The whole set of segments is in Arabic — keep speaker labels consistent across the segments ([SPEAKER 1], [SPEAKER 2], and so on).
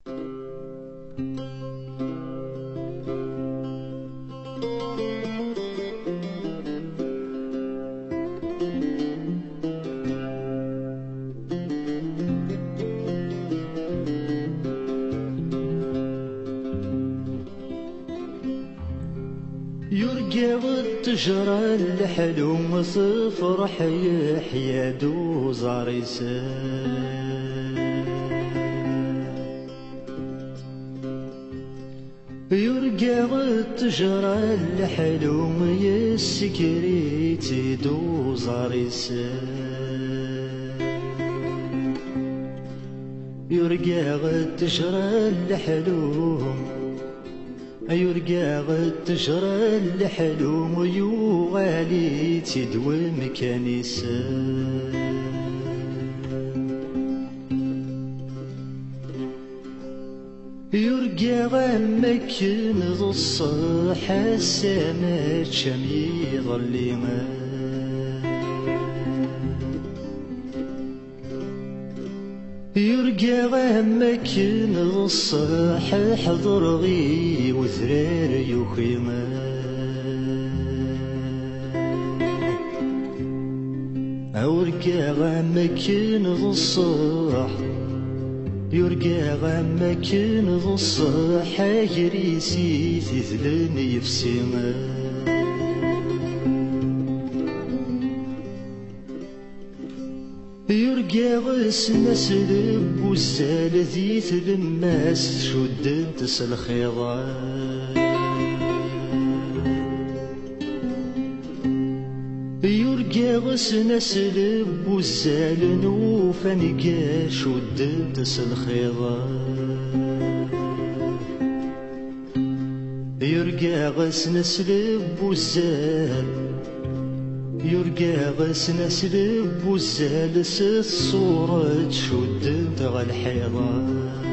[SPEAKER 1] يرقى والتجرى الحلو صفرح يحيى دوزار يرقى والتجرى الحلو يسكريتي دوزار يرقى والتجرى الحلو يرقى التجرى الحلو ويوالي تدوم كنيسة يرقى غمكن ذو الصحة السماء شمي ظلمة يرقى غمكن ذو الصحة حضر غي وذرار يخيمة يرقى غمكن ذو الصحة يرقى غمكن ذو الصحة يريسي تذلن يفسمة يرقى غسنا سلب والزال ذي تلماس شد تسلخيضا يرقى غسنا سلب والزال نوفا نقا شد تسلخيضا يرقى غسنا سلب والزال يرقى غسنا سلب والزالس الصورة شدت غا الحيضان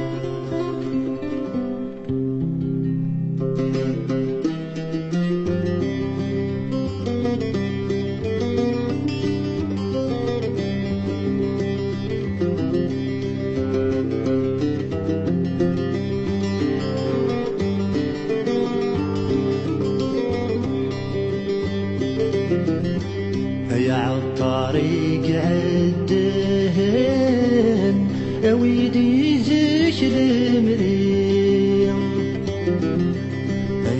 [SPEAKER 1] يا عالطريق عدهن اويدي زيش المريم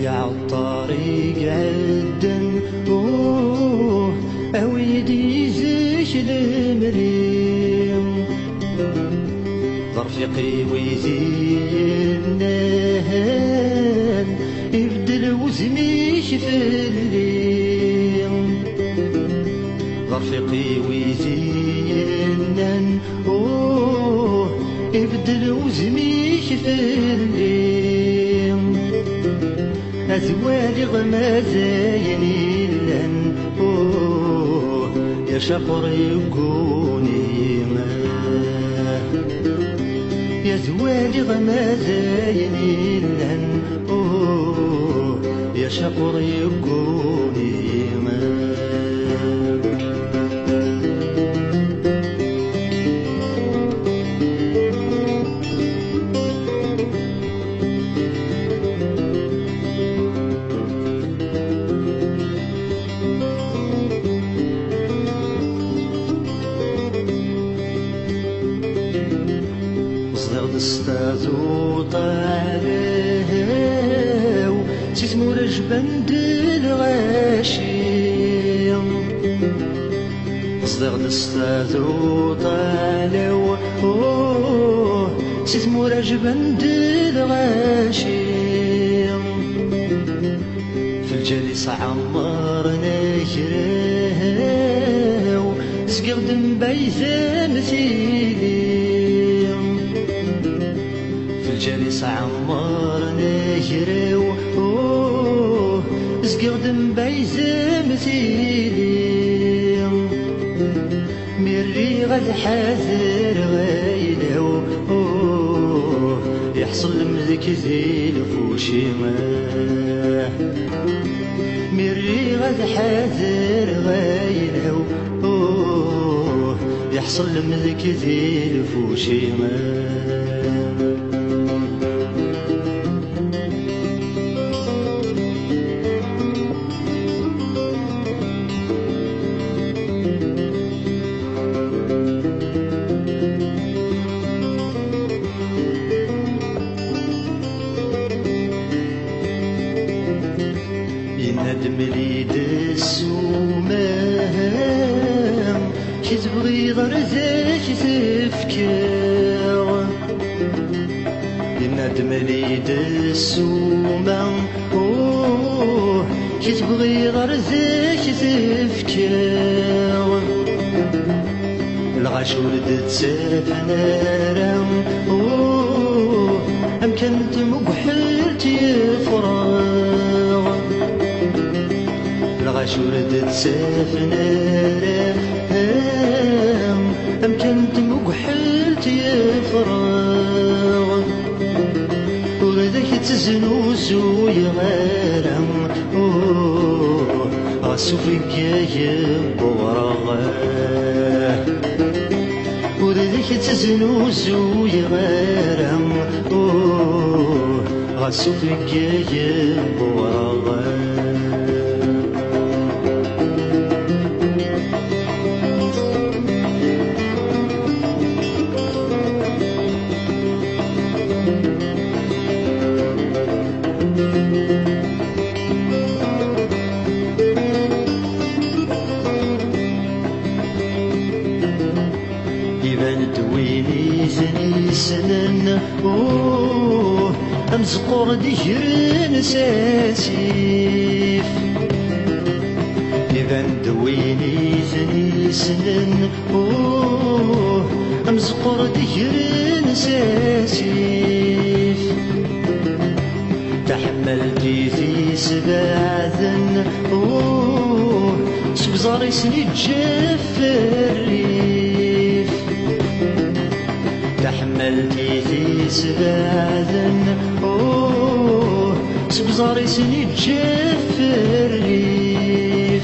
[SPEAKER 1] يا عالطريق عدن اويدي زيش المريم رفيقي ويزينهن يبدل وزميش في الليل رفيقي ويزينن يبدل وزميش في الليل أزوالي غما زايني لن يا شقر يكوني ما يا زوالي غما زايني لن يا شقر يكوني ما استاذو طالعو سيسمو رجبان الغاشي صدق استاذو طالعو سيسمو رجبان الغاشي في الجليس عمرنا يجراو سقردم بيزان مثيلي الجليس عمرنا يجراو سقردم بيزا مثيلي مري غد حاذر غايلو يحصل مذك ذيل فوشيما مري غد حاذر غايلو يحصل مذك ذيل فوشيما كتبغي ضرزك تفكر ينادم ليد السومة كتبغي ضرزك تفكر الغاشور تسافنارم أم كنت مقحلت يفرغ الغاشور تسافنارم أم كنت مقحلت يفرغ وذاك تزنوزو يغارم غاسو فيا بورغ وذاك تزنوزو يغارم غاسو فيا بورغ سنن أمزقور ديجرن ساسيف إذا ندويني ثني سنن أمزقور ديجرن ساسيف تحملتي في سباعذن سبزاري سني جف الريف تحملتي في سباذن سبزاري سني تجف الريف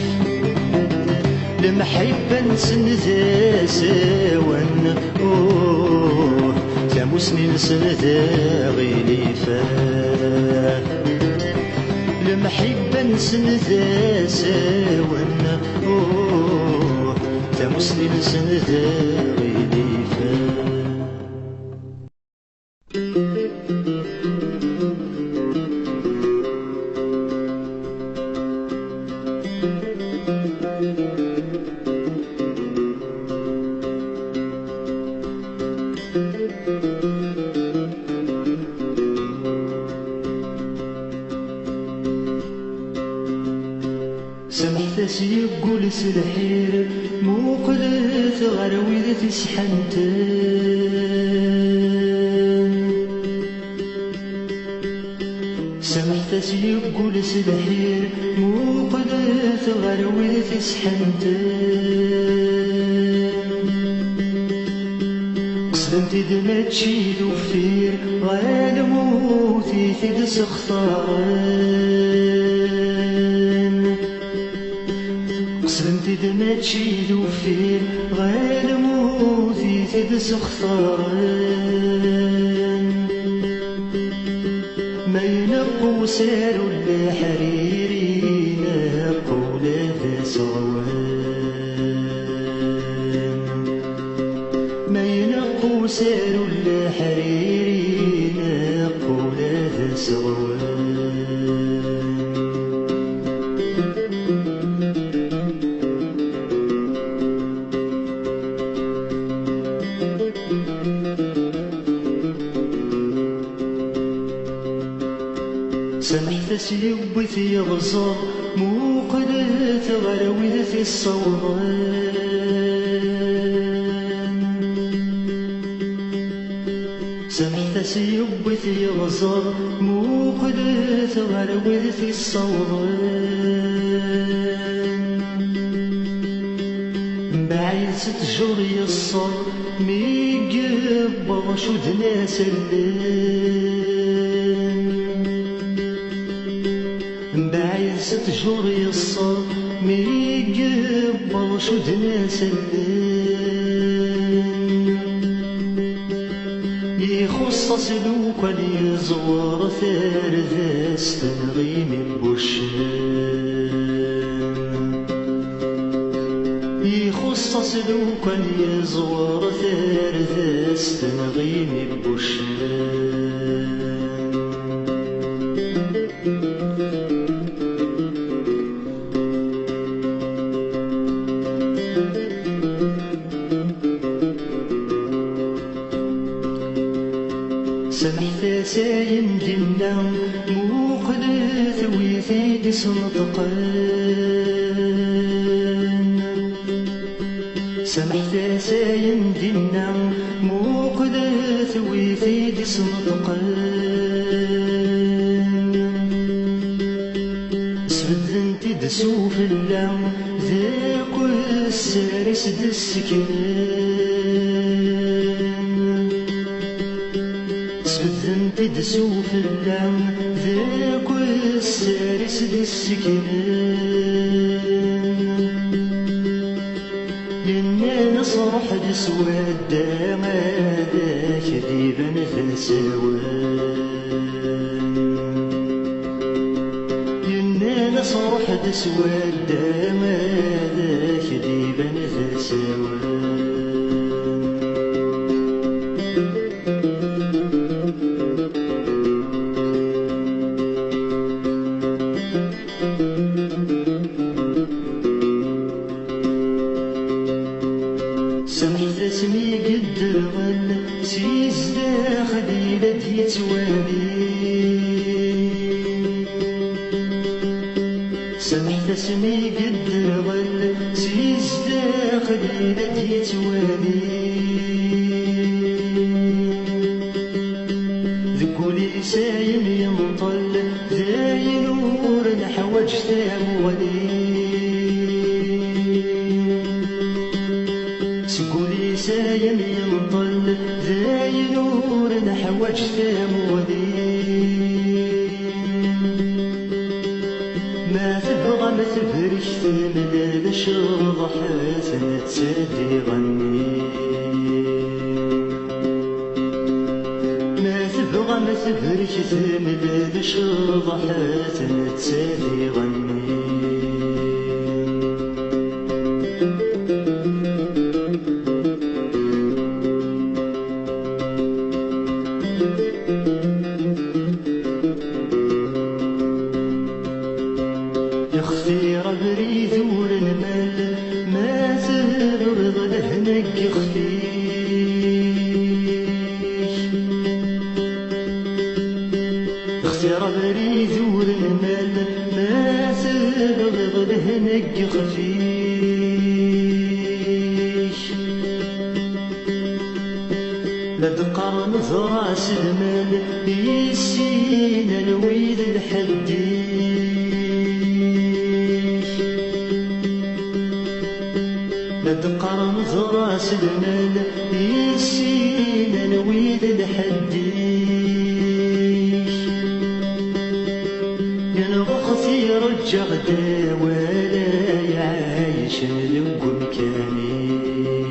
[SPEAKER 1] لمحبة نسن ذا ساون تاموسني نسن ذا غليفة لمحبة نسن ذا ساون تاموسني نسن ذا غليفة سمحت يقول سلحير مو قلت غروي ذي سحنتن سمحت يقول سلحير مو قلت غروي ذي سحنتن قصدمتي دما تشيلو فير غالموتي ثيد سخطارن قصدمتي دما تشيلو فير غالموتي ثيد سخطارن ما ينقو سارو الحريري نقو لا سغوان ما ينقو سارو الحريري نقو لا سغوان سمحت سيوبث يغزر مو قدت غروي في الصوران سمحت سيوبث يغزر مو قدت غروي في الصوران بعيد ستجر يصر ميقبض شدنا سلان بعيد ستجر يصر ميقبض شدنا سلان يخص سلوك ليزور ثالث تنغيم بوشان يخص سلوك ليزور ثالث تنغيم بوشان سمحت سايم دينا موقدت ويثيد سنطقان سمحت سايم دينا موقدت ويثيد سنطقان سبدنتي دسوف اللام ذاك السارس دسكنان سبدنتي دسوف اللام ذاك السارس دسكنان لنا نصرح دسواد ماذاك ديبا ثسوان نصرح دسواد ماذاك ديبا ثسوان سمحت اسمي قد الغل سيز داخلي لدي توالي سمحت اسمي قد الغل سيز داخلي لدي توالي ذكولي سايم يمطل ذاي نور الحواج ثامولي سكولي سايم يمطل ذاي نور الحواج ثامولي ما تبغى ما تفرش ثمن الشرط حسن تسدي غني ما تبغى ما تفرش ثمن الشرط حسن تسدي غني يخفي ربري ذور المال ما تبرض لهنك يخفي ربري ذور المال ما تبرض لهنك لا تقرن ذراس المال يسين الويد الحدي لا تقرن ذراس المال يسين الويد الحديش ينغخثي رجع دا ولا يعايش لنقم كانيش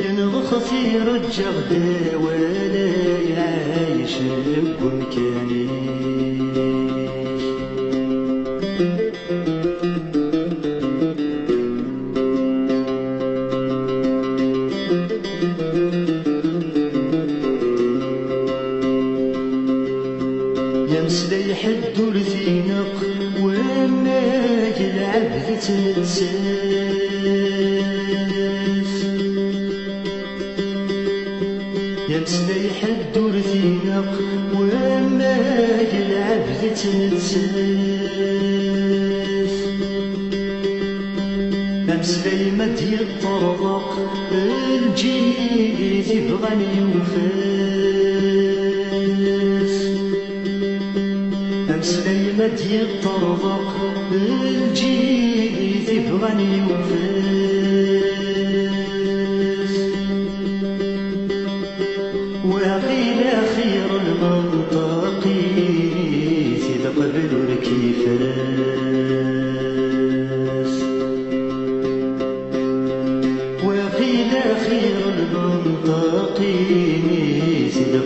[SPEAKER 1] ينغخثي رجع دا ولا يعايش لنقم كانيش يمسلي حد ورثينق وما يلعب تنساس يمسلي حد ورثينق وما يلعب تنساس أمسلي مد يطرق الجيل تبغى يوفاس أمسلي مد يطرق الجيل تبغى يوفاس وقيل خير المنطقي قبل الكفاس وقيل خير المنطقي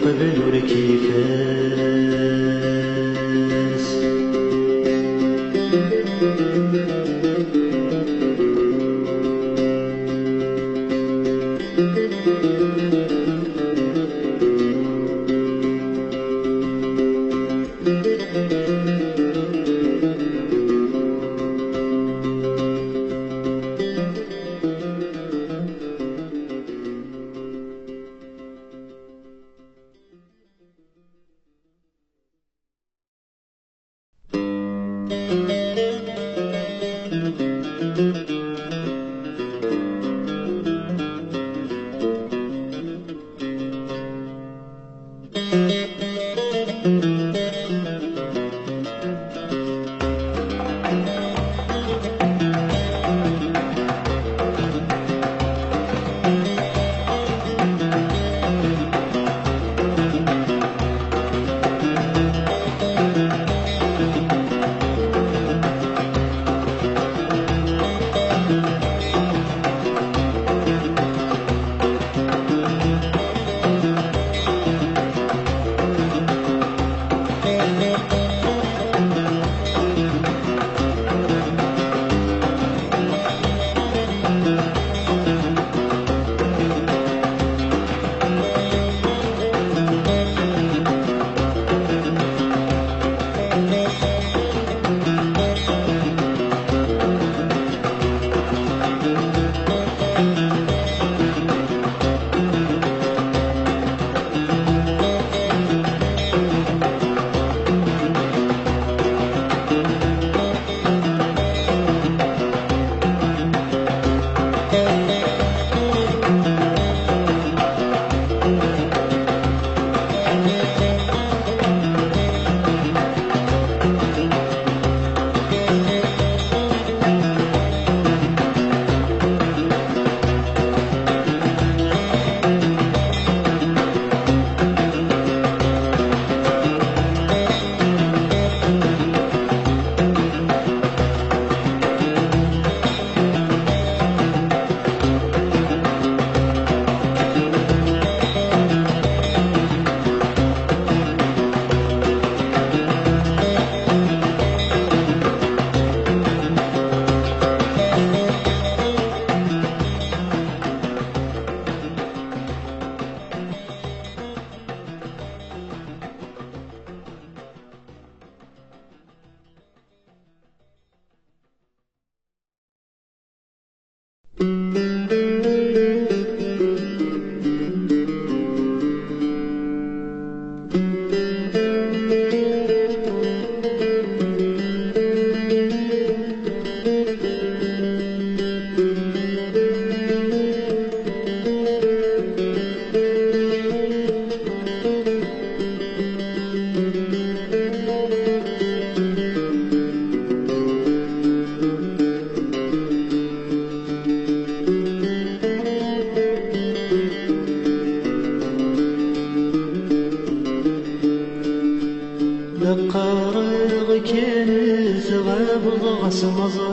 [SPEAKER 1] قبل الكفاس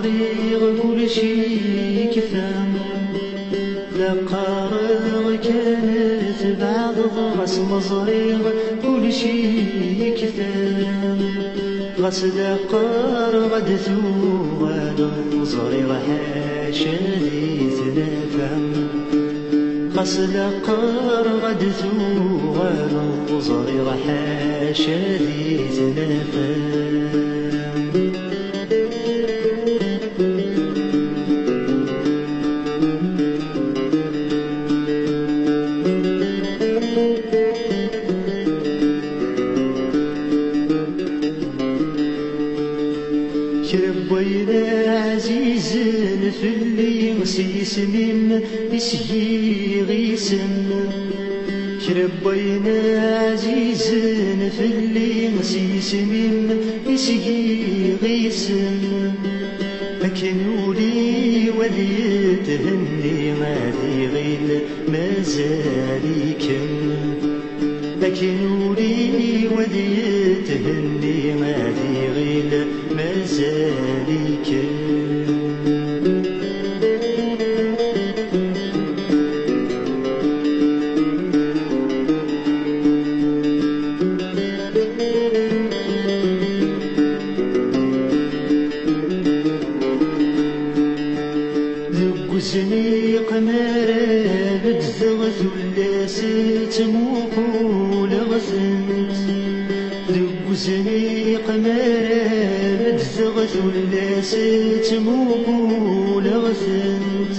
[SPEAKER 1] مزريغ كل شي كفام لقارغ كانت بعد غاس مزريغ كل شي كفام غاس لقار غد ثوال مزريغ حاشا ذي ثلاثام غاس لقار غد ثوال مزريغ حاشا ذي ثلاثام كربينا عزيز في اللي يسمم يسهي غيسم كربينا عزيز في اللي يسمم يسهي غيسم لكن ولي ولي تهني مالي غيل ما زاليكم لكن ولي ولي تهني مالي غيل ما زاليكم ذقزني قمارة بتزغث ولا ستموقول غثنت ذقزني قمارة بتزغث ولا ستموقول غثنت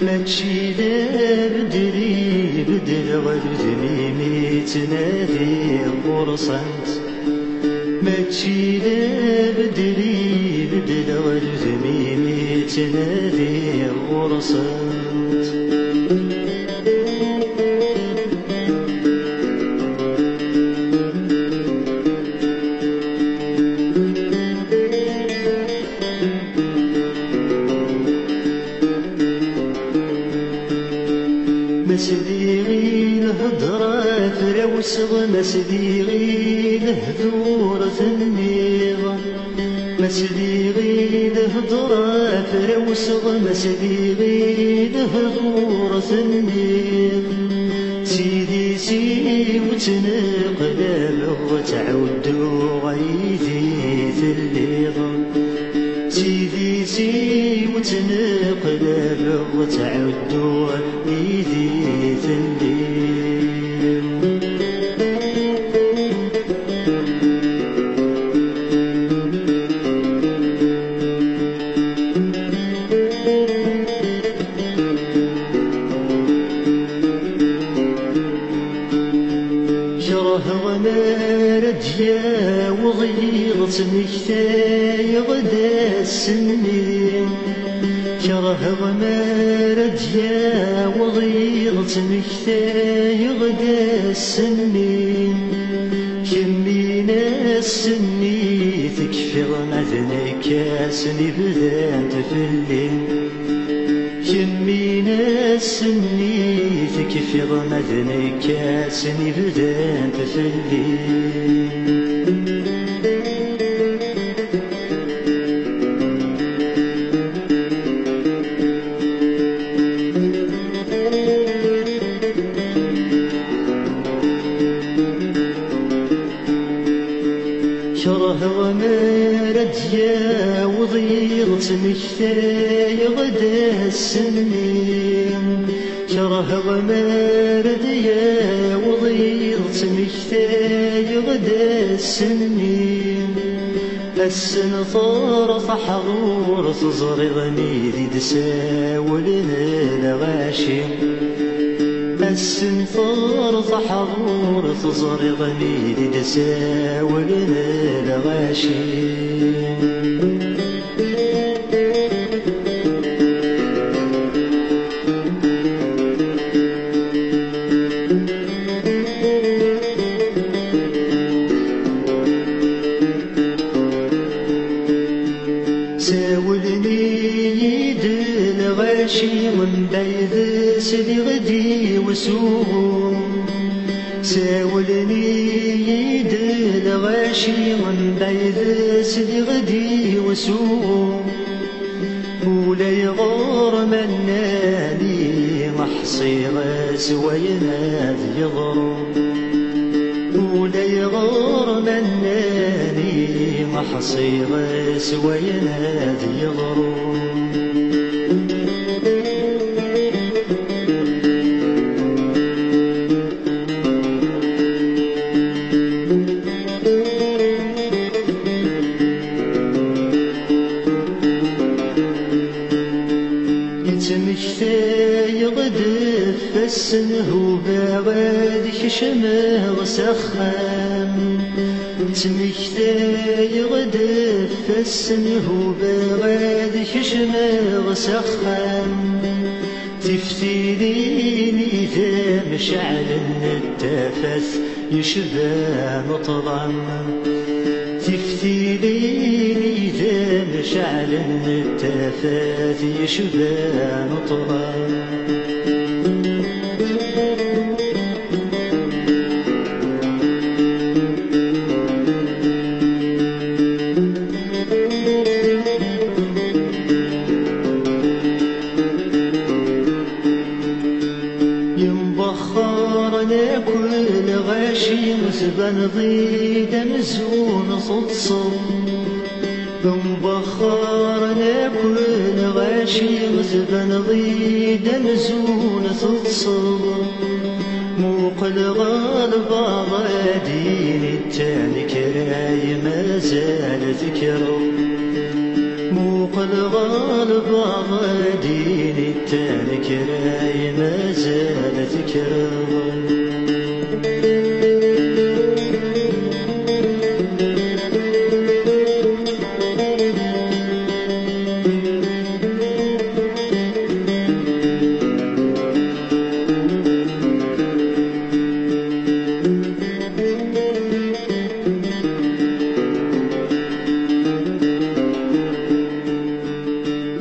[SPEAKER 1] ما تشيلا بدري بدل غدني ميتنادي قرصنت ما تشيلا بدري بدل غدني ميتنادي قرصنت مسديغي الهضرة فراوسغ مسديغي الهذور ثنيغ مسديغي الهضرة فراوسغ مسديغي الهذور ثنيغ سيدي سي وتنقلب وتعودو غيدي ثليغ سيدي سي وتنقلب وتعودو غيدي ثليغ رديا وضيغت مكتاي غدا السنين كره ما رديا وضيغت مكتاي غدا السنين كمينا السني تكفر مذنك سني بدات فلين كمينا السني تكفر مذنك سني بدات فلين كره وما رديا وضيغت مكتاي غدا السنين كره وما رديا وضيغت مكتاي غدا السنين السن طار حضور تزرغني ذي تساولنا الغاشي السن طار حضور تزرغني ذي تساولنا الغاشي ماشي من بيد سيدي غدي وسوم ساولني يد الغاشي من بيد سيدي غدي وسوم يغور مناني محصي غاس ويناد يضرب ولا يغور مناني محصي غاس ويناد يضرب يتمشى يغدف السنه باغاد كشمه وسخام يتمشى يغدف السنه باغاد كشمه وسخام تفتيليني ذا مشعل التفاث يشبه مطرم تفتيليني ذا مشعل التفاث يشبه مطرم كل غاشي مسبن ضيد مزون صدصم بنبخرنا كل غاشي مسبن ضيد مزون صدصم موق الغالب ضادين التاني كراي ما زال ذكره موق الغالب ضادين التاني كراي ما زال ذكره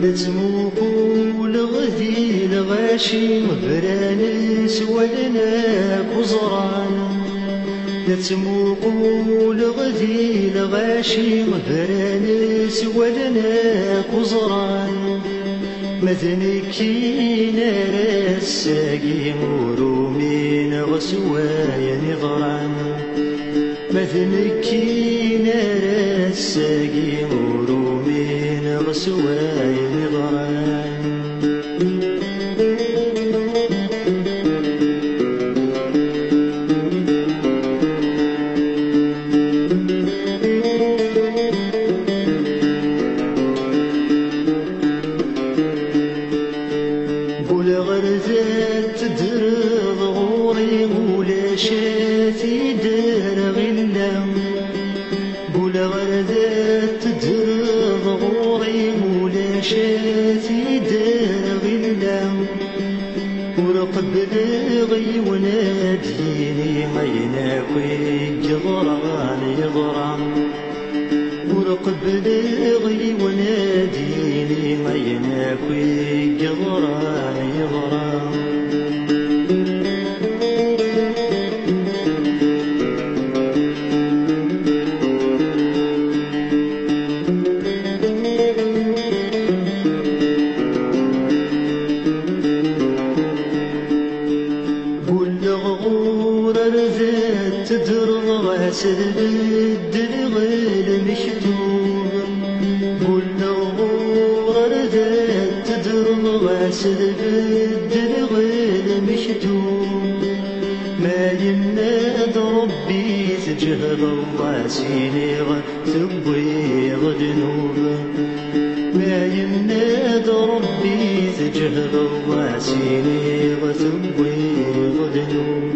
[SPEAKER 1] لتموكول غذي الغاشي مبرانس ولنا كزران لتموكول غذي الغاشي مبرانس ولنا كزران مذنكينا راساقي مرومين غسوايا نظران مذنكينا راساقي مرومين غسوايا نظران قول غرزات تدرض غوري ولا شاتي دار غلام قول غرزات تدرض غوري ولا شاتي دار غلام ورقب بلغي وناديني ما يناكي يضران يضران ورقب بلغي وناديني ما يناكي يضران يضران تدرض راسد بالدلغل مكتوب قل غور ذات تدرض راسد بالدلغل مكتوب ما يناد ربي تجهد الله سيني تبيض جنوب ما يناد ربي تجهد الله سيني تبيض جنوب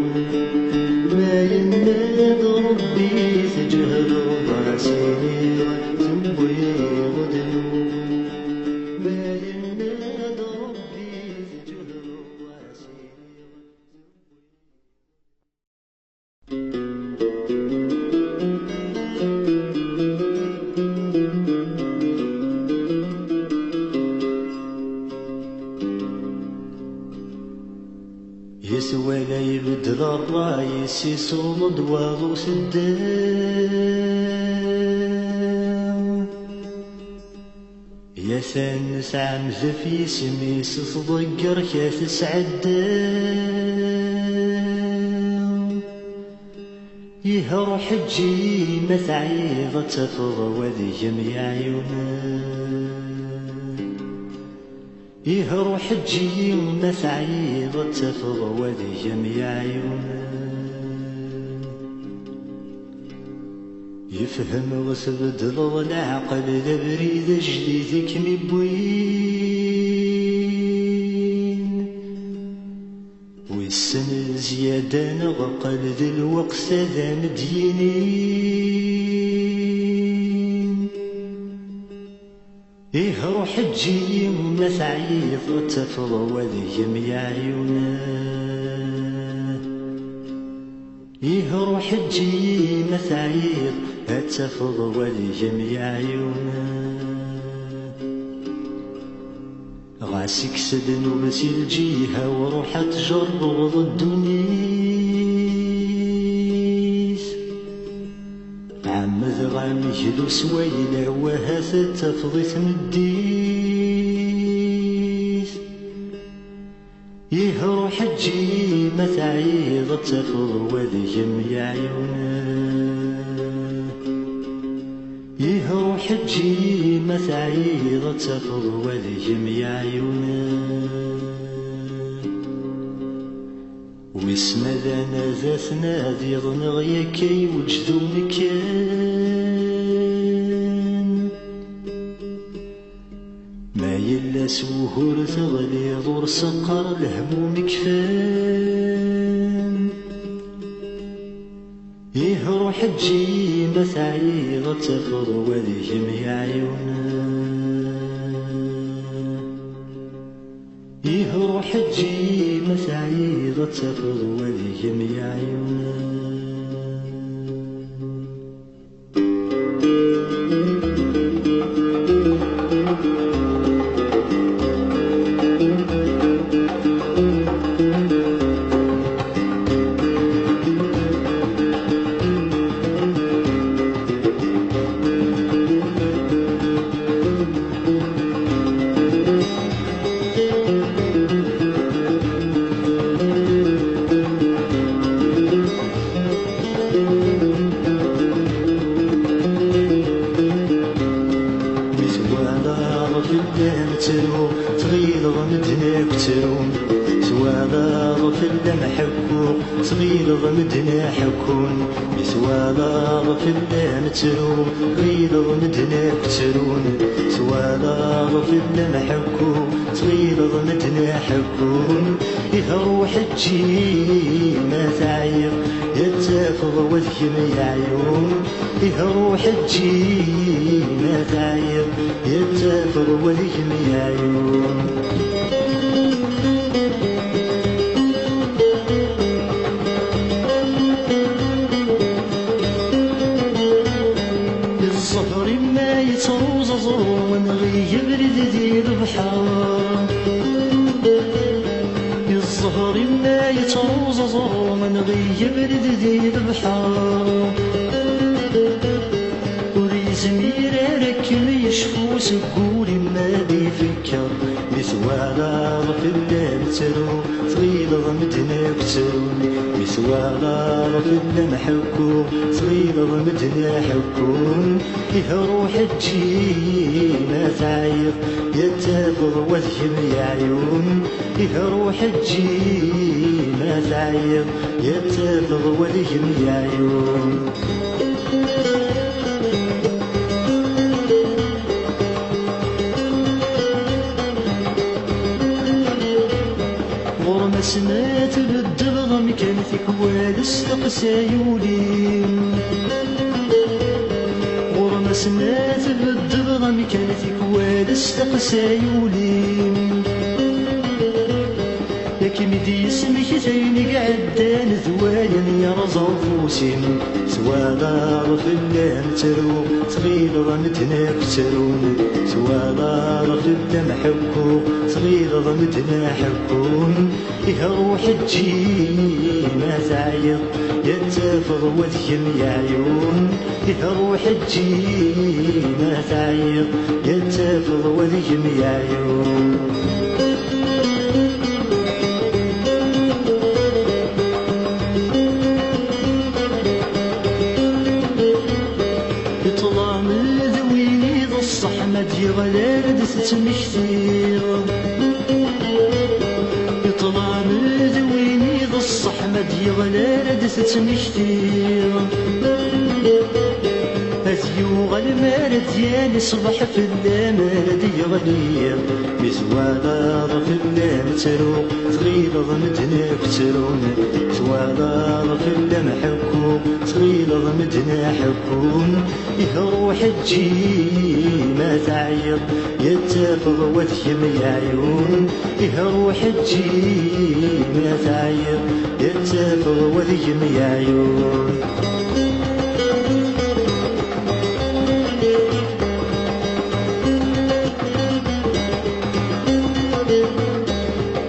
[SPEAKER 1] ما يناد ربي تجهد راسي تبيض دنوب ما يناد ربي تجهد راسي يسوى لا يبدل الرايس يصوم دواغو سدام يا ثان تسعى في سميس تضقر كاس عدام يهر حجي ما تعيض تفض وذي جميع عيونه يهر حجي ما تعيض تفض وذي جميع عيونه يفهم وتبدل العقل لبريد جديدك مبوين والسن زيادة نغقل ذي الوقت ذا مدينين يهر حجي ما تعيض تفض وذي جميع عيونه يهر حجي ما تعيض تفض ولي جميع عيونه غاسك سدن وبسي الجيهة وروح تجرب الدنيس عمد غامي جلو سويل عواها تفضي تمديس يهر حجي ما تعيض تفض ولي جميع عيونه يهر حجي ما تعيض تفض ولي جميع عيونه واسم ذانا ذاتنا ذي ظنغيا كي وجدون كان ما يلا سوهور تغلي ضور سقر الهموم كفان يهر حجي ما تعيض تفض وذي جميع عيونه يهر حجي ما تعيض تفض وذي جميع عيونه تغيل ضمدنا كترون سوالا في اللمحكو تغيل ضمدنا حكون سوالا في اللمترو تغيل ضمدنا كترون سوالا في اللمحكو تغيل ضمدنا حكون يهر حجي ما تعير يتفض وذكم يعيون يهر حجي ما تعير يتفض وذكم يعيون الصهر ما يتروز ظلم غيب رددي البحر الظهر ما يتروز ظلم غيب رددي البحر وريزمير ركن يشفو سقولي ما بيفكر مثوالا في الليل ترو طويل ضمدنا كترون مثوالا في اللمحكو طويل ضمدنا حكون يهر حجي ما تعيط يتفض وذكم يعيون يهر حجي ما تعيط يتفض وذكم يعيون سمات بالدبغ مكانتك والستقسى يولين غرم سمات بالدبغ مكانتك والستقسى يولين ياك مدي اسمك زين قعدان ذوايا يرزو فوسين سوالا رفلان ترو صغير ضمتنا كترون سوالا رفلان حكو صغير ضمتنا حكون إيه روح تجي ما تعيط يتفض وذيم يا عيون إيه روح تجي ما تعيط يتفض وذيم يا عيون الصحمد يغلال دست مشتير يطلع من ذويني ذا الصحمد يغلال دست مشتير أثيوغ المارد يالي صبح في اللامارد يغلير مزوالا في اللام ترو صغير ضمدنا كترون سوالا في اللام حكو صغير ضمدنا حكون يروح تجي ما تعيط يتفض وذيم يا عيون يروح تجي ما تعيط يتفض وذيم يا عيون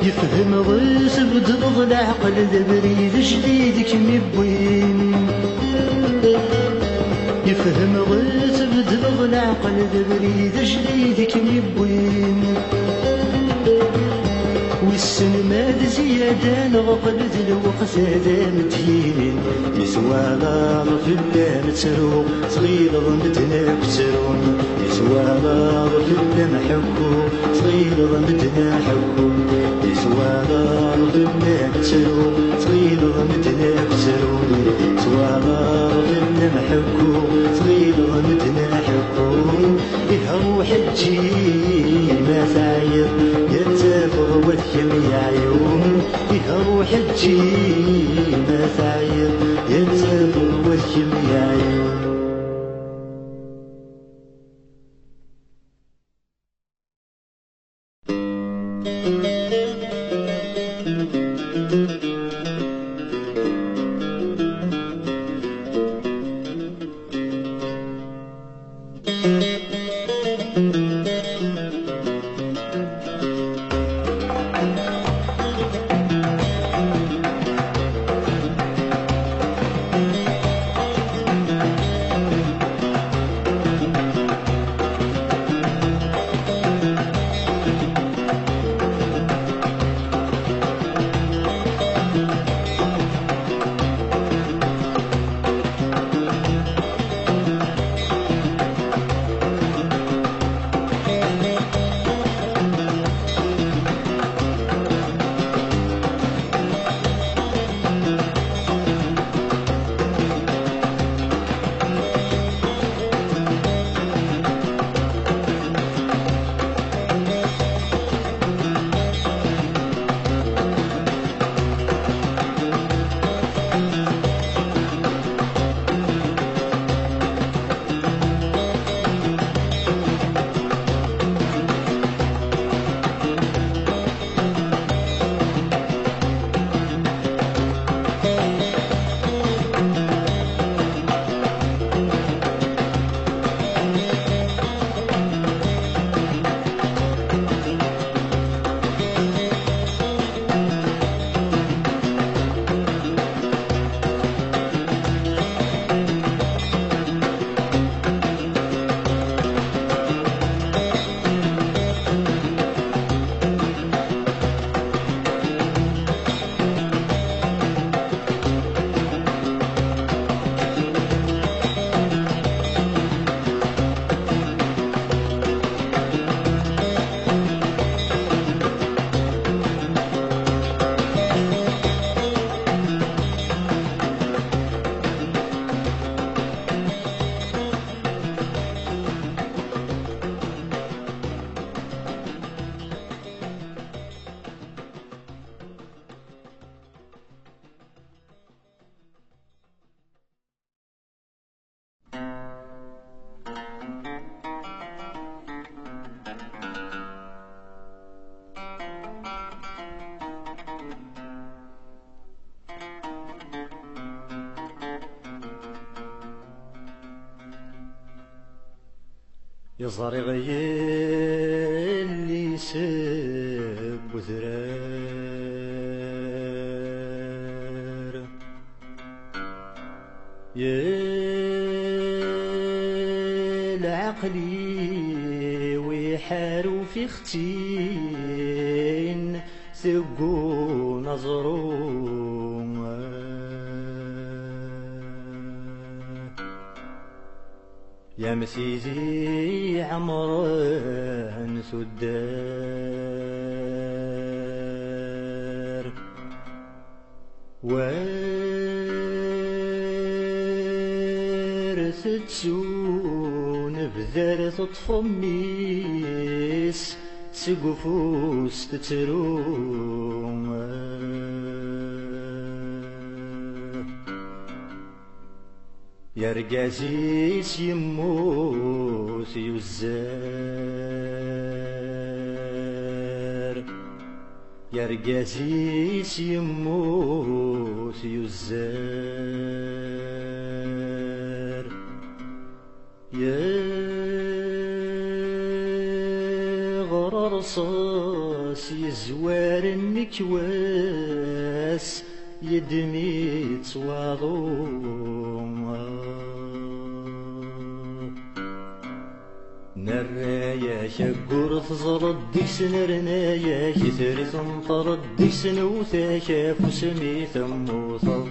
[SPEAKER 1] يفهم غيس بدرض العقل ذا بريد جديد كم يبوين يفهم غيس بدرض العقل ذا بريد جديد كم يبوين والسن ماد زيادة نغفل ذي الوقت هذا مدين يسوالا في اللام ترو صغير ضمتنا كترون يسوالا في اللام حكو صغير ضمتنا حكو يسوالا في اللام ترو صغير ضمتنا كترون يسوالا في اللام حكو صغير ضمتنا حكون يروح تجي ما تعيط يتفض وذيم يا عيون يروح تجي ما تعيط يتفض وذيم يا عيون يزري غير اللي سب وثرار يا العقلي ويحارو في ختين ثقو نظرو يا مسيزي عمران سدار وارث تسون بذار تطفميس سقفوس تتروم يا رقازيس يموت يزار يا رقازيس يموت يزار يا غرر رصاص يزوار النكواس يدمي تواضو نرايا شقور تزرد ديس نرنايا كثري تنطرد ديس نوثاك فسمي ثموثر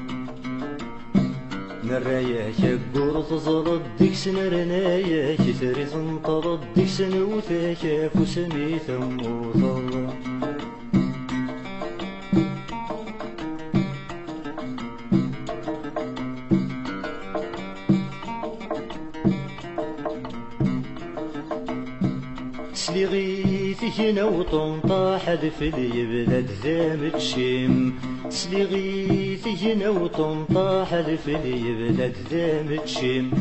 [SPEAKER 1] نرايا شقور تزرد ديس نرنايا كثري تنطرد ديس نوثاك فسمي ثموثر سليغيثي نوطن طاحد في اليبلاد ذامت شيم سليغيثي نوطن طاحد في اليبلاد ذامت شيم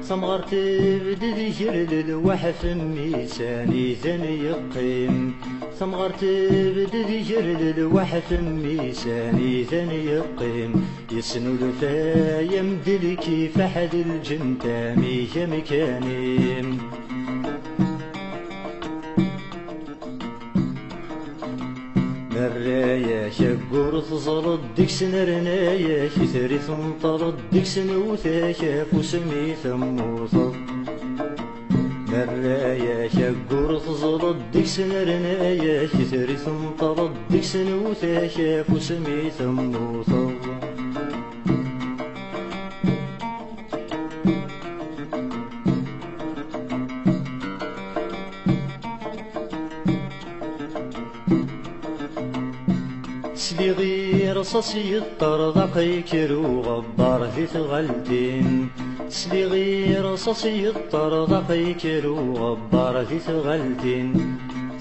[SPEAKER 1] سمغر تبدد يرد الوحف ميساني ذن يقيم سمغر تبدد يرد الوحف ميساني ذن يقيم يسنو الفا يمدلكي فحد الجنتامي مكانيم نرايا شقور تزرد ديكس نرنايا كثري تنطرد ديكس نوثاك فسمي ثموثر نرايا شقور تزرد ديكس نرنايا كثري تنطرد ديكس نوثاك فسمي ثموثر سليغي رصاصي الطرد قيكرو غبار في ثغلتين سليغي رصاصي الطرد قيكرو غبار في ثغلتين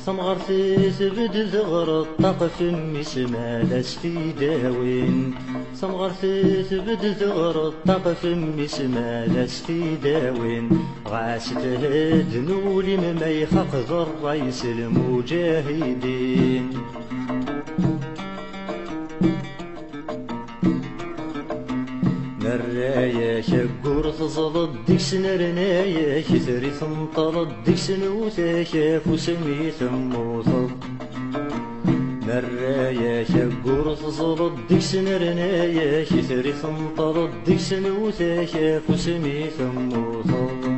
[SPEAKER 1] سمغر تثبد ذغر الطقف مسمالس في داوين سمغر تثبد ذغر الطقف مسمالس في داوين غاس تهد نولي مما يخاق ذر رئيس المجاهدين نرايا شقور تزرد ديكس نرنايا كثري تنطرد ديكس نوثاك فسمي ثموثر نرايا شقور تزرد ديكس نرنايا كثري تنطرد ديكس نوثاك فسمي ثموثر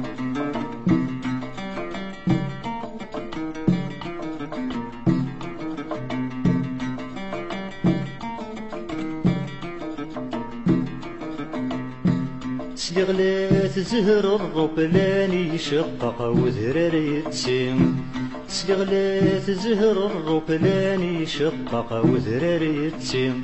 [SPEAKER 1] سليغلات زهر الربلان يشقق وذرار يتسم سليغلات زهر الربلان يشقق وذرار يتسم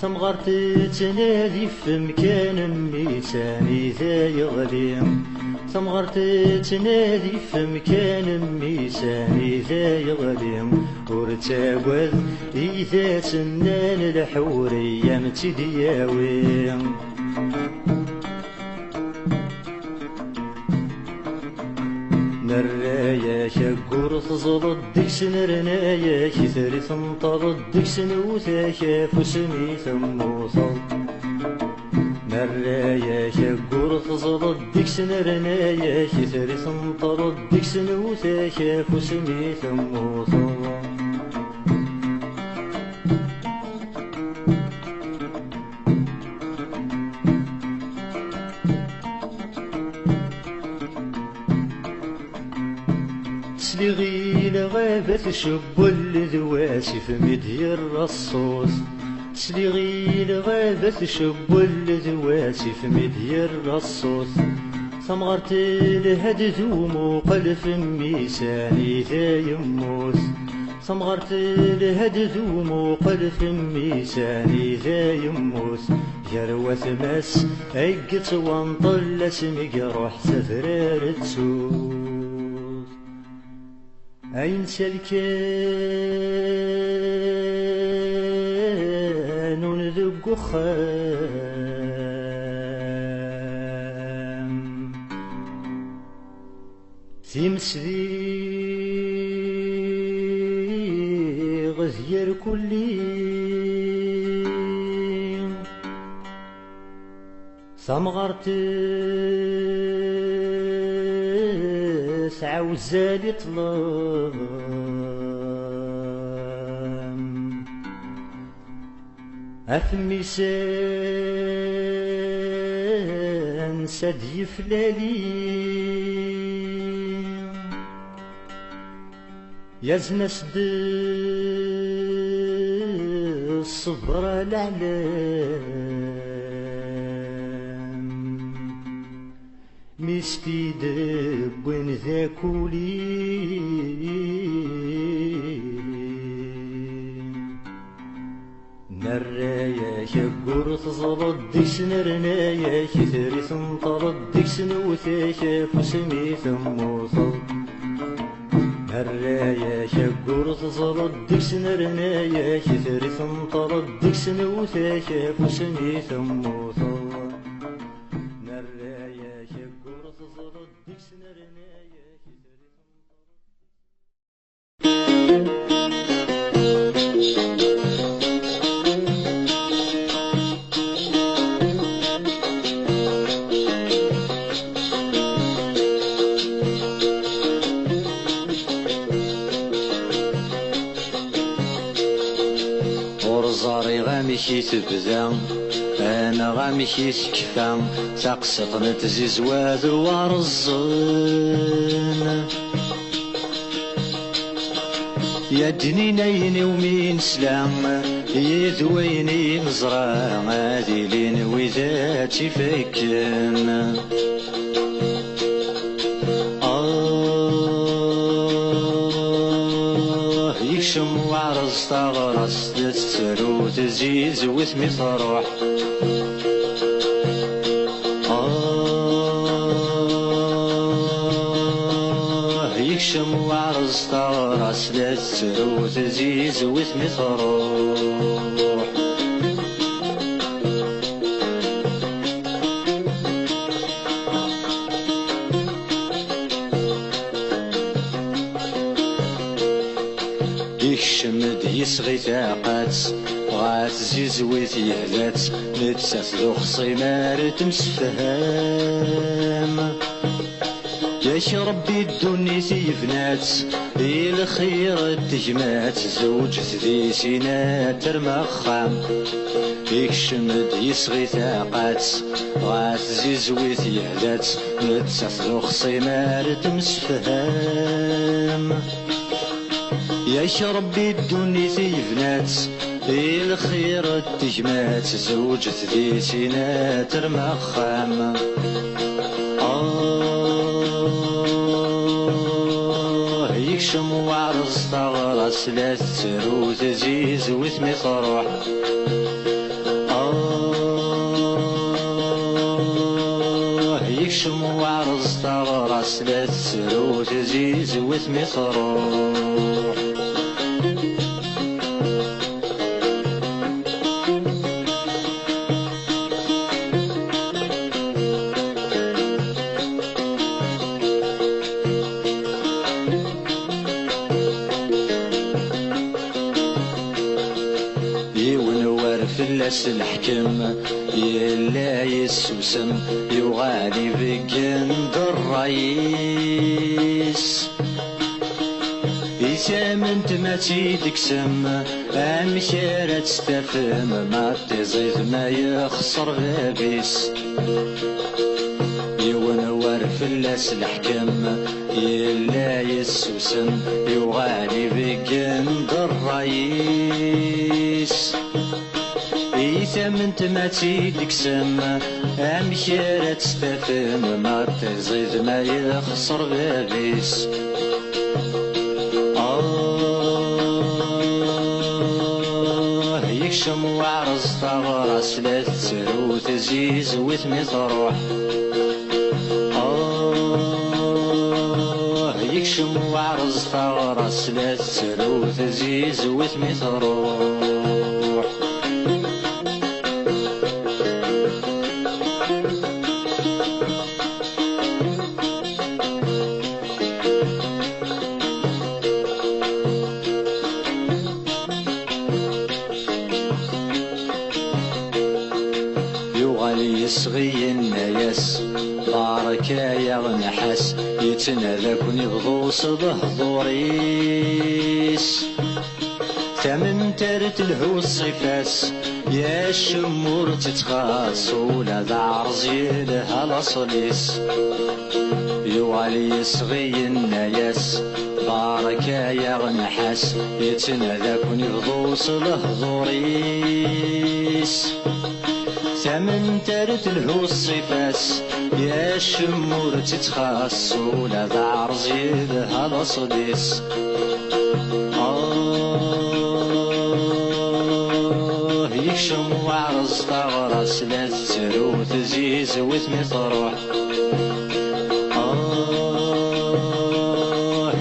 [SPEAKER 1] سمغر تتنادي في مكان ميساني ذا يغليم سمغر تتنادي في مكان ميساني ذا يغليم ورتاوذ إذا سنان الحورية متدياويم نرايا شقور تزرد ديكس نرنايا كثري تنطرد ديكس نوثاك فسمي ثموثر مرايا كقور تزرد ديك سنرنايا كثري سنطرد ديك سنوثا كافو سميث موثا تسليغي لغابة شب الذواسي في مدي الرصوص تسليغي لغابة شب الذواسي في مدي الرصوص ثمغرت الهد ذوم قلف ميساني ذا يموس ثمغرت الهد ذوم قلف ميساني ذا يموس جروة مس ايقت وانطل اسمك روح سفرار تسوس أين سلكان ذق خام تمسذي غزير كلي سمغرت عوزالي طلام أثميسان سدي فلالي يزنس الصبر العلام مستي دب وين ذاكولي نرايا كقور تزرد ديك سنرنايا كثري تنطرد ديك سنوثا كافو سميث موصل نرايا كقور تزرد ديك سنرنايا كثري تنطرد ديك سنوثا كافو سميث موصل ورزاري غامشي تبدا انا غامشي سكفا تقسط نتزيز وادو ورزن يا دنينين ومين سلام يذويني مزرعة هادي لين وذاتي فيكن يكشم وعرز تغرس تتسرو تزيز وثمي تروح يكشم وعرز تغرس تتسرو تزيز وثمي تروح يكشمد يسغي ثاقات غات زيزويت يهلات نتسات ذو خصيمار تمسفهام ياش ربي الدنيا سيفنات الخير التجمات زوج ذي سينات ترمخام يكشمد يسغي ثاقات غات زيزويت يهلات نتسات ذو خصيمار تمسفهام ياش ربي الدنيا سيفنات الخير التجمات زوج ذي سينات ترمخام يكشم وعرز تغرس لا تسرو تزيز وثمي تروح يكشم وعرز تغرس لا تسرو تزيز وثمي تروح فلاس الحكم يلا يسوسم يغالي بقند الرئيس يسامنت ما تيدكسم امشارة تستفهم ما تزيد ما يخسر بابيس يونور فلاس الحكم يلا يسوسم يغالي بقند الرئيس يثمنت ما تيدكسم امشارة تستفهم ما تزيد ما يخسر بابيس يكشم وعرض ثغرس لا تسرو تزيز وثمي تروح يكشم وعرض ثغرس لا تسرو تزيز وثمي تروح يصغي الناس بارك يا نحاس يتنادى كون يبغوص بهضوريس ثمن ترت الهو الصفاس يا الشمور تتخاص ولا ذا عرزي لها الاصليس يوالي يصغي الناس بارك يا نحاس يتنادى كون يبغوص بهضوريس ثمن ترت الهو الصفاس يا الشمور تتخاص ولا ذا عرزي لها الاصليس يكشم وعرز ثغرس لا تسرو تزيز وثمي تروح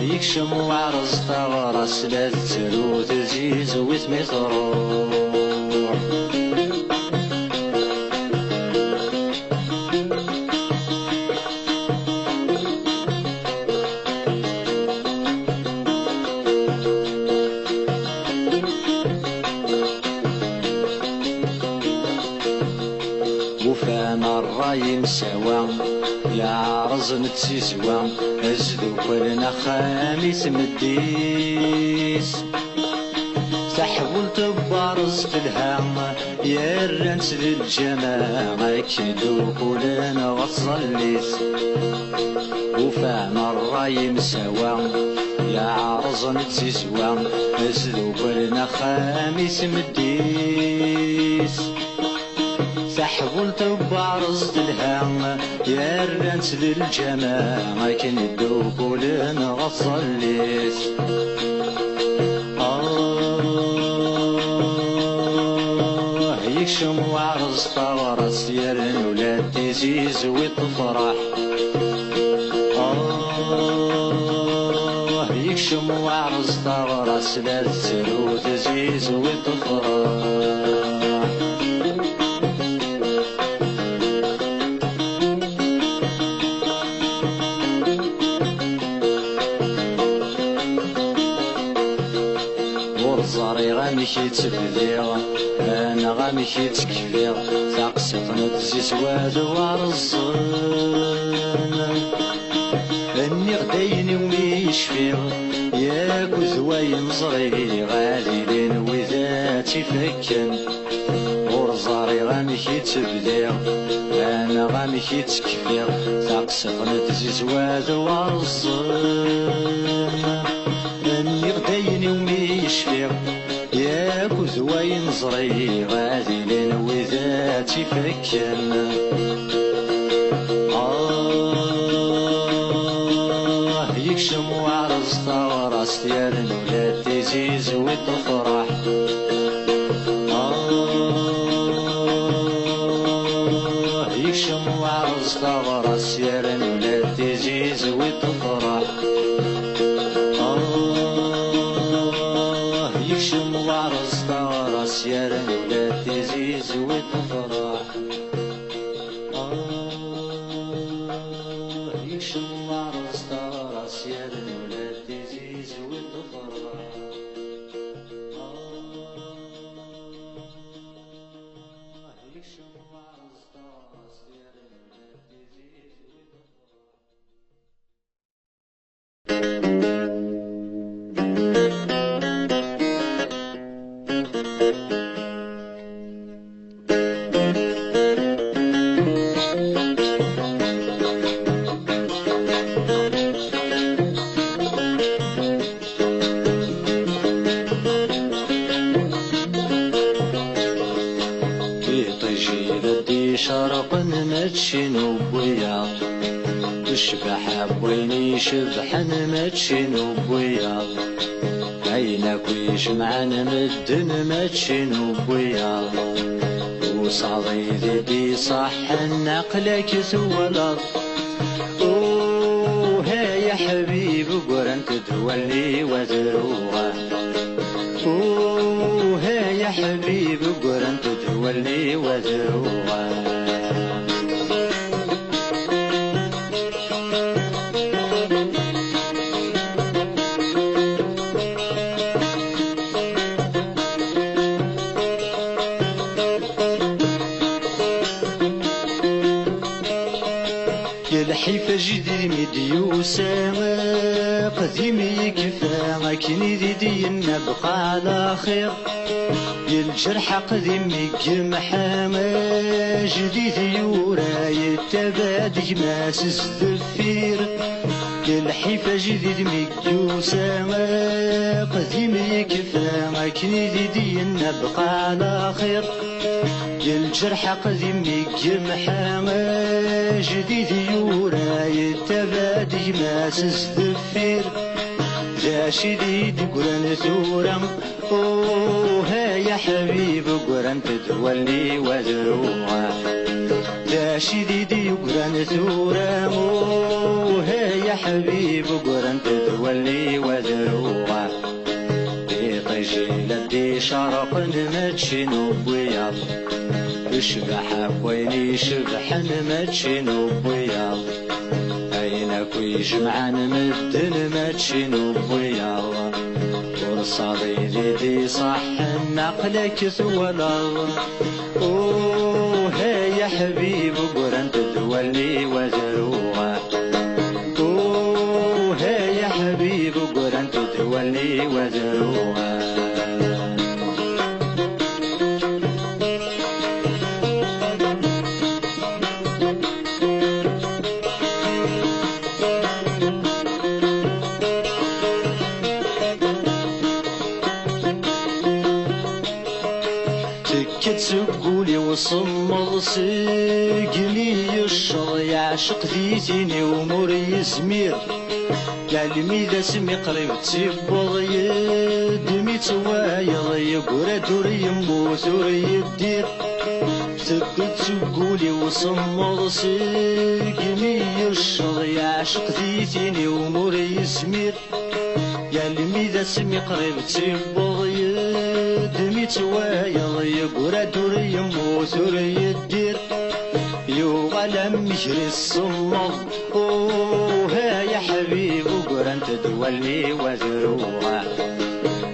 [SPEAKER 1] يكشم وعرز ثغرس لا تسرو تزيز وثمي تروح وفانا الراي مساوى يا عرز نتسيسوى ازدو كلنا خامس مديس تحولت بارز الهام يا الرنس للجماعة كيدو كلنا غصليس وفانا الراي مساوى يا عرز نتسيسوى ازدو كلنا خامس مديس تحولت بعرض الهام يا الرنس للجماعة كندو كلنا غصليس يكشم وعرض طورس يرن ولاد تزيز وتفرح يكشم وعرض طورس لا تسرو تزيز وتفرح ورزاري غامشي تبديغ انا غامشي تكفيغ ثاقسقنا تزيز وادو ورزان اني غدايني ويشفيغ ياك وزواين صغيري غاليين وذاتي فكن ورزاري غامشي تبديغ انا غامشي تكفيغ ثاقسقنا تزيز وادو ورزان اني غدايني ويشفيغ ياك وزواين صغيري غاليين وذاتي فكن يكشم وعرز ثغرس يرن ولاد تزيز وتفرح يكشم وعرز ثغرس يرن ولاد تزيز وتفرح يكشم وعرز ثغرس يرن ولاد تزيز وتفرح يكشم وعرز ثغرس يرن ولاد تزيز وتفرح شرق ماتشي نوبويا تشبح بويني شبحن ماتشي نوبويا عينك ويجمعن مدن ماتشي نوبويا وصعيدي دي صح نقلك ثولا اوه يا حبيب قرن تدولي وذروها اوه يا حبيب قرن تدولي وذروها الحيفة جدي مديوسة قديمي كفا كني دي نبقى على خير الجرح قديمي محامى جديد يورا يتبادي ماس الزفير الحيفة جديد مديوسة قديمي كفا كني دي نبقى على خير الجرح قديمي محامى جديد يورا يتبادي ماس الزفير ذا شديد قرن ثورا اوه يا حبيب قرن تدولي وذروها ذا شديد قرن ثورا اوه يا حبيب قرن تدولي وذروها طيجي لدي شرق ماتشي نوبويا اشبح ويني شبح ماتشي نوبويا عينك ويجمعن مدن ماتشي نوبويا ورصادي دي صح نقلك ثولا اوه يا حبيب قرن تدولي وذروها اوه يا حبيب قرن تدولي وذروها تقولي وصمد سقلي الشر يعشق ذيتيني وموري زمير قال ذا سمي قريب تسبض يدمي توايض يقرا دوري يموت ويدير تقولي وصمد سقلي الشر يعشق ذيتيني وموري زمير قال ذا سمي قريب تسبض يدمي توايض يقرا دوري يموت ويدير يغلم مجري الصمد اوه يا حبيب قرن تدولي وذروها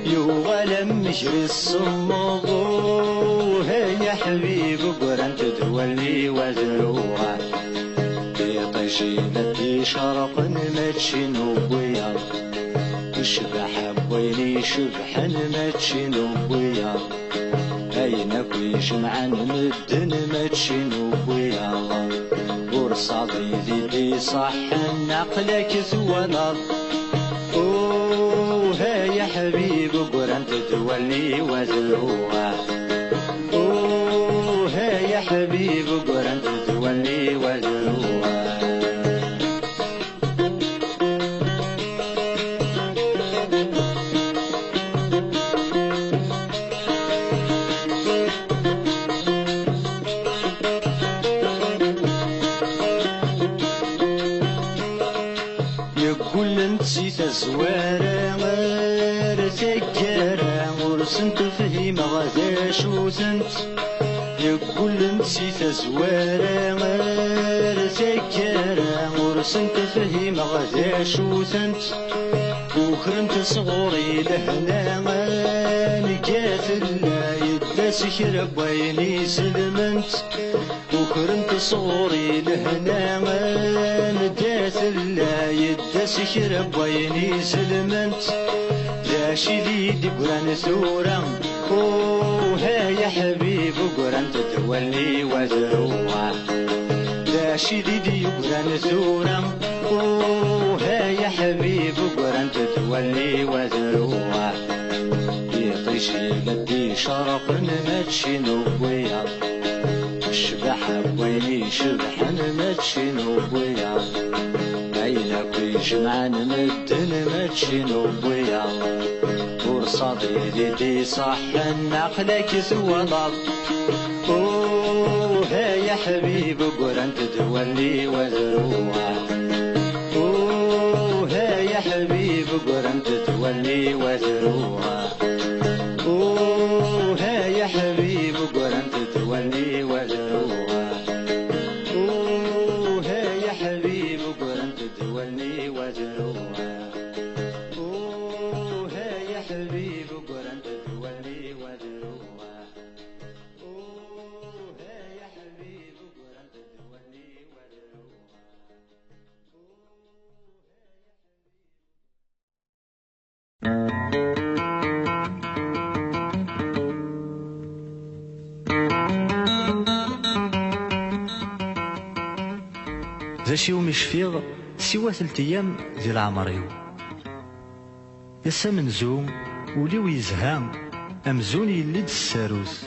[SPEAKER 1] يغلم مجري الصمد اوه يا حبيب قرن تدولي وذروها بيطيشي لدي شرق ماتشي نوبويا تشبح بويني شبح ماتشي نوبويا عينك ويجمعن مدن ماتشي نوبويا ورصادي دي صح نقلك ثولا اوه يا حبيب قرن تدولي وذروها اوه يا حبيب قرن تدولي وذروها يقول نسيت زوارة غير تكارة ورسنت فهيم غدا شو سنت يقول نسيت زوارة غير تكارة ورسنت فهيم غدا شو سنت وكرمت صغوري لهنا نكات الله يداس شرب ويني سلمنت وكرمت صغوري لهنا ندات الله يداس شرب ويني سلمنت ذا شديد قران ثورا اوه يا حبيب قران تدولي وذروها ذا شديد قران ثورا اوه يا حبيب قران تدولي وذروها يطيشي قدي شرق ماتشي نوبويا الشبح ويني شبحن ماتشي نوبويا عينا كي جمعان مدن ماتشي نوبويا ورصادي ديدي صح نعقلك سوالط اوه يا حبيب قران تدولي وذروع اوه يا حبيب قران تدولي وذروع اوه يا حبيب قران تدولي وذروع اوه يا حبيب قران تدولي وذروع اوه يا حبيب قران تدولي وذروع ذا شي يوم يشفيغ سوا 3 أيام ديال عمريو يسا منزوم وليو يزهام أمزون يلد الساروس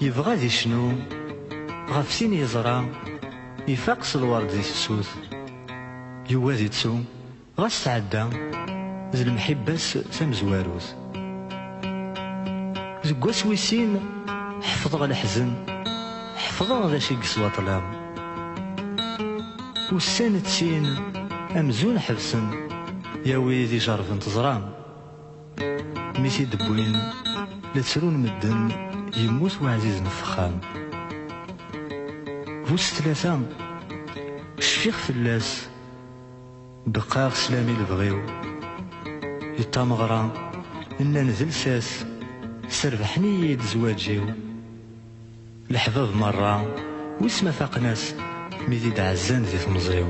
[SPEAKER 1] يبغى ذي شنو غف سين يزرع يفاقس الورد ذي السوس يوازي تسوم غاس تعدى ذي المحباس سمزواروس زقواس ويسين حفظ الحزن حفظ ذا شي قسوة طلام والسنة سين أمزون حبسن يا ويدي جرف انتظرام ميسي دبوين لتسرون مدن يموت وعزيز نفخام فوس 3 شفيق فلاس بقاغ سلامي لبغيو يطامغرا إنا نزل ساس سربحني يد زواجيو الحباب مرة واسما فاق ناس ميزيد عزان زي تمزيو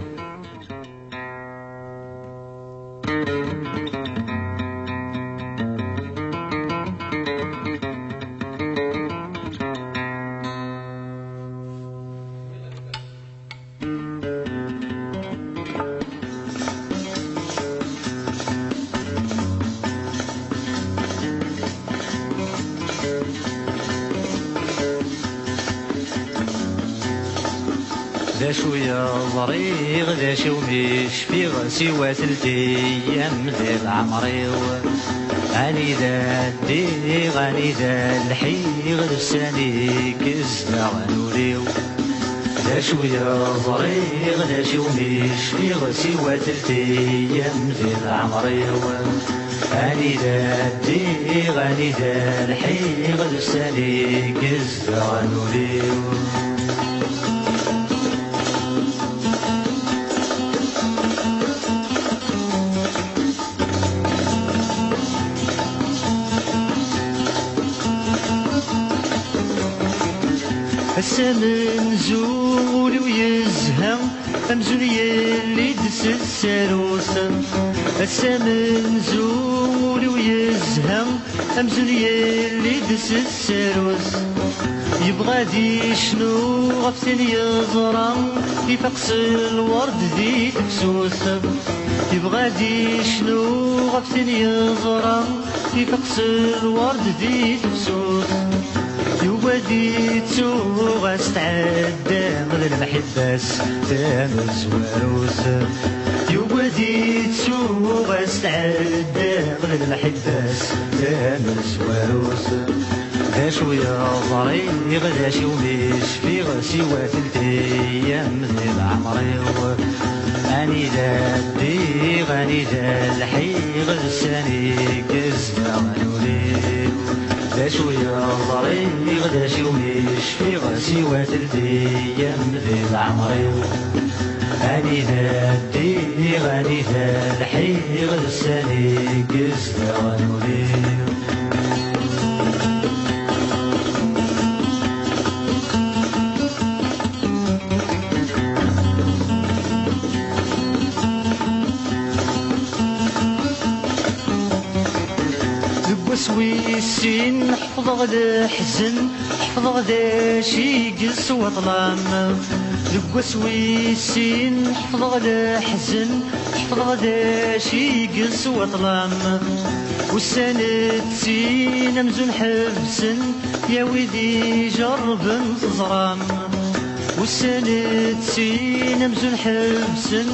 [SPEAKER 1] ذا شوية ضريغ ذا شو مش في سوا 3 أيام ذي عمريو غني ذا الدي غني ذا الحيغ لساني كزدا غنوليو ذا شوية ضريغ ذا شو مش في سوا 3 أيام ذي عمريو غني ذا الدي غني ذا الحيغ لساني كزدا غنوليو السمن زول ويزهم أمزون يلي دس الساروس السمن زول ويزهم أمزون يلي دس الساروس يبغى ذي شنو غفسن يزرع يفقس الورد ذي تفسوس يبغى ذي شنو غفسن يزرع يفقس الورد ذي تفسوس يودي تسوغ تعدى غير المحباس تامز وروس يودي تسوغ تعدى غير المحباس تامز وروس ذا شوية ضريغ ذا شي ومش في سوا 3 أيام ذي العمريو غني ذا الدي غني ذا الحيغ لساني كزدا غنوليو ذا شوية ضريغ ذا شي ومش في سوا 3 أيام ذي العمريو غني ذا الدي غني ذا الحيغ لساني كزدا غنوليو ويسين حفظ الحزن حفظ ذا شي قس وظلام ذقوس ويسين حفظ الحزن حفظ ذا شي قس وظلام والسنة سين أمزون حبسن يا ويدي جرب تزرم والسند سين مزون حبسن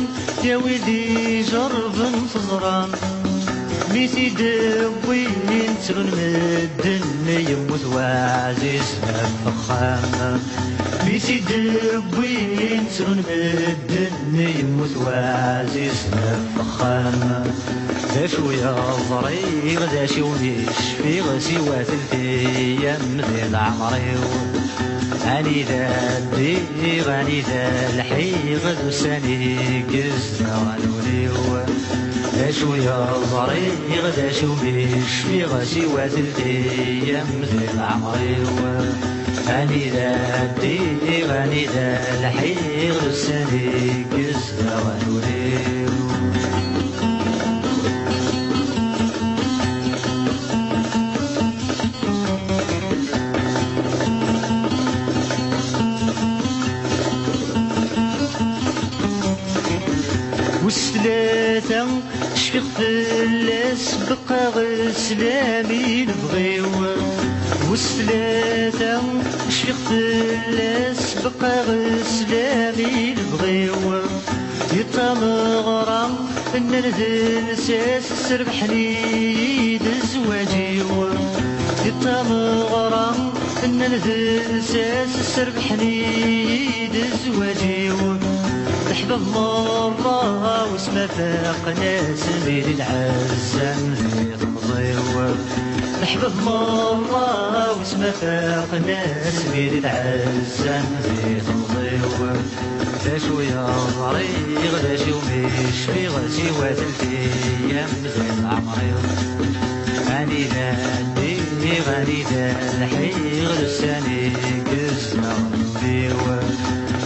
[SPEAKER 1] يا ويدي جرب تزرم ميتي دوين ترون مدن يموت وعزيز فخام ميتي دوين ترون مدن يموت وعزيز فخام ذا شوية ضريغ ذا شي ونشفي غسيوات الأيام ذي العمري أني ذا الديغ أني ذا الحيغ ذو ساني قزنا غنوليو ذا شوية ضريغ ذا شي ونشفي غسيوات الأيام ذي العمري أني ذا الديغ أني ذا الحيغ ذو ساني قزنا غنوليو والثلاثة شفيق فلاس بقى غسلامي نبغيو والثلاثة شفيق فلاس بقى غسلامي نبغيو يطمغرم ان نذل ساس سربحني دزواجي يطمغرم ان نذل ساس سربحني دزواجي احباب مرة واسما فاق ناس بين العزام ذي تمضيو احباب مرة واسما فاق ناس بين العزام ذي تمضيو ذا شوية ضريغ ذا شي ومش في غسيوات الأيام ذي العمري غني ذا الديغ غني ذا الحيغ لساني قزنا ونبيو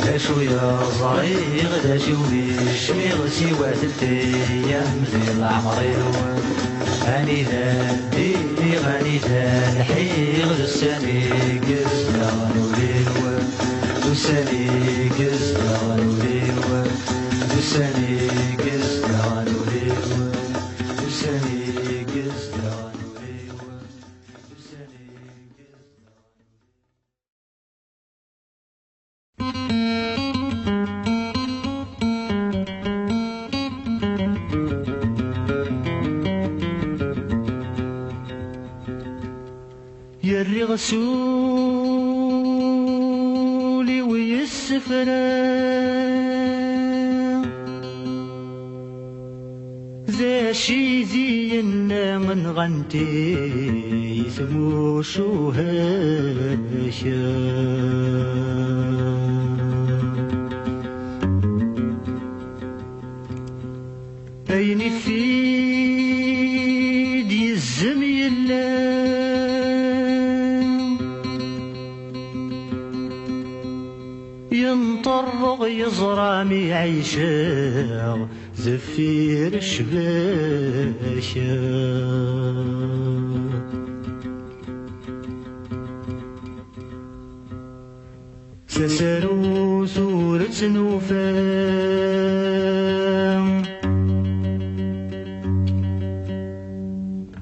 [SPEAKER 1] ذا شوية ضريغ ذا شي ومش في غسيوات الأيام ذي العمري غني ذا الديغ غني ذا الحيغ لساني قزنا ونبيو لساني قزنا ونبيو لساني قزنا ونبيو لساني قزنا ونبيو لساني يا الرسولي ويسفرا ذا شي زينا من غنتي ثمو شو هاشا أيني في دي الزميلة ينطرق يزرامي عيشا زفير الشباشا سسرو سورة نوفا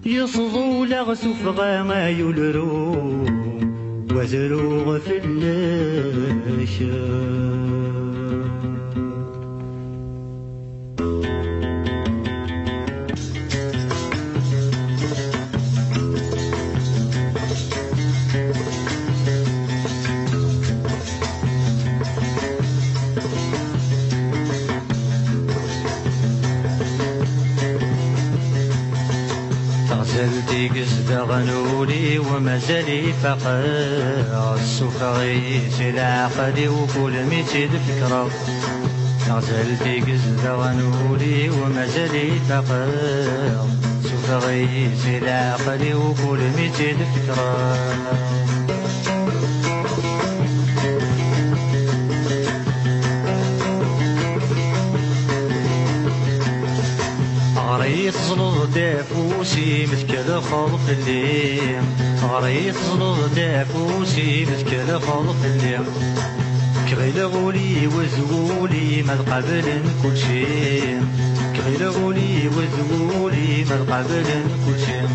[SPEAKER 1] يصغو لغسوف غاما يلرو وزروغ في اللاشا غزلتي قصد غنولي ومازالي فقر السفغي سلاقدي وكل ميتي الفكرة غزلتي قصد غنولي ومازالي فقر سفغي سلاقدي وكل ميتي الفكرة غريت زلط دافوسي مثكل خلق الليم غريت زلط دافوسي مثكل خلق الليم كغيل غولي وزغولي ما قبل كل شيء كغيل غولي وزغولي ما قبل كل شيء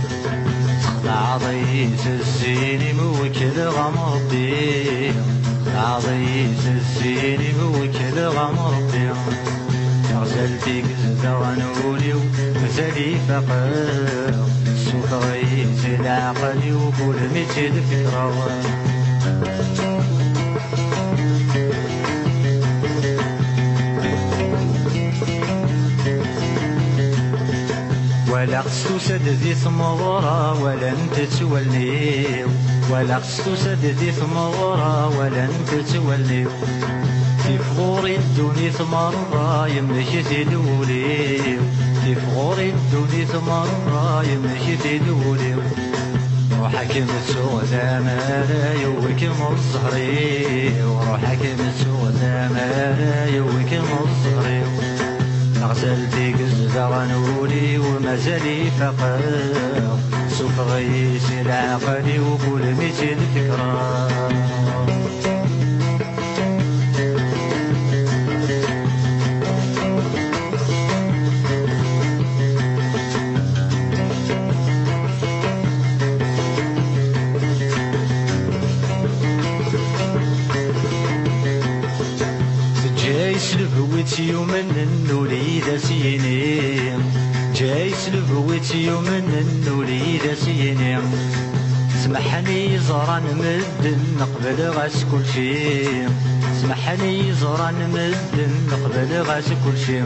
[SPEAKER 1] عضيت الزين موكل غم ربي عضيت الزين موكل غم ربي غزل في قزة غنولي ومزالي فقر سفغيت العقل وكل ميت الفكرة ولا خصو سددي ثمورة ولا انت توليو ولا خصو سددي ثمورة ولا انت توليو في فغوري الدوني ثمرة يمشي تدوليو في فغوري الدوني ثمرة يمشي تدوليو روحك مسوق زمان يوكم الزهري وروحك مسوق زمان يوكم الزهري غزل في قزة غنولي ومازالي فقر سوف غيس العقل وكل ميت الفكرة سلفوت يومن نريد سيني جاي سلفوت يومن نريد سيني سمحني زران مدن نقبل غاس كل شيء سمحني زران مدن نقبل غاس كل شيء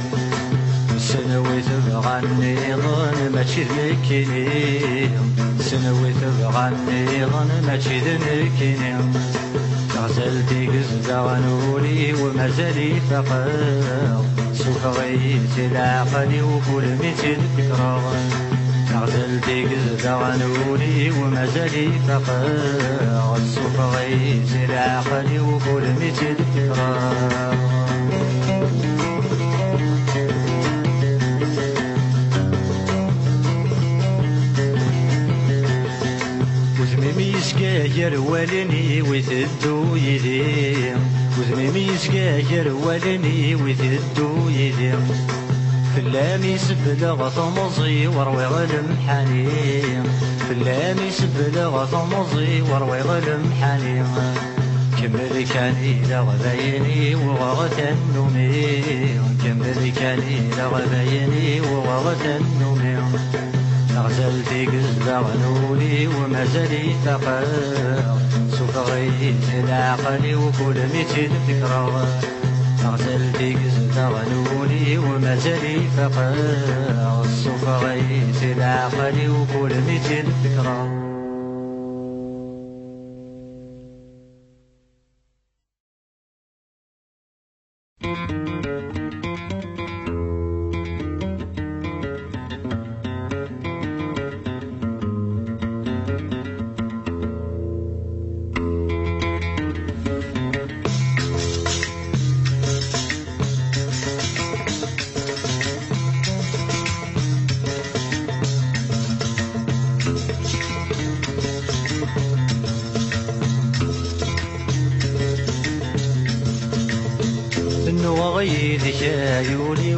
[SPEAKER 1] سنوي تبغى النظام ماشي ذكيني سنوي تبغى النظام ماشي ذكيني غزل في قزة غنولي ومازالي فقر سوف غيت العقل وكل ميت الفكرة غزل في قزة غنولي ومازالي فقر سوف غيت العقل وكل ميت الفكرة وزميمي يسكاير والني ويثدو يدي وزميمي يسكاير والني ويثدو يدي فلامي سبلغ ثمزي وروي غلم حنين فلامي سبلغ ثمزي وروي غلم حنين كمل كان إلى غبيني وغغت النومي كمل كان إلى غبيني وغغت النومي غزل في قزة غنولي ومازالي فقر سوف غيت العقل وكل ميت الفكرة غزل في قزة غنولي ومازالي فقر سوف غيت العقل وكل ميت الفكرة وغيدك عيوني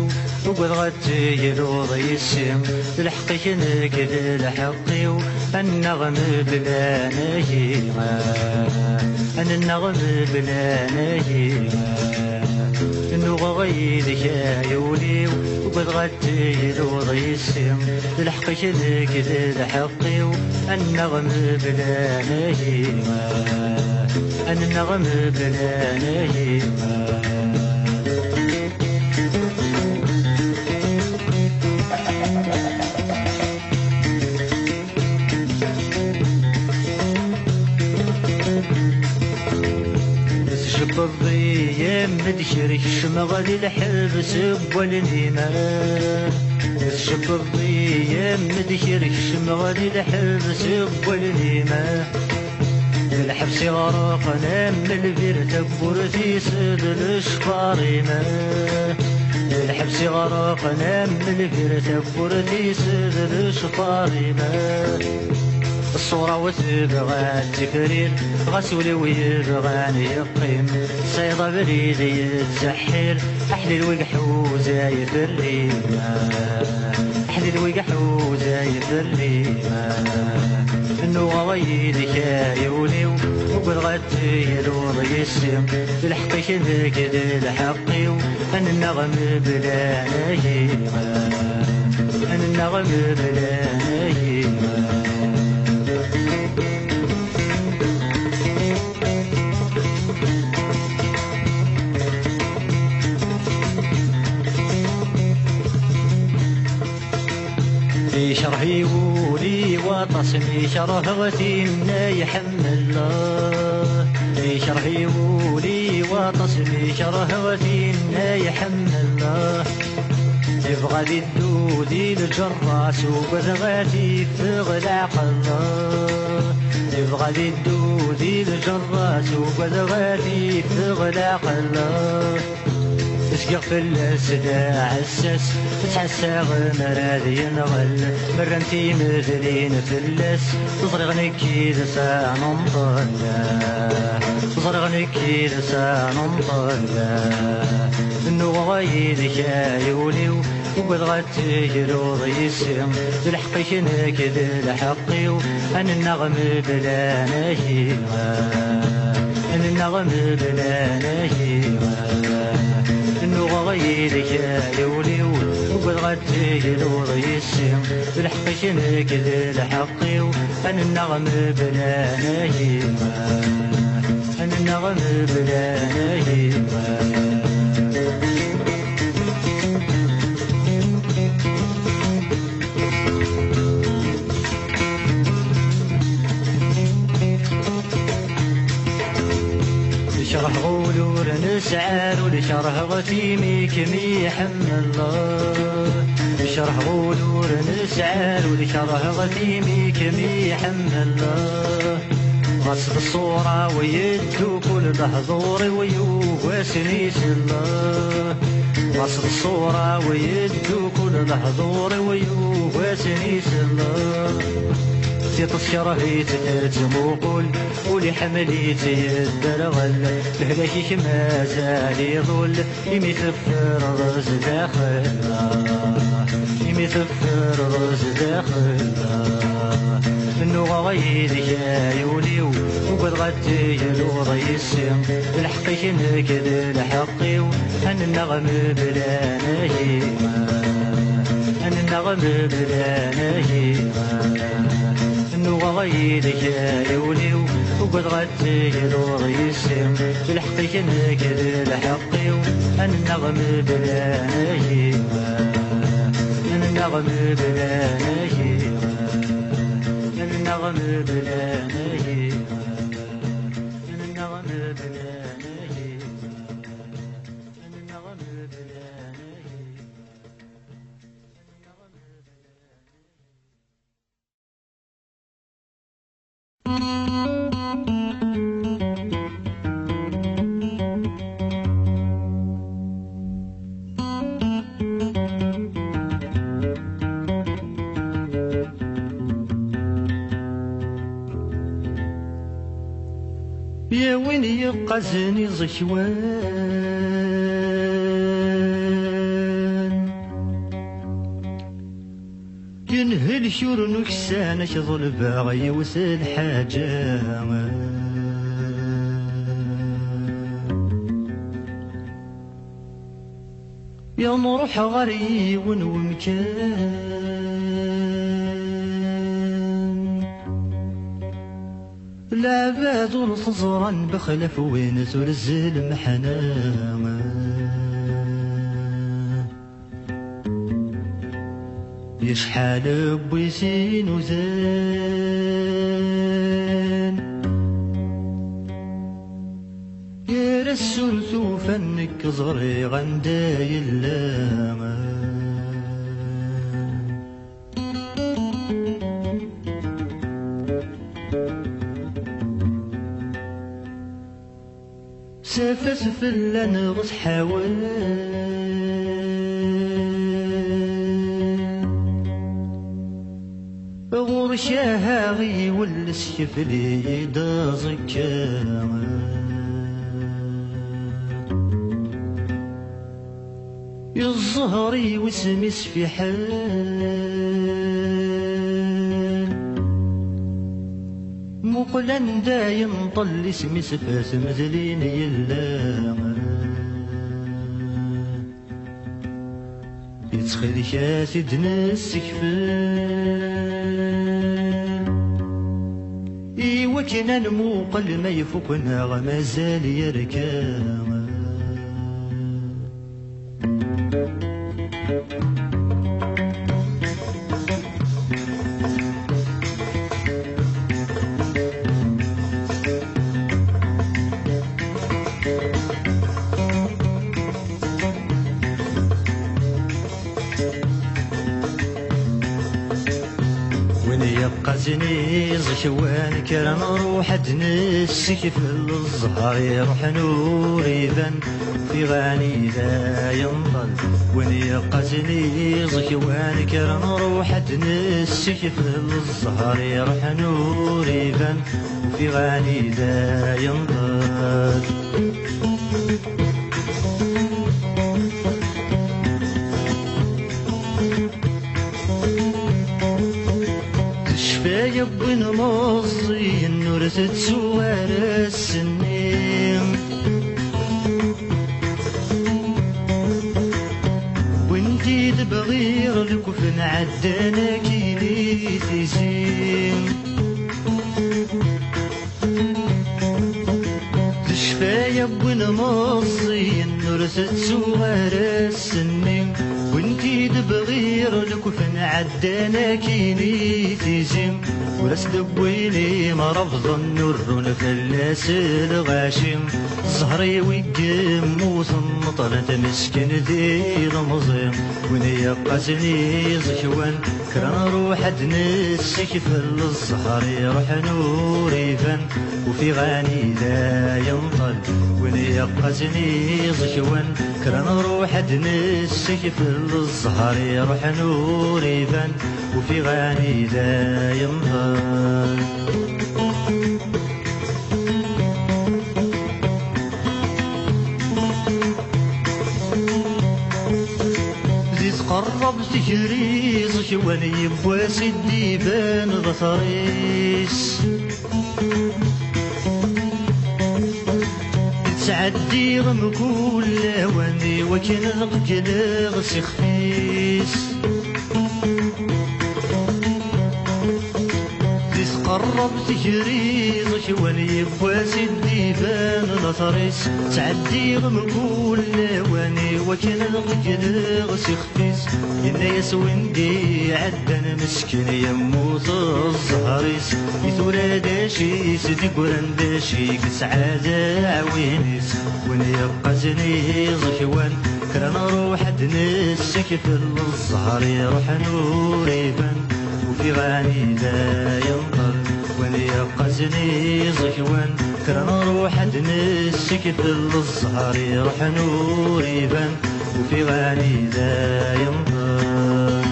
[SPEAKER 1] وقد غتي الوضي السم الحقي نكد الحقي النغم بلا نهيما أنا النغم بلا نهيما وغيدك عيوني وقد غتي الوضي السم الحقي نكد الحقي النغم بلا نهيما أنا النغم بلا نهيما بالضيام مدشري الشمغلي الحبس والنيمة الشب الضيام مدشري الشمغلي الحبس والنيمة الحبس غرقنا من البير تكبر في سد الاشقاريمة الحبس غرقنا من البير تكبر في سد الاشقاريمة الصورة وتبغى التكرير غسولي ويبغى يقيم صيدة بريدي يتزحير أحلي الوقح وزايد الريمة أحلي الوقح وزايد الريمة انو غيدك عيوني وقد غتي الوض يسم بالحق شنك الحقي أنا النغم بلا نهيمة أنا النغم بلا نهيمة شرهي ولي وطسمي شرهغتي منا يحمل الله شرهي ولي وطسمي شرهغتي منا يحمل الله يبغى ذي الدودي الجراس وبذغاتي فغلع الله يبغى ذي الدودي الجراس وبذغاتي فغلع الله تسقق في السداع السس تحسى غمراد ينغل مرنتي مثلين في اللس تصرغني كيد سان مطلع تصرغني كيد سان مطلع انو غايدك عيوني وقد غتجرو ضيسم بالحق شنك الحقي انا النغم بلا نهيمة انا النغم بلا نهيمة انو غيرك عيوني وقد غتجرو ضيسم بالحق شنك الحقي انا النغم بلا نهيمة انا النغم بلا نهيمة شرح غولور نسعار ولشرح غتيمي كمي يحمل الله شرح غولور نسعار ولشرح غتيمي كمي يحمل الله غصب الصورة ويدو كل لحظور ويواسنيس الله غصب الصورة ويدو كل لحظور ويواسنيس الله تشره يتزموقل ولي حمليت يدرغل بهلاكيك ما زال يظل يمي ثفر رز داخل يمي ثفر رز داخل انو غيدك عيوني وقد غتجلو ضيسم بالحق شنك الحقي انا النغم بلا نهيمة انا النغم بلا نهيمة انو غيدك عيوني وقد غتجلو ضيسم بالحق شنك الحقي انا النغم بلا نهيمة انا النغم بلا نهيمة انا النغم بلا نهيمة انا النغم بلا نهيمة انا النغم بلا يا وين يقزني زشوان ينهل شور نكسان شظل باغي وسل حاجة يا نروح غري ومكان العباد والخزران بخلف وين ترزل محناما يشحال بويسين وزان يرسل ثوفنك زغري غنداي اللاما سافس اللان غص حاول غرشاها غي والسيف لي دازك الزهري وسمس في حال قلن دايم طل اسمي سفاس مزلين يلا يتخيل كاسد نسكفل إيوا كنا نموقل ما يفوقنا غمازال يركان يبقى زنيز شوان كرا نروح دنسك في الزهر يروح نور يبان في غاني ذا ينضل وين يبقى زنيز شوان كرا نروح دنسك في الزهر يروح نور يبان في غاني ذا ينضل يبن مصي النور تتسوار السنين وانتي تبغير الكفن عدانا كيلي تزين تشفى يبن مصي النور تتسوار السنين وانتي تبغير الكفن عدانا كيلي تزين وراس دبويلي مرفض النور نفلاس الغاشم زهري ويقم وثمطلت مسكن ذي المظيم وين يبقى زنيز شوان كرا نروح دنسك في الزهر يروح نور يفن وفي غاني ذا ينطل وين يبقى زنيز شوان كرا نروح دنسك في الزهر يروح نور يفن وفي غاني ذا ينطل زيد قرب تجريز شوان يبواس الديبان غطريس تعدي غم كل واني وكن القجل غسي خفيس قرب تجريز شوان يبواس الديبان نطريس تعدي غم كل واني وكن القجل غسي خفيس إنا يسوندي عدنا مسكن يموت الزهريس يثورا داشي سيدي قران داشي كسعادة عوينيس وين يبقى زنيز شوان كرا نروح دنسك في الزهر يروح نور يبان وفي غاني ذا ينطل وين يبقى زنيز شوان كرا نروح دنسك في الزهر يروح نور يبان وفي غاني ذا ينطل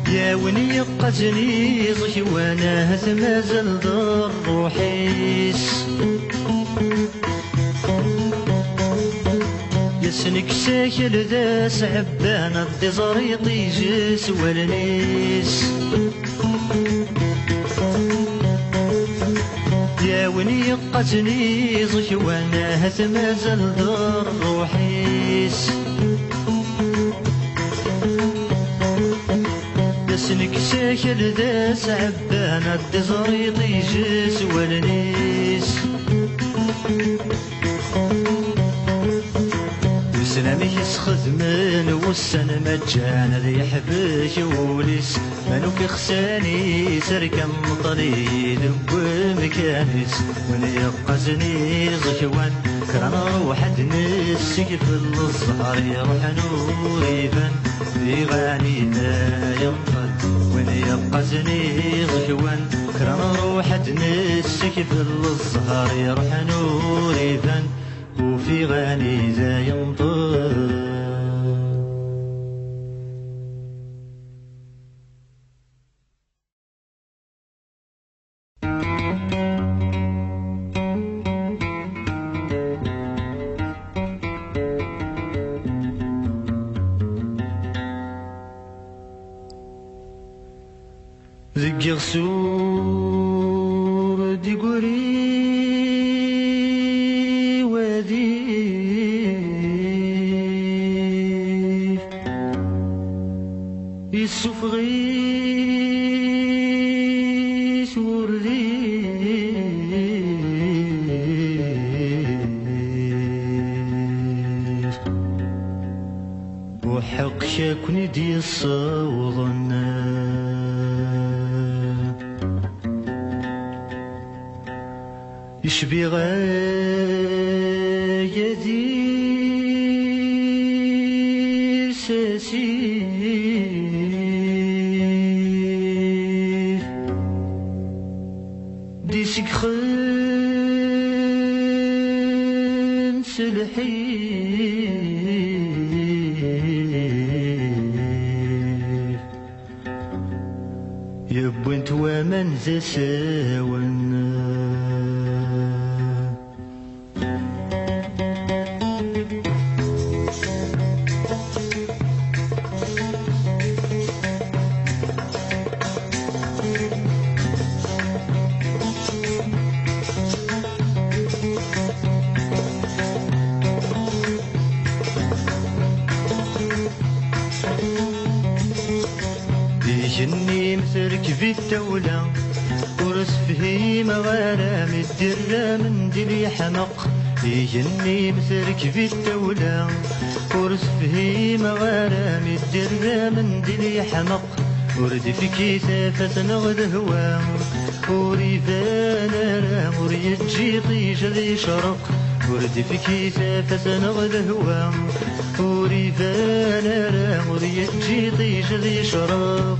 [SPEAKER 1] يا وين يبقى زنيز شوانا هتمازل ضر روحيس يسنك ساكل ذا سعبان الدزريط يجس والنيس يا وين يبقى زنيز شوانا هتمازل ضر روحيس يسنك ساكل ذا سعبان الدزريط يجس والنيس سلامي يسخذ من والسن مجان ذي يحبش وليس منو في خساني سركم طليل بمكانيس وين يبقى زنيز شوان كرا نروح دنسك في الزهر يروح نور يبان في غاني لا ينطل وين يبقى زنيز شوان كرا نروح دنسك في الزهر يروح نور يبان وفي غاني ذا ينطل ذك غسور دي قوري وادي يسفغي سوري وحق شاكني دي الصوضنا يشبي غايدي ساسي دي سكخن سلحي يبو انت ومن زساونا يجني مثلك في الدولة ورس فهيم غرام الدرة من دلي حمق يجني مثلك في الدولة ورس فهيم غرام الدرة من دلي حمق ورد في كثافة نغد هوا وريفان رام وريجي طيش ذي شرق ورد في كثافة نغد هوا وريفان رام وريجي طيش ذي شرق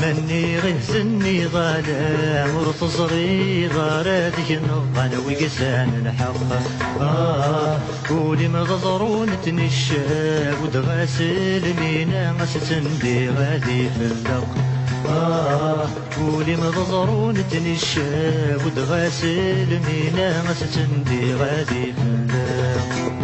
[SPEAKER 1] مني غزني ظلام ورتصغي ضاراتك النغان وقسان الحق قولي مغضرون تنشاب ودغاسل مينا غسسن دي غادي في اللق قولي مغضرون تنشاب ودغاسل مينا غسسن دي غادي في اللق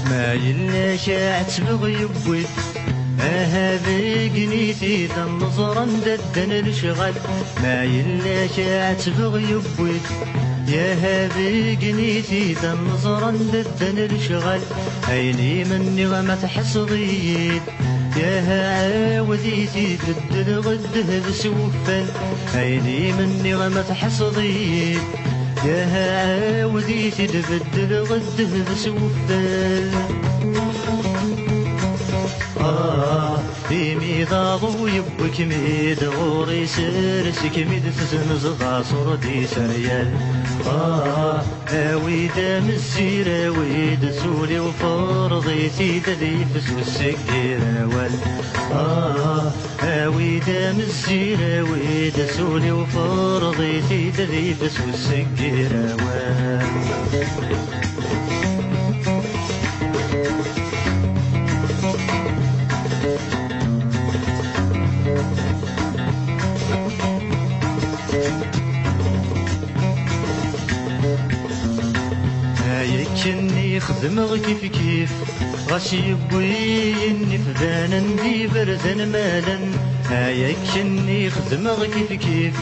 [SPEAKER 1] ما يلا شاعت بغيبوي هذا قنيتي تنظرا ددن الشغل ما يلا شاعت بغيبوي يا هذا قنيتي تنظرا ددن الشغل عيني مني وما تحصغيت يا عاوديتي تبدل غده بسوفل عيني مني وما تحصغيت يا عاوديتي تبدل غده بسوفل ديمي ضاغو يبك ميد غوري سرسك ميد تزمز غاصر دي سريال اويد مزير اويد سولي وفرضي سيد ذي فسوسك دير اول اويد مزير اويد سولي وفرضي سيد ذي فسوسك دير اول كني خدمغ كيف كيف غاشي بويني فدانا ندي برزن مالا هايا كني خدمغ كيف كيف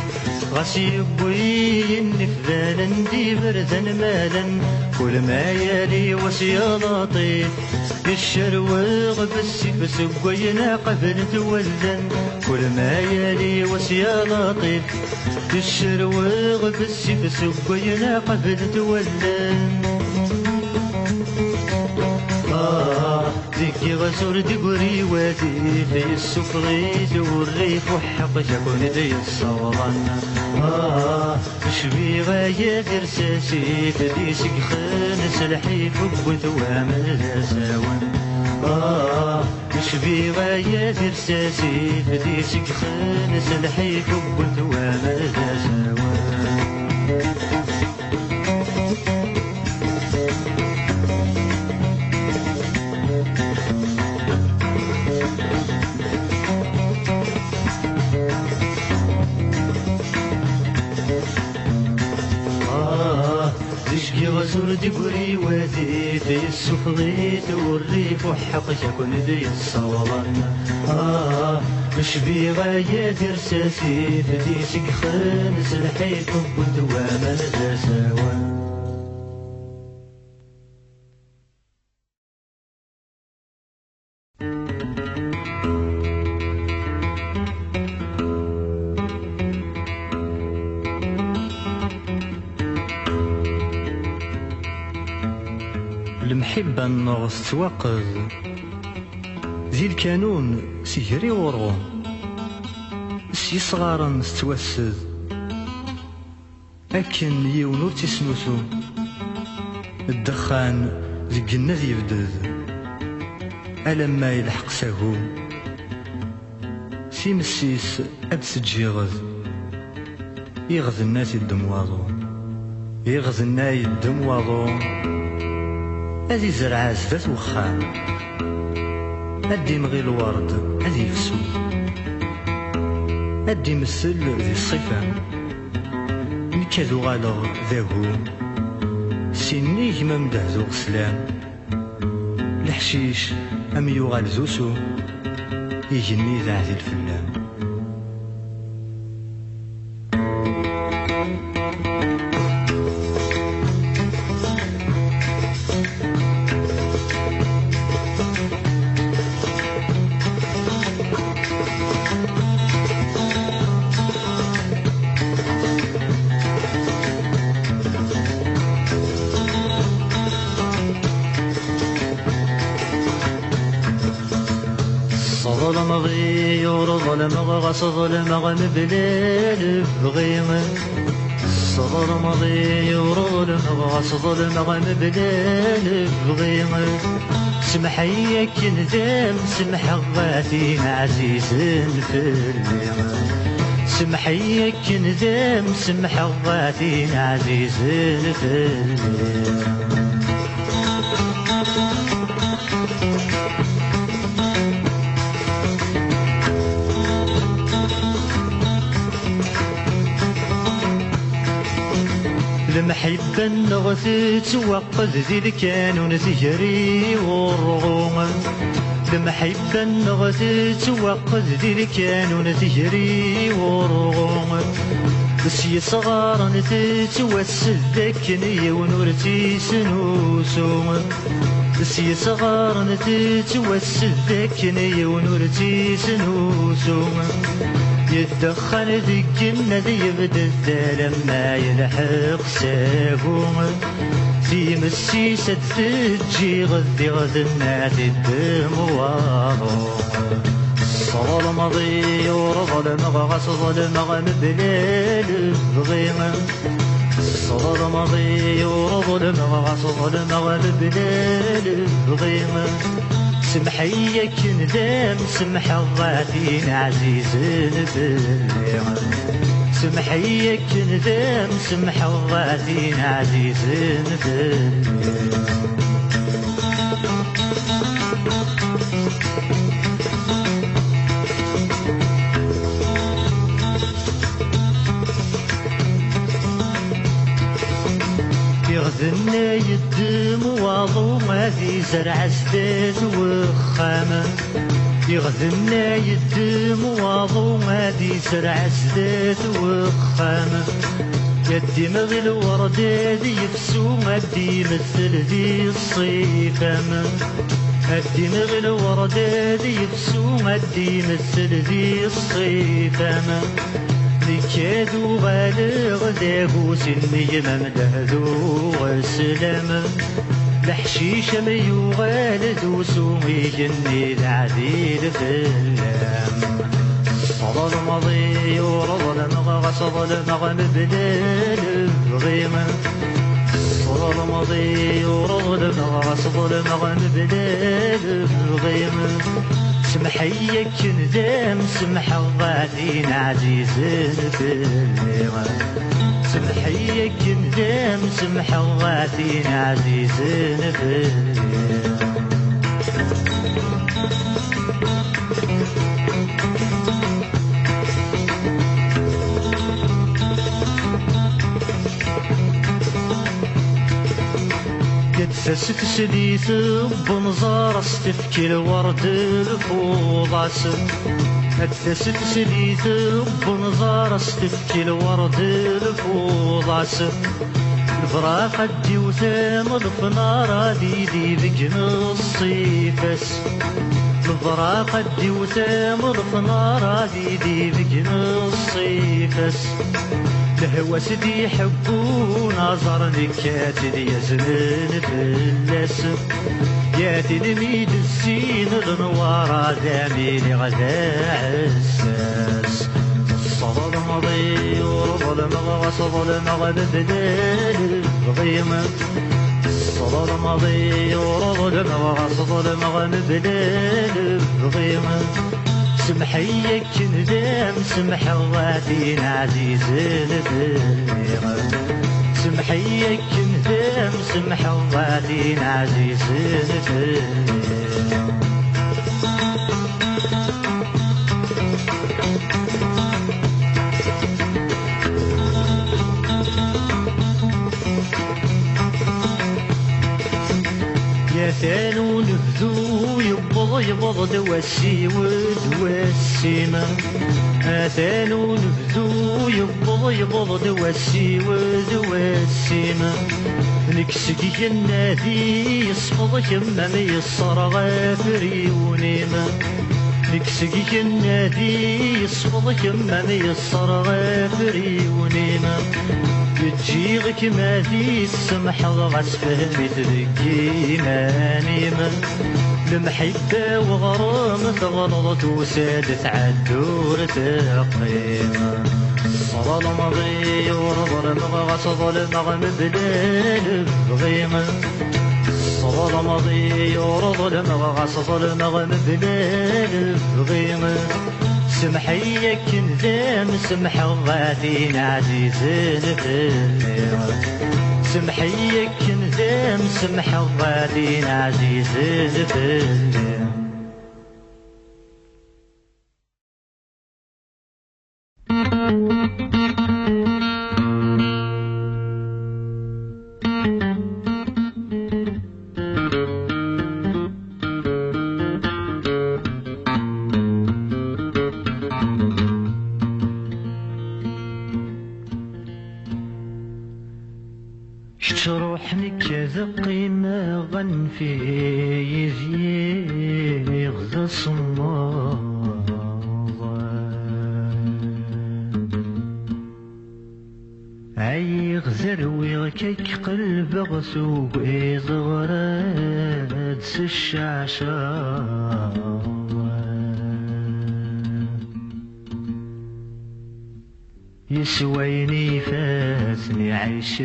[SPEAKER 1] غاشي بويني فدانا ندي برزن مالا كل ما يالي وسيا لطيف الشروغ بالسيف سقينا قبل تولن كل ما يالي وسيا لطيف الشروغ بالسيف سقينا قبل تولن ذكي غسور دقري وادي في السفغي والريف وحق شكون دي الصوران شبي غاية رساسي فدي سكخان سلحي فوق وامل ساون شبي غاية رساسي فدي سكخان سلحي فوق وامل ساون سردي قري وزيت السفغيت والريف وحق شكون دي الصوالان مش بي غاية رساسي فدي سكخان سلحيت ودواما نزاساوان المحبة النغص توقظ ذي الكانون سيهري ورغم سي صغارا ستوسد أكن يونور تسنوسو الدخان ذي الجنة يبدد ألما يلحق ساهو سي مسيس أبسجيغذ يغذ الناس الدمواضو يغذ الناس الدمواضو أذي زرع زفات وخام أدي مغي الورد أذي فسو أدي مسل ذي الصفة نكاذو غالغ ذاهو سيني ما مدهزو غسلام الحشيش أم يغال زوسو يجني ذا ذي الفلام ظلمغي ظلمغ ظلمغ مبليل بغيم ظلمغي ظلمغ ظلمغ مبليل بغيم سمحيك ندم سمح غاتي عزيز في الليل سمحيك ندم سمح غاتي عزيز في الليل المحبة النغث توقد ذي الكانون زهري والرغم المحبة النغث توقد ذي الكانون زهري والرغم بس يصغار نتوسد ذكني ونورتي سنوسوم بس يصغار نتوسد ذكني ونورتي سنوسوم يتدخن ذي الجنة ذي يبدأ لما يلحق ساقوم في مسيسة تجي غذي غذنا الدم واضو ظلم ضي ظلم غص ظلم مبليل بغيم ظلم ضي ظلم غص ظلم مبليل بغيم سمحيك ندم سمح الضاتين عزيز بالليل سمحيك ندم سمح الضاتين عزيز بالليل يغذنا يدم واضو ما في زرع سداد وخامة يغذنا يدم واضو ما في زرع سداد وخامة يدي مغي الورداد يفسو مدي مثل ذي الصيفامة هدي مغي الورداد يفسو مدي مثل ذي الصيفامة كادو بالغ ذاهو سني ممدهدو غسلام الحشيش ما يغال دوسو يجني العديد في اللام ظلم ضي ظلم غص ظلم مبلال بغيم ظلم ضي ظلم غص ظلم مبلال بغيم سمحيك ندم سمح الضاتين عزيز بالليل سمحيك ندم سمح الضاتين عزيز بالليل تسكسدي بنظار استفكي الورد الفوضاس تسكسدي بنظار استفكي الورد الفوضاس الفراق دي وثام الفنار دي ذقن الصيفس الفراق دي وثام الفنار دي ذقن الصيفس الهوى سدي يحبو نظر نكات يا زمن فلس يا تلميذ الزين النوار دامي غدا عساس الصبر مضي ورضى المغص ظلم غبدال الغيم الصبر مضي ورضى المغص ظلم غبدال الغيم سمحيك ندام سمح غادين عزيز البليغ سمحيك ندام سمح غادين عزيز البليغ يا ثانو نبذو يبض دواسي ودواسيما ثانو نبذو يبض دواسي ودواسيما نكسكي النادي يصفض كما ميسر غافري ونيما نكسكي النادي يصفض كما ميسر غافري ونيما تجيغك ما في السمح غاس فهمي تذكي مانيما المحبة وغرام تغلظت وسادت عالدور تقيمة صلى الماضي ورضى المغاص ظلم مبلال بغيمة صلى الماضي ورضى المغاص ظلم مبلال بغيمة سمحيك ندام سمح غادين عزيز البليغ سمحيك ندام سمح غادين عزيز البليغ روحني كذا قيمة غنفي يغزى صماغ أي غزر ويغكيك قلب غسوق إزغراد سشاشا يسويني فاسني عيشاق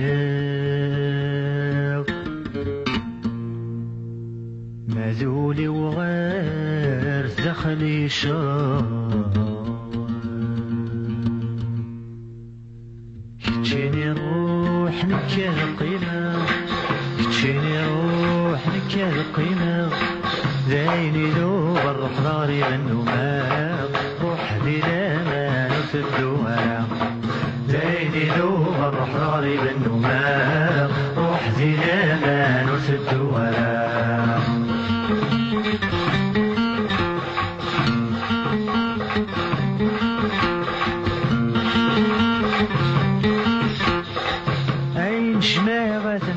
[SPEAKER 1] مذولي وغير دخلي شاق كتشيني روح نكال قيمة كتشيني روح نكال قيمة زيني لو الروح ضاري بالنماغ روح دي لا نسدوها زيني لو الروح ضاري بالنماغ روح دي لا نسدوها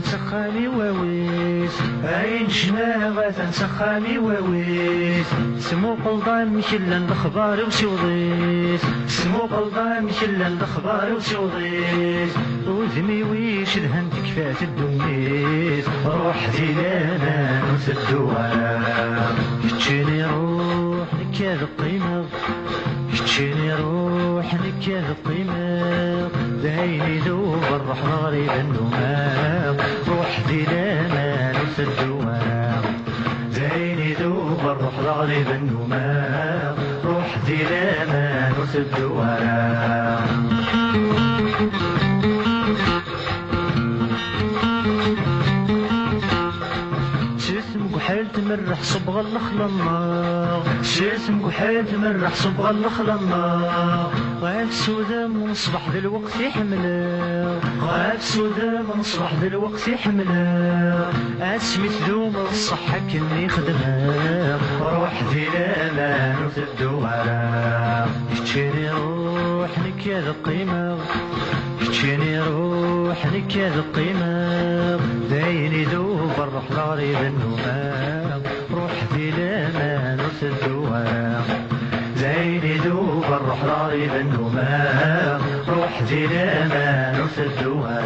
[SPEAKER 1] سخامي وويس عين شماغة سخامي وويس سمو قلضان مشلا الأخبار وسوضيس سمو قلضان مشلا الأخبار وسوضيس وزمي ويش دهن تكفات الدميس روح زيلانا نسدوها كتشيني روح نكاد القيمة كتشيني روح نكاد القيمة زيني ذوب الروح ضاري بالنماغ روح زيلانا نسدوها زيني ذوب الروح ضاري بالنماغ روح زيلانا نسدوها حالت مرح صبغ الخلنا شيت مكحات مرح صبغ الخلنا غاف سودا من صبح ذا الوقت يحمله غاف سودا من صبح ذا الوقت يحمله اسمي تدوم الصحة كني خدمه روح ذي الامان وتدوها يتشيني روح نكاد القيمة يتشيني روح نكاد القيمة دايني دوب الروح لغريب النومة روح ذي الامان وتدوها زيني دوب الروح لغريب النومة روح ذي الامان وتدوها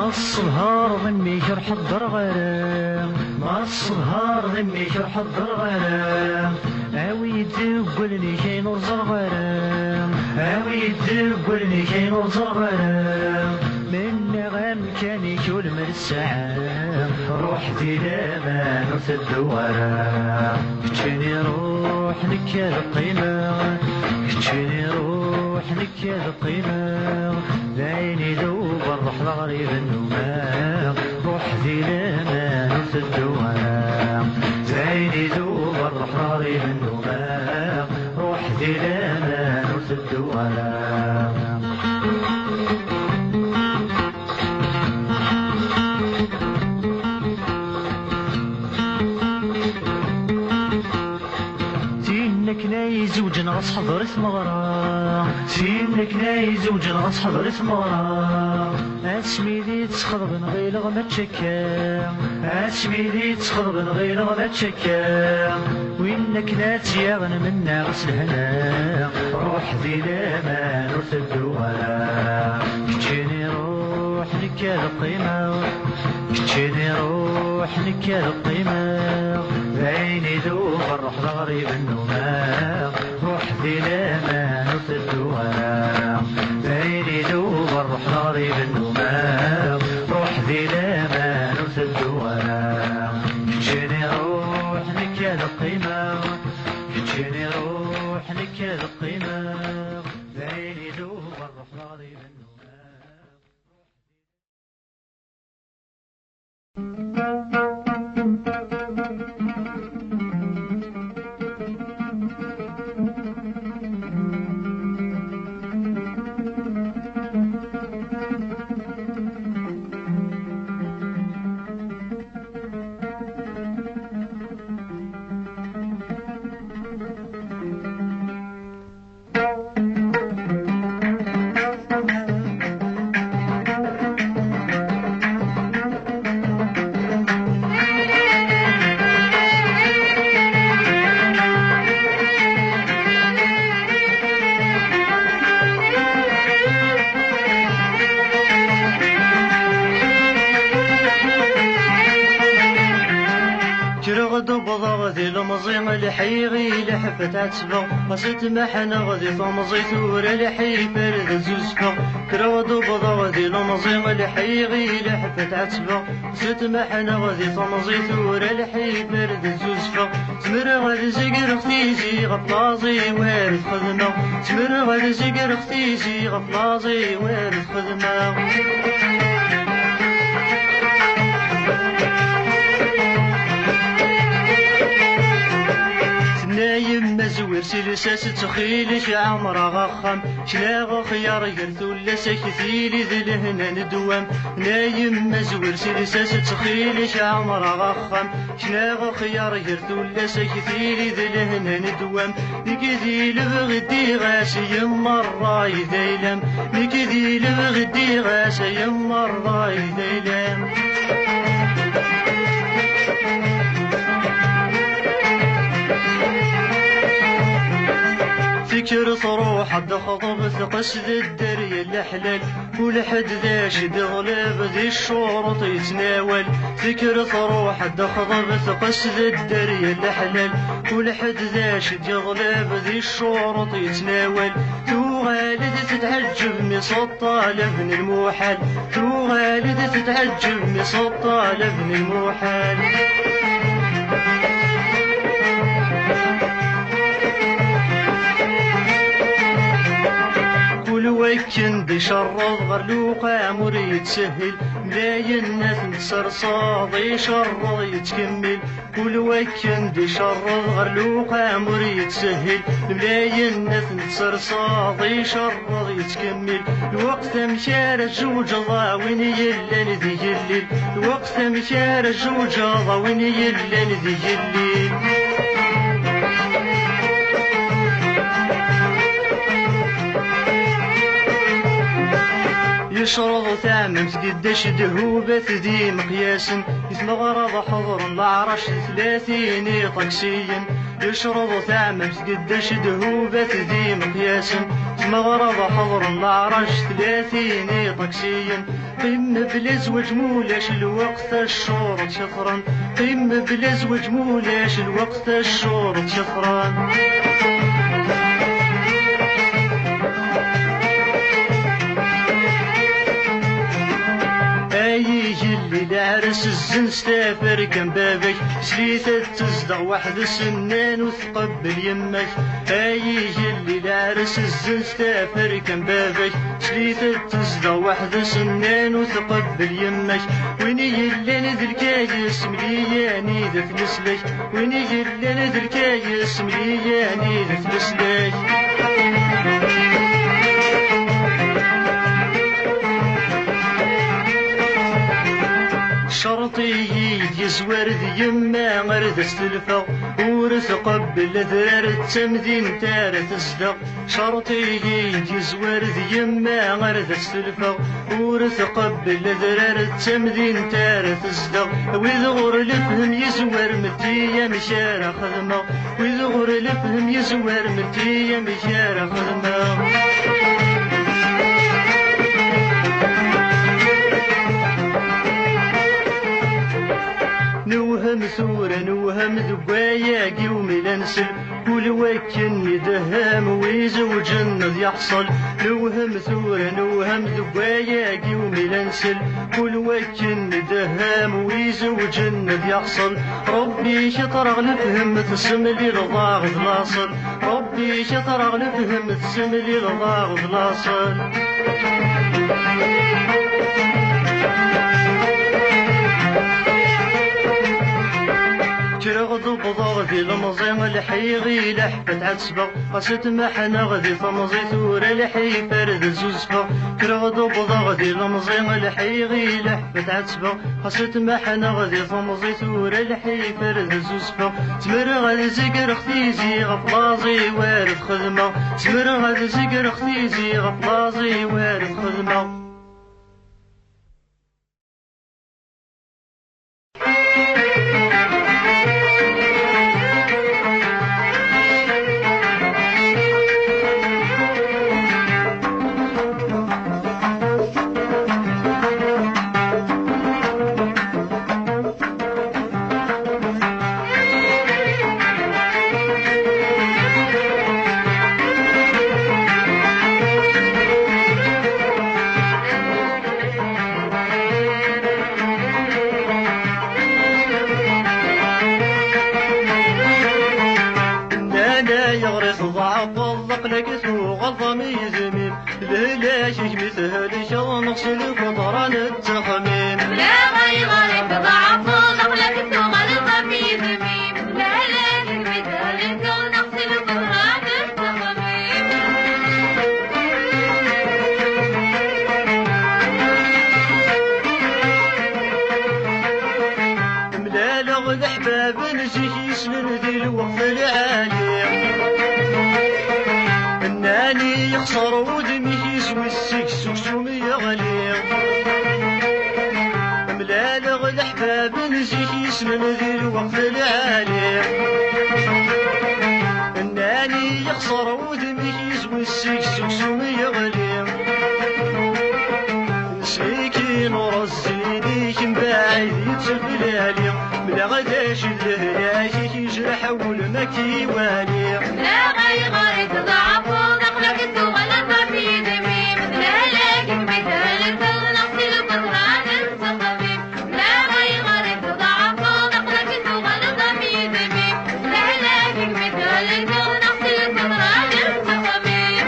[SPEAKER 1] الصهار ضمي شرح الضرغرام ما الصهار ضمي شرح الضرغرام اوي يدقلني شي نور زرغرام اوي يدقلني شي نور زرغرام من نغم كان يشول من السعام روح ذي الامان وتدورام كتشيني روح نكاد القيمة كتشيني روح نكاد القيمة دايني دوب الروح لغريب النومة روح ذي الامان وتدورام زيني دوب الروح لغريب النومة روح ذي الامان وتدورام سينك ناي زوج نغص حضرت مغرى سينك ناي زوج نغص حضرت مغرى اسمي ذي تسخض بنغيلغ ما تشكا اسمي ذي تسخض بنغيلغ ما تشكا وينك نات يغن منا غسل هنا روح ذي الامان وتدوها كتشيني روح نكاد القيمة كتشيني روح نكاد القيمة عيني دوب الروح لغريب النومة روح ذي الامان وتدوها عيني دوب الروح لغريب النومة روح ذي الامان وتدوها كتشيني روح نكاد القيمة كتشيني روح نكاد القيمة عيني دوب الروح لغريب النومة المزيم الحيغي لحفت عتبغ قصيت محنا غدي طمزي ثورة لحي فرد زوزفغ كرودو بضا غدي المزيم الحيغي لحفت عتبغ قصيت محنا غدي طمزي ثورة لحي فرد زوزفغ تمر غدي زقر اختيزي غفلازي وارد خدمة تمر غدي زقر اختيزي غفلازي وارد خدمة نايم مزور سلساس تخيلش عمرها غخم شلاغ خيار قرثو لسا كثيلي ذلهنا ندوام نايم مزور سلساس تخيلش عمرها غخم شلاغ خيار قرثو لسا كثيلي ذلهنا ندوام نكذي لبغدي غاس يمر راي ذيلم نكذي لبغدي غاس يمر راي ذيلم فكر تروح الدخضب ثقسد الدري الحلال كل حد ذا شد غلاب ذي الشورط يتناول فكر تروح الدخضب ثقسد الدري الحلال كل حد ذا شد غلاب ذي الشورط يتناول تو غالد تتعجب مسطى لبن الموحل تو غالد تتعجب مسطى لبن الموحل وكن دي شرط غرلوقا مريد سهل ملاين ناس نتصرصاض يشرط يتكمل كل وكن دي شرط غرلوقا مريد سهل ملاين ناس نتصرصاض يشرط يتكمل الوقت مشار الجوج الله وين يلا ندي الليل الوقت مشار الجوج الله وين يلا ندي الليل يشرض ثامن قداش دهوبة دي مقياس اسم غرض حضر العرش 30 طقسيا يشرض ثامن قداش دهوبة دي مقياس اسم غرض حضر العرش 30 طقسيا قم بلا زواج مولاش الوقت الشورط شفرا قم بلا زواج مولاش الوقت الشورط شفرا العرس الزن ستافر كان بابك سليثة تصدع واحد السنان وتقبل يمك ايجي اللي العرس الزن ستافر كان بابك سليثة تصدع واحد السنان وتقبل يمك وين يلا ندر كايس ملياني ذا تلسلك وين يلا ندر كايس ملياني ذا تلسلك شرطي يزور ذي يما غرد استلفا ورث قبل ذرار التمدين تار تصدق شرطي يزور ذي يما غرد استلفا ورث قبل ذرار التمدين تار تصدق ويذغر لفهم يزور متيا مشارة خدمة ويذغر لفهم يزور متيا مشارة خدمة نوهم ثورة نوهم ذبايا قوم لنسل كل وكن يدهم ويزوج النض يحصل نوهم ثورة نوهم ذبايا قوم لنسل كل وكن يدهم ويزوج النض يحصل ربي شطر اغلبهم تسم لي رضا غلاصل ربي شطر اغلبهم تسم لي رضا غلاصل كرغض بضغذي لمزيم الحيغي لحفة عتسبغ قصت محنا غذي فمزي ثور الحي فرد الزوزفغ كرغض بضغذي لمزيم الحيغي لحفة عتسبغ قصت محنا غذي فمزي ثور الحي فرد الزوزفغ تمر غذي زقر اختيزي غفلازي وارد خدمة تمر غذي زقر اختيزي غفلازي وارد خدمة لك سوق الضمي زميم لا شيش مثل شو نغسل قطران التخميم
[SPEAKER 2] لا غيرك ضعف لك سوق الضمي زميم لا شيش مثل شو نغسل قطران التخميم
[SPEAKER 1] ملال غد احباب نسيك يسلم ذي الوقت العالي اناني يخسر ودمي يسوي السكس وسومي غليظ ملال غد احباب نسيك يسلم ذي الوقت العالي اناني يخسر ودمي يسوي السكس وسومي غليظ نسيكي نور الزيني كم باعد يتسفلالي ملا غداش اللهلاكي يجرح والمكي والي
[SPEAKER 2] لا غيرك ضعف ونقلك تغلط في دمي لا لكن مثال نغسل قطران التخميم لا غيرك ضعف ونقلك تغلط في دمي لا لكن مثال نغسل قطران التخميم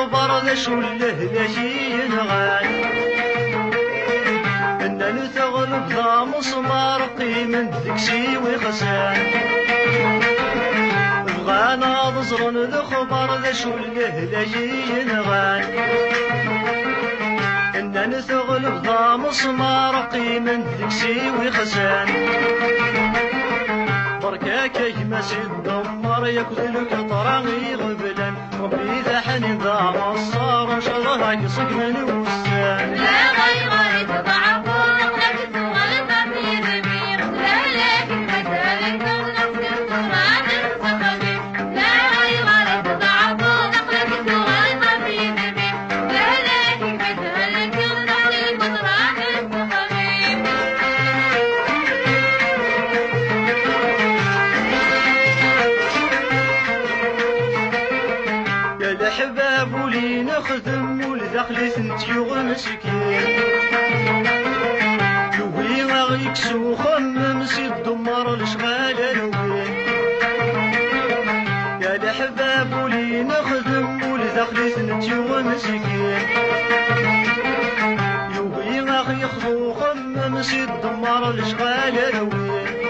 [SPEAKER 1] الخبر ذا شو اللهلاشي ينغان إن نتغلب ذا مسمار قيمة ذكسي وخسان بغانا ضزرن ذا خبر ذا شو اللهلاشي ينغان إن نتغلب ذا مسمار قيمة ذكسي وخسان بركاك يمسي الدمر يكذلك طراني غبلا ربي ذا حنين ذا مصار شرها يصق من وسان
[SPEAKER 2] لا غير تضعف لك تغلط في ذبير لا لكن مثالك نفس القرآن الصخبي لا غير تضعف لك تغلط في ذبير لا لكن مثالك نفس القرآن الصخبي
[SPEAKER 1] يا الأحباب ولي نخدم ولدخل سنتيو مسكين لوي غيكسو خمم سي الدمر الشغال لوين يا الأحباب ولي نخدم ولدخل سنتيو مسكين لوي غيخذو خمم سي الدمر الشغال لوين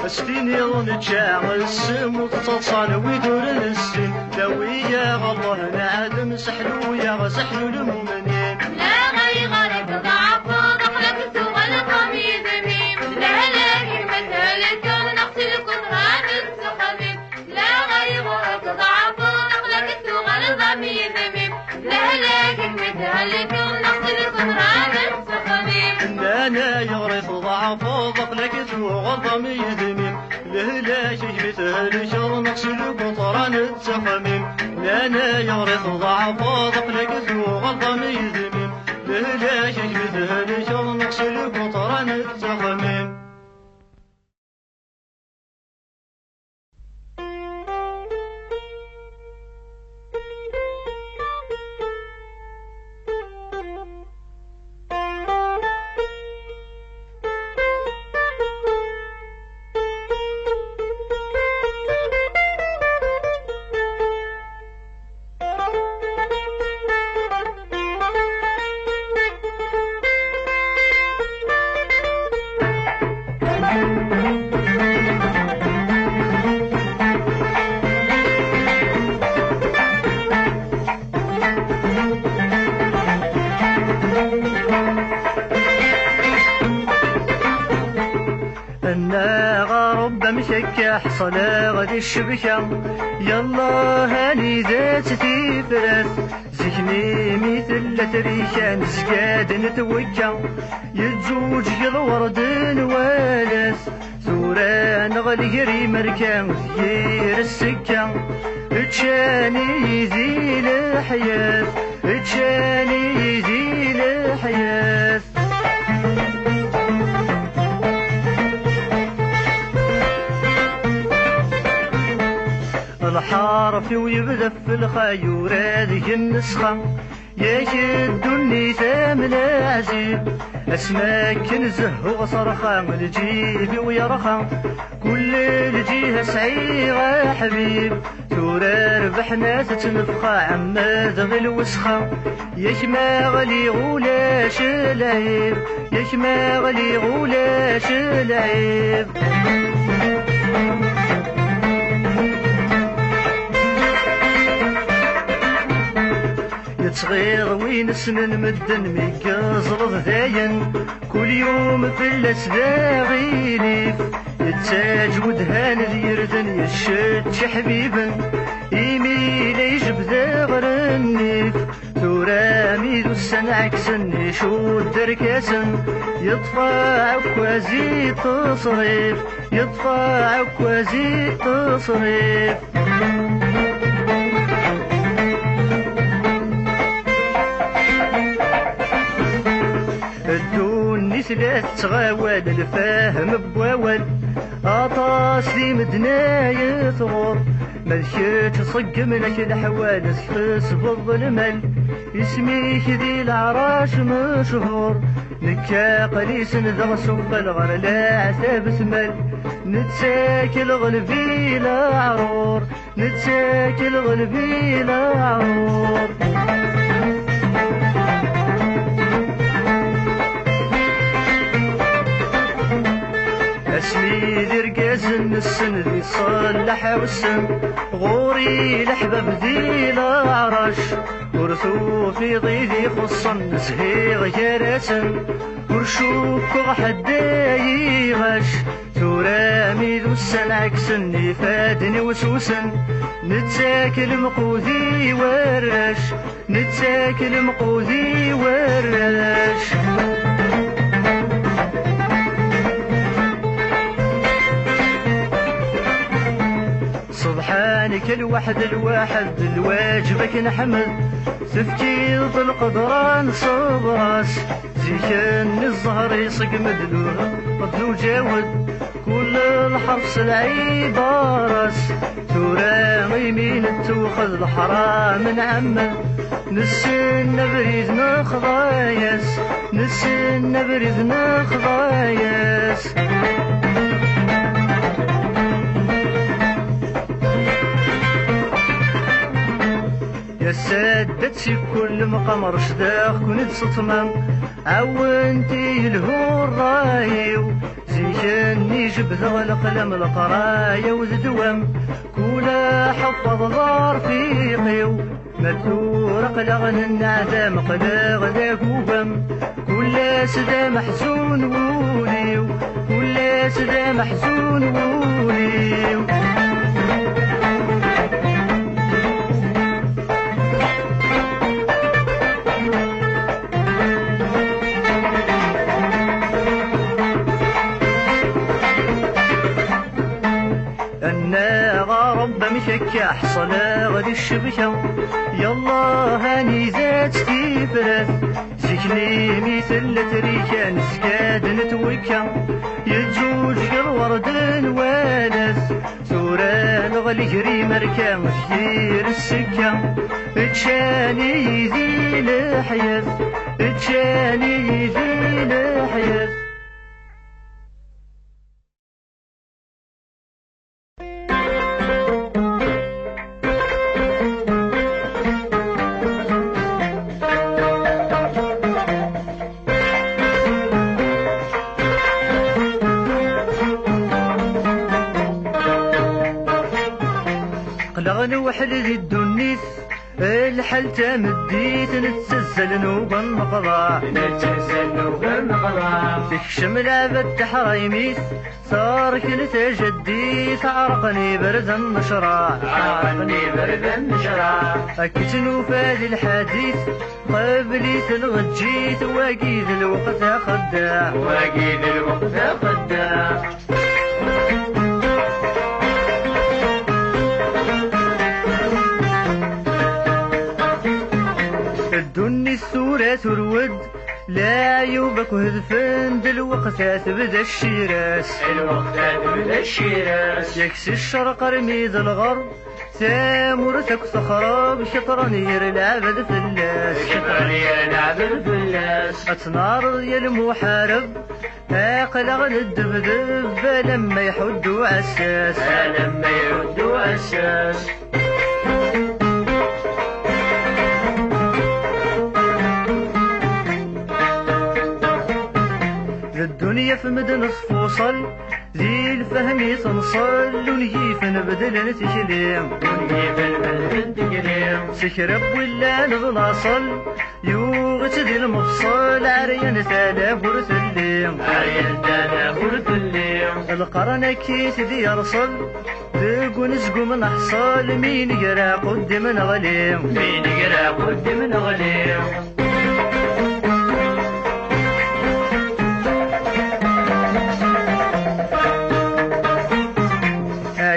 [SPEAKER 1] استيني ونجاع السم وتصل ويدور السن لوي يا الله نعدم سحلو يا سحلو المؤمنين
[SPEAKER 2] لا غير تضعف دخلك تغلط في ذميم لا لكن مثالك نقص القرآن الصخبي لا غير تضعف دخلك تغلط في ذميم لا لكن مثالك نقص القرآن الصخبي
[SPEAKER 1] أنا يغرف ضعف ضقلك تغضم يذميم لا شيء مثل شر نقص القطران التخميم أنا يغرف ضعف ضقلك تغضم يذميم لا شيء مثل شر نقص القطران التخميم أنا غرب مشكح صلاة غد الشبكة يلا هاني ذات تفرس زكني مثل تريشان زكاد نتوكا يتزوج الورد والس ثوران غليري مركان زير السكة اتشاني ذي الحياة اتشاني ذي الحياة الحارف ويبدا في الخيور هذه النسخة يشد النساء من عزيب اسماك نزه وصرخة الجيب ويرخى كل الجهة سعيغة حبيب تورا ربحنا تتنفخى عما ذغي الوسخة يشما غلي غولاش العيب يشما غلي غولاش العيب صغير وين سنن مدن ميكزرض ذاين كل يوم في الاسباغي ليف يتساج ودهان ذيردن يشد حبيبا يميل يجب ذاغر النيف ثورامي ذو السن عكسن يشود دركاسن يطفى عكوازي تصريف يطفى عكوازي تصريف لا تغاول الفاهم بواول اطاس لي مدناية ثغور ملكيت صق منك الحوادث خصب المل اسميك ذي العراش مشهور نكا قليس ذا سوق الغر لا عتاب ثمل نتساكل غلبي العرور نتساكل غلبي العرور اسمي ذي رقاز السن ذي صلح والسن غوري الحباب ذي العرش ورثو في ضيدي خصا نسهي كراسن ورشوك حدا غش ترامي ذو السن عكسني فادني وسوسن نتساكل مقودي ورش نتساكل مقودي ورش سبحانك الوحد الواجبك نحمد تفكير القدران صبراس زيكن الزهر يصق مدلو جاود كل الحرص العبارس ترامي مين توخذ الحرام نعمل نسن بريد نخضايس نسن بريد نخضايس سدت في كل مقام رشداخ كنت صطمم عونتي الهو الرايو زيكني جبت القلم القرايا وذدوم كولا حفظ ظار في قيو مدور قلغن النعدام قلاغ ذا قوم كل سدا محزون وليو كل سدا محزون وليو مشكح صلاة غدي الشبكة يلا هاني ذات تفرث سكني مثل تريكة نسكاد نتوكا يجوج الورد الوانس سوران غلي جري مركا مثير السكة اتشاني ذي الحياة اتشاني ذي الحياة وحل ذي الدنيث الحل تمديت نتسلسل نوبا مقضى تكشم لعبة تحريميث صار كنت جديث عرقني برد النشرة أكتنو فادي الحديث قبلي تنغجيت واقيد الوقت خداع الدني السورة ترود لا يوبك هذفن دالوقتات تبدا الشيراس يكسي الشرق رميد الغرب سامورتك صخرة بشطرانير العبد فلاس اتنار يا المحارب اقلغ الدبدب لما يحدوا عساس الدنيا في مدن فوصل ذي الفهم يتنصل ونجيف نبدل نتكلم سكرب ولا نضلاصل يوغت ذي المفصل عريان تالاف ورثليم القرن كيت ذي يرصل ذيق ونسقو من حصل مين يقرا قدم نغليم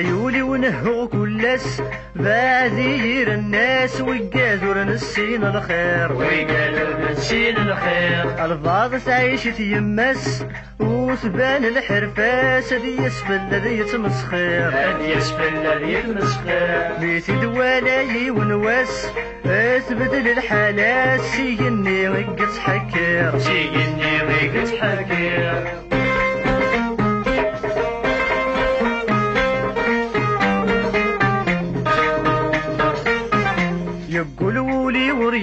[SPEAKER 1] عيولي ونهو كلس بعذير الناس ويقادر نسين الخير البعض تعيش يمس وثبان الحرفاس ذي يسفل ذي يتمسخير بيتي دوالاي ونواس اثبت للحالات سيجني ويقت حكير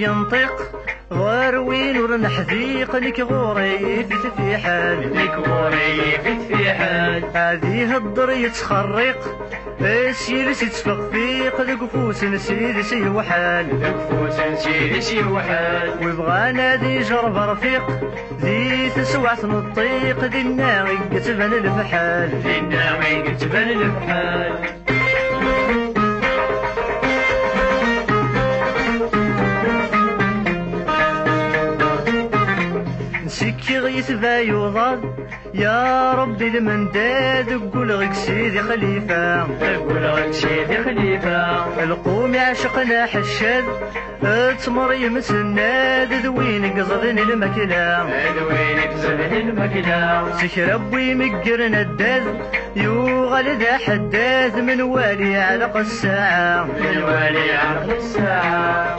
[SPEAKER 1] ينطق غير وين ور نحذيق لك غوري في حال
[SPEAKER 3] لك غوري في حال
[SPEAKER 1] هذه الضر يتخرق السير تتفقفيق لقفوس نسيد سي وحال
[SPEAKER 3] لقفوس نسيد سي وحال
[SPEAKER 1] ويبغى نادي جرب رفيق ذي تسوع نطيق ذي الناغي كتبان الفحال
[SPEAKER 3] ذي الناغي كتبان الفحال
[SPEAKER 1] سكي غيثبا يوضاد يا ربي المنداد قول غيك سيدي خليفة
[SPEAKER 3] قول غيك سيدي خليفة
[SPEAKER 1] القوم يعشقنا حشاد تمر يمسناد ذوين قصدن المكلا
[SPEAKER 3] ذوين قصدن المكلا
[SPEAKER 1] سكرب ويمقرنا الداز يوغل ذا حداث من والي علق الساعة
[SPEAKER 3] من والي علق الساعة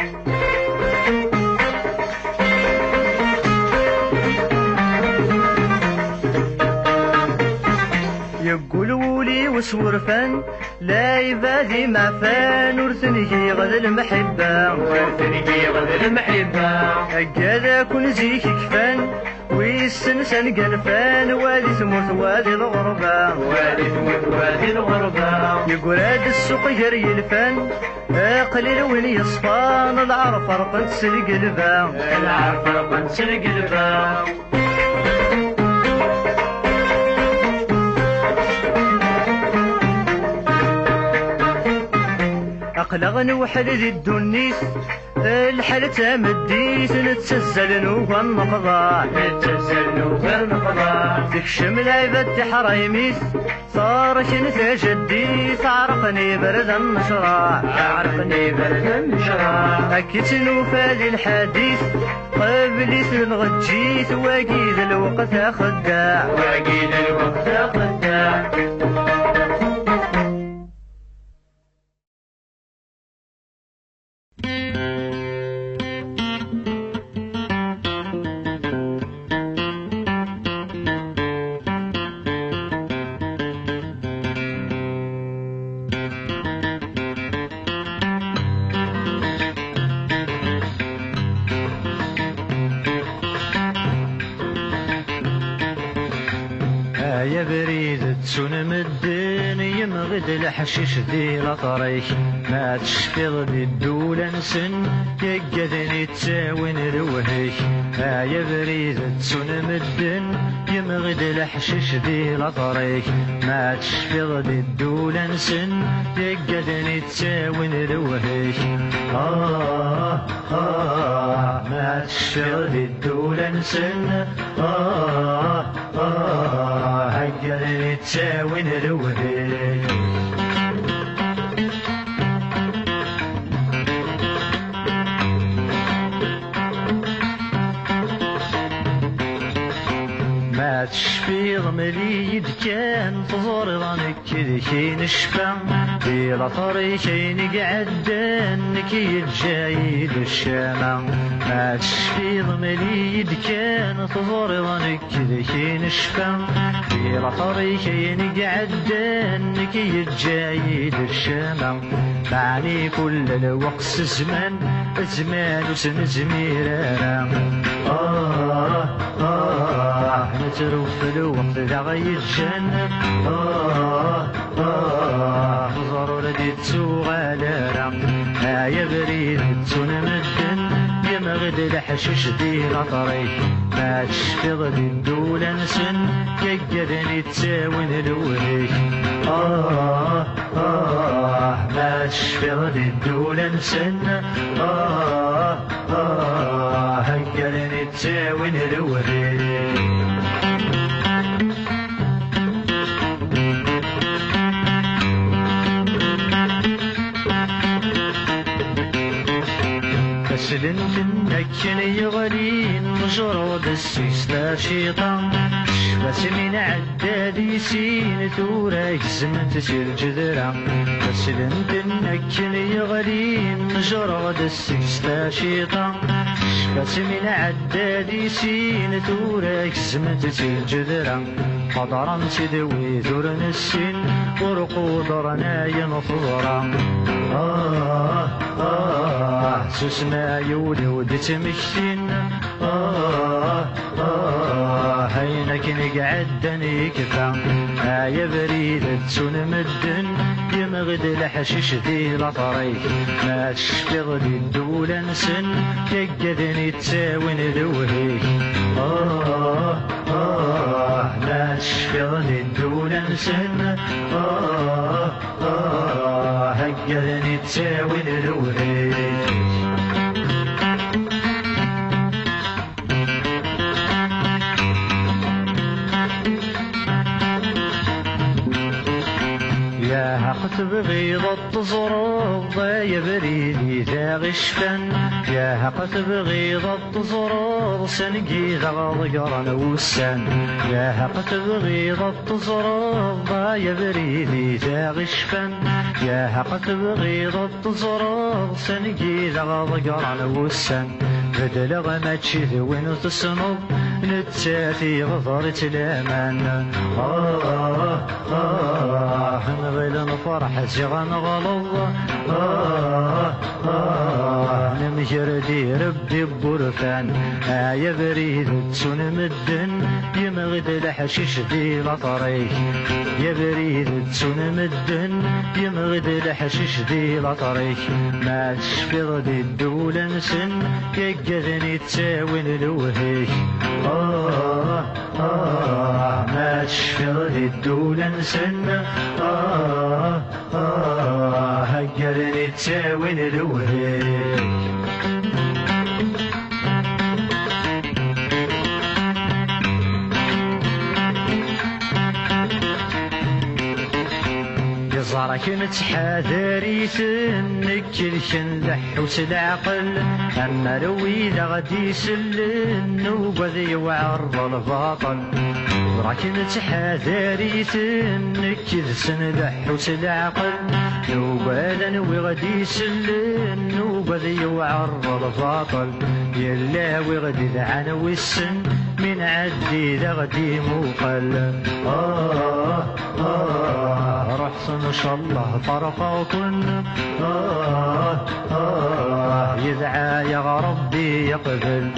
[SPEAKER 1] يقولوا لي وسورفان لا يبادي مع فان ورثني غد المحبة
[SPEAKER 3] ورثني غد المحبة
[SPEAKER 1] أجادا كن زيك كفان ويستنسان قلفان وادي ثموت وادي الغربة
[SPEAKER 3] وادي ثموت وادي الغربة
[SPEAKER 1] يقول هاد السوق جري الفان قليل وين يصفان العرف رقن تسلق البا
[SPEAKER 3] العرف رقن تسلق البا
[SPEAKER 1] أقلغ نوحل ذي الدنيس الحال تامديس نتسزل نوغا النقضاء تكشم العباد حرايميس صار كنت جديس عرقني برد النشراء أكيت نوفالي الحديث قبليس الغجيس واقيد الوقت خداع يا بريد تسونم الدين يمغد الحشيش ذي لطريك ما تشفيض ذي الدولة نسن يقدني تساوين روحيك يا بريد تسونم الدين يمغد الحشيش ذي لطريك ما تشفيض ذي الدولة نسن يقدني تساوين روحيك ما تشفيض ذي الدولة نسن هجرني تساوين روحي ما تشفي ضمري كان تزور ظنك كي نشفى بلا طريقين قعدانك يتجايد الشامة ما تشفي ضمري كان تزور ظنك كي نشفى بلا طريقين قعدانك يتجايد الشامة معني كل الوقت زمان وسن زميرانا نتروف الوقت ذا غيتجن ضرورة دي تسوغالارا يا بريد تسونا مدن يا مغد الحشيش دي لطري ما تشفيض دي الدولة نسن يقدني تساوين الوهيك ما تشفيض دي الدولة نسن هكذا تساوين الوهيك سلمت النكن يغلين مجرد السيس لا شيطان بس من عدادي سين ثورك زمت سير جذرة سلمت النكن يغلين مجرد السيس لا شيطان بس من عدادي سين ثورك زمت سير جذرة قدرا تدوي ذرن السن ورقود رناين فضرة سسما يولد تمشين هينك نقعدني كفا يا بريد تسون مدن يمغد الحشيش ذي لطريق ما تشفغ لي الدولة نسن يقدني تساوين ذوهيك ما تشفغ لي الدولة نسن هقدني تساوين ذوهيك يا قتب غيضة زروض يا بريدي ذا غشفن يا قتب غيضة زروض سنقي ذا غضقرن وسن يا قتب غيضة زروض يا بريدي ذا غشفن يا قتب غيضة زروض سنقي ذا غضقرن وسن بدل غمتش ذوين تصنض نتساتي غضرت الأمان نغيل نفرح زغن غلظ نمجردي ربي بورفان يا بريد تسون مدن يمغد الحشيش ذي لطريق يا بريد تسون مدن يمغد الحشيش ذي لطريق ما تشفغ ذي الدولة نسن يقذني تساوين الوهيك ما تشفغ ذي الدولة نسن هقرني تساوين الوهيك يزارك نتحاذري ثنك الكن لحوس العقل أما روي ذا غدي يسلن وبذي وعرض الباطل راك نتحاذري ثنك ذسن لحوس العقل وبالا وغدي يسلن وبذي وعرض الباطل يلا وغدي ذعن والسن من عدي ذا غدي موقل رحصن إن شاء الله طرفكن يدعى يا ربي يقبل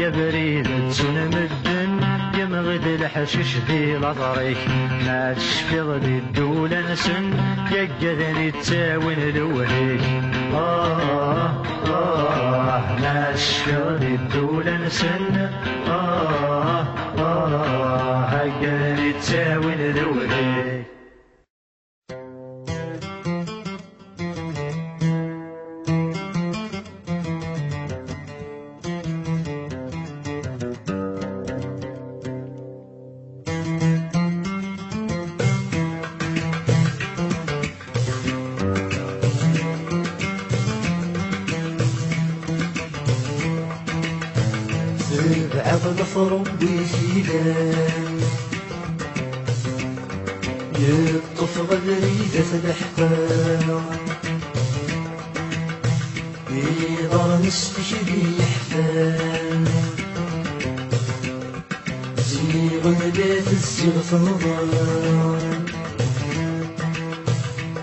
[SPEAKER 1] يا بريد تسون مدن يمغد الحشيش ذي لطريق ما تشفغ ذي الدولة نسن يقذني تساوين الوهيك ما تشفغ ذي الدولة نسن هقذني تساوين الوهيك
[SPEAKER 4] ظفر بيشيلان يطف غريدة الأحفاد بيضا نستشري يحفان زيغ لا تزيغ في نظام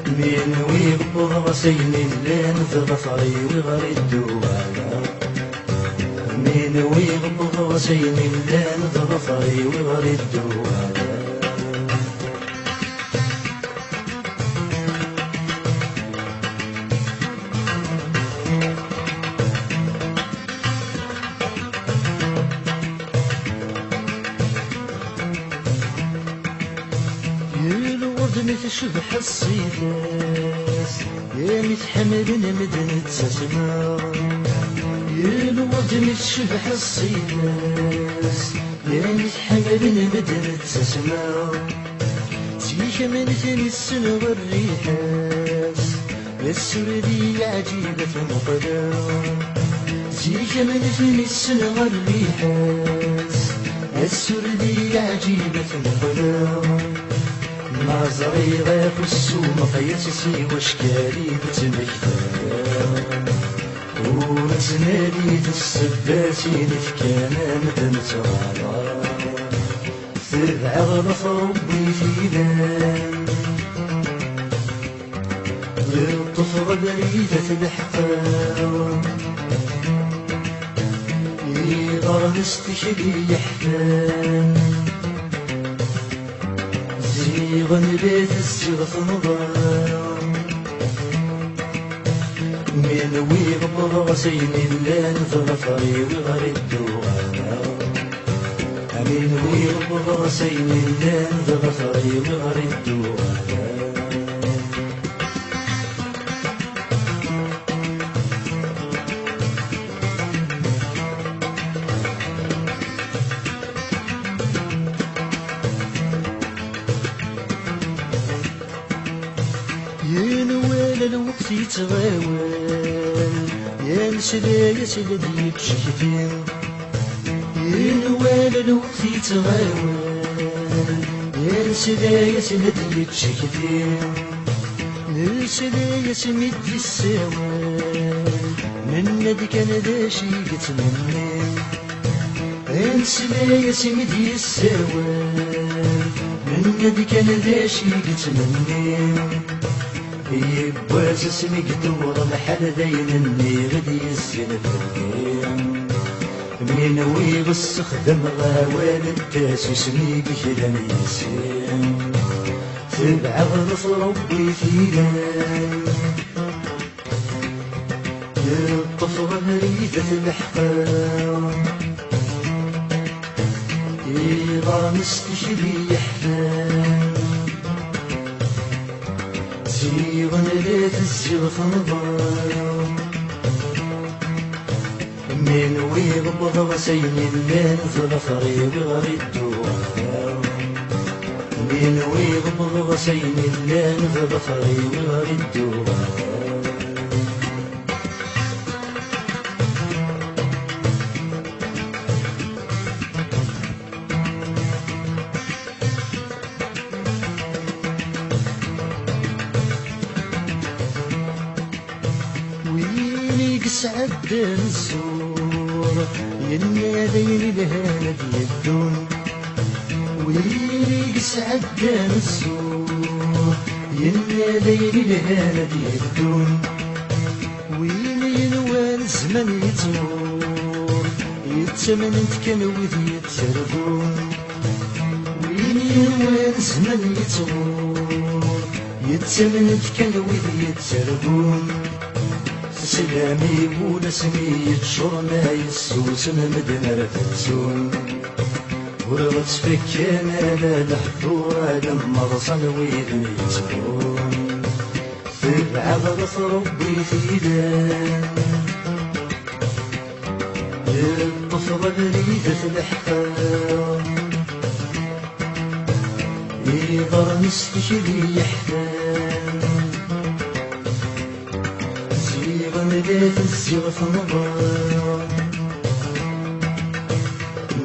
[SPEAKER 4] من ويغبر غسين لا نذغفري وغري الدوانا من ويغبر غسين لا نذغفري وغري الدوانا شبح الصيفاس يا متحمل مدن تسمع يا الوطن شبح الصيفاس يا متحمل مدن تسمع تيك من ثاني السنة والريحاس يا السردية عجيبة مقدار تيك من ثاني السنة والريحاس يا السردية عجيبة مقدار نظري غير السوم فيتسي وشكالي بتمكتان ونتنادي السباسين فكانا مدنتغالا تبع غلط ربي فيدان يطفغ بريدة الحقام يغار نستشري يحفان زيغن بيت الزغف نظام من ويغبر غسين اللان ظفري وغر الدوغان من ويغبر غسين اللان ظفري وغر الدوغان ينوال الوقت يتغاوال يا نسلا يا سيدي بشكتين ينوال الوقت يتغاوال يا نسلا يا سيدي بشكتين نسلا يا سميدي السوال من ناديك انا داشي يتمنى نسلا يا سميدي السوال من ناديك انا داشي يتمنى يبواس اسمك دور الحال داينني غدي السنفين من ويغس خدم غوال الداس اسميك كلام يسين تبع غرف ربي فينا الطفرة مريدة الأحقام يغار مستشري يحفان زيغن ليت الزغف نظام من ويغبض غسين اللان ظفري وغر الدوغان من ويغبض غسين اللان ظفري وغر الدوغان سعد الزور ينادين الهنا بيدون ويلي سعد الزور ينادين الهنا بيدون ويلي ينوال الزمن يتمور يتمنت كان وذي يتسربون ويلي ينوال الزمن يتمور يتمنت كان وذي يتسربون سلامي ولا سميت شرنا يسوس مدن رفتسون ورغت فيك انا لا لحضورة لما غصن ويدن يتسون في عبرة ربي فيدان الطفرة بريدة الأحقام يغار نستشري يحفان مدات الزغف نظام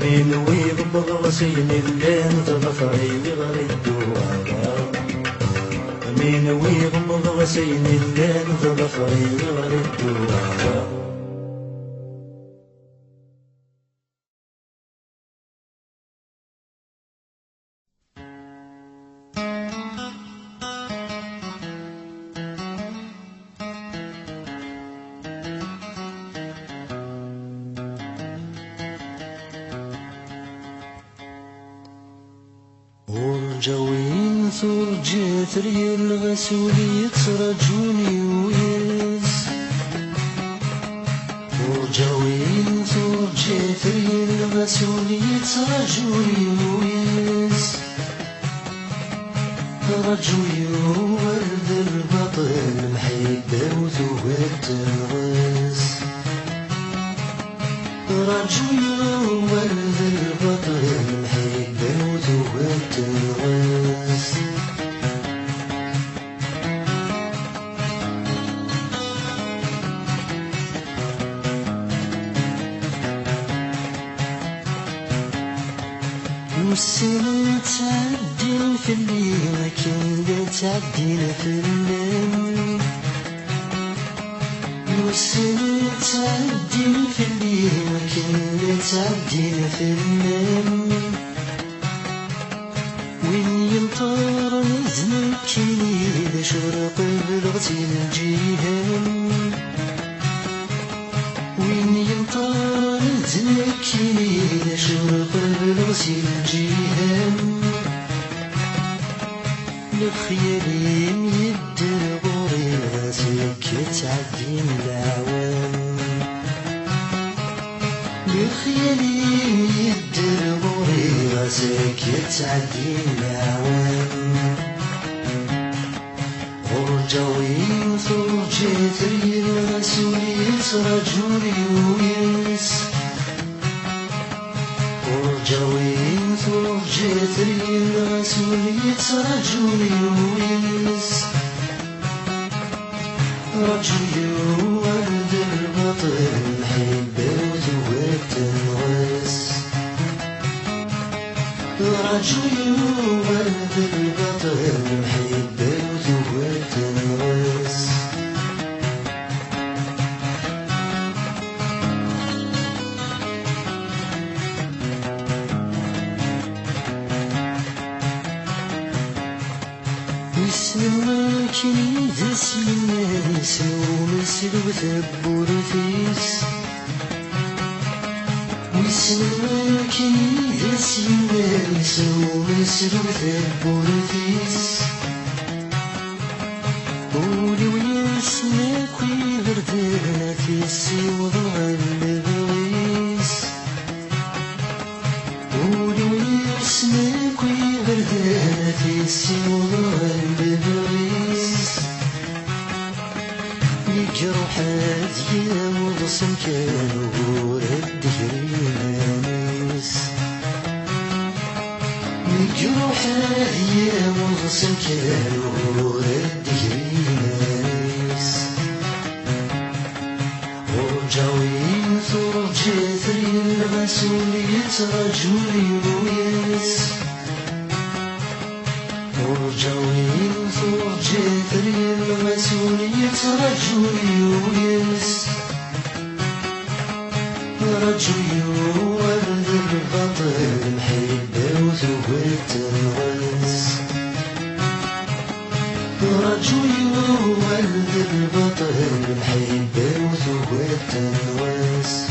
[SPEAKER 4] من ويغبر غسين اللان ظفري وغر الدوغان من ويغبر غسين اللان ظفري وغر الدوغان ورجاوين ثرجات ريال غسولي يترجوني ويس ورجاوين ثرجات ريال غسولي يترجوني ويس رجوي ورد البطل محيدة وثوات الغاس رجوي ورد البطل محيدة وثوات الغاس والسنين تعدين في الليل كل تعدين في الليل والسنين تعدين في الليل كل تعدين في الليل وين يمطر تنكيني لشرق بلغتي الجيهان وين ينطر تنكيني لشرق بلغتي الجيهان لخيالي يدر غوري راسك تعدي العوام لخيالي يدر غوري راسك تعدي العوام ورجاوي ثرجت ري رسولي رجولي وينس ورجاوي ثرجت ري رسولي رجولي وينس رجولي ورد البطل حبه وذوقت النغس رجولي ورد البطل حبه وذوقت النغس كني ذسينا سومسل وثبور فيس ويسمى كني ذسينا سومسل وثبور فيس قولي ويسمى كوي غردنا في السيوض البغيس قولي ويسمى كوي غردنا في السيوض البغيس جروحات يا مغصن كانوا غور الدهر مانيس جروحات يا مغصن كانوا غور الدهر مانيس ورجاوي ثرجت ري المسؤولية رجولي ويس ورجاوي ثرجت ري المسؤولية رجولي ويس رجولي ورد البطل محبه وذوقت الغلس رجولي ورد البطل محبه وذوقت الغلس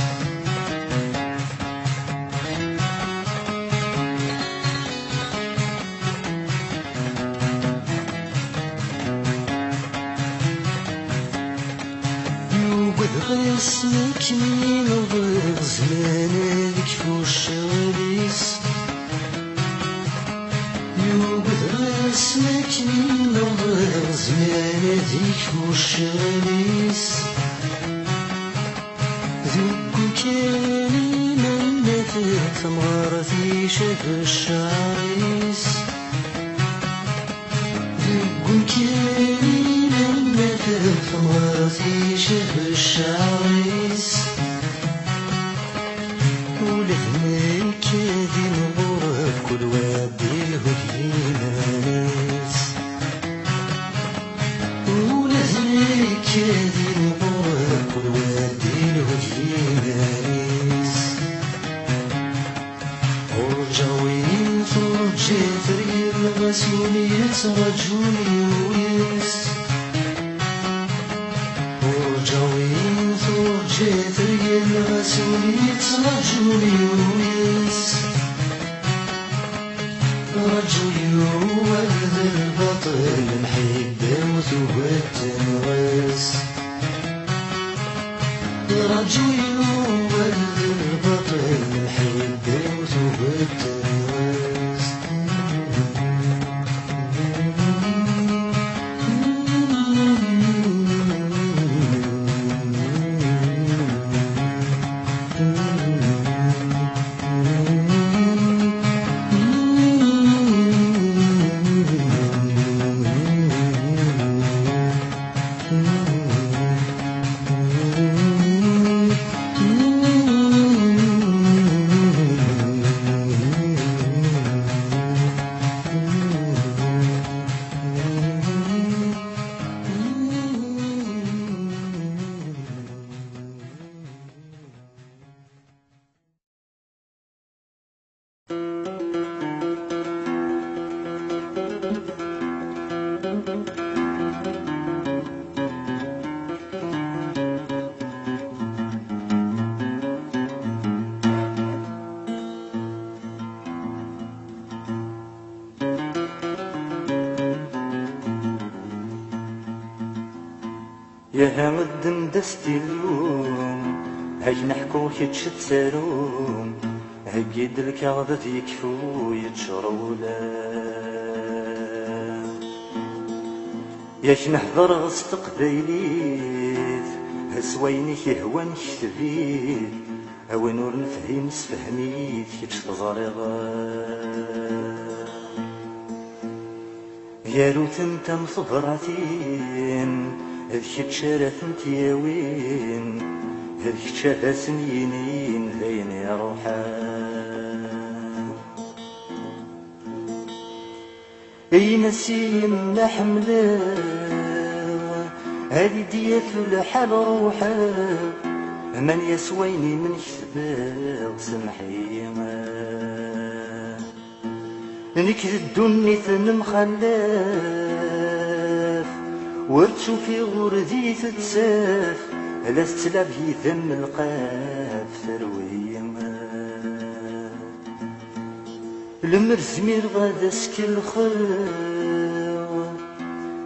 [SPEAKER 4] اسمك مين ضيق زمانك فوش غليس يوقف اسمك مين ضيق زمانك فوش غليس ذوق كاني من نثر ثمرتي شف الشعريس ذوق كاني ثمرتي شف الشعريس ولهناك ذي نغرب كل وادي الهدي مانيس ولهناك ذي نغرب كل وادي الهدي مانيس ورجاوي ثرجت ري المسؤولية رجولي ويس ثرجت ري المسؤولية رجولي ويس رجولي ورد البطل محبه وذوقت النغس رجولي ورد البطل محبه وذوقت النغس يا هامدن دستي اللوم هاي نحكو كيتش تساروم هايد الكاغذة يكفو يتشرولا ياش نحضر غصت قبايليت هسويني يهوان كتبيت هوا نور نفهم سفهميت كيتش تزاريغا يا روت انت مصبراتين هذيك تشارثن تياوين هذيك تشافاسن ينين ذين يا روحان اي نسيم نحمله هذي ديت الحال روحه من يسويني من كتباغ سمحي نكد الدنيا مخلاف ورتشوفي غردي تتساف لا استلاب يذم القاف ثروي المرزمير غادا سكل خير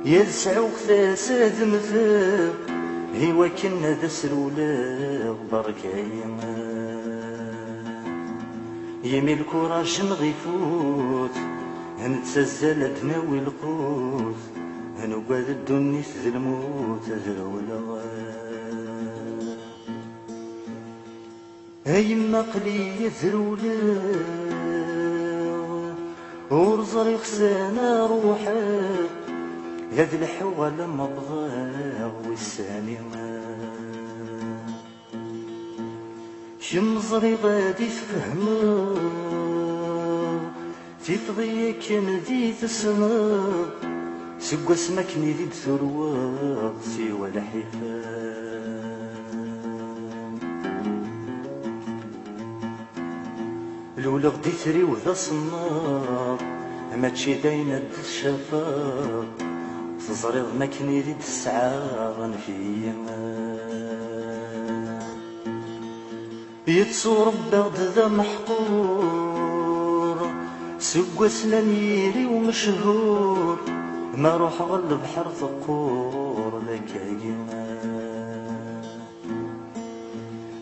[SPEAKER 4] يلسعو ثاساد مثاب هيوا كنا ذا سرولا بركايما يمي الكوراج نغيفوت نتسزل دناوي القوت نقعد الدنيا ذي الموت ذرولا هيما قلي ذرولا ورزري خسانا روحا هاد الحوال مبغى والساني شمزري غادي تفهمو تفضي كان دي تسمى سقوا سمكني ذي بثروة سوى الحفام لولا غدي ثري وذا صنار ما تشي داينا د الشفار تزريض مكني ذي تسعى فيما يتصور بغد ذا محقور سقوا سنان يري ومشهور ما روح غل بحر ثقور ذاك ايما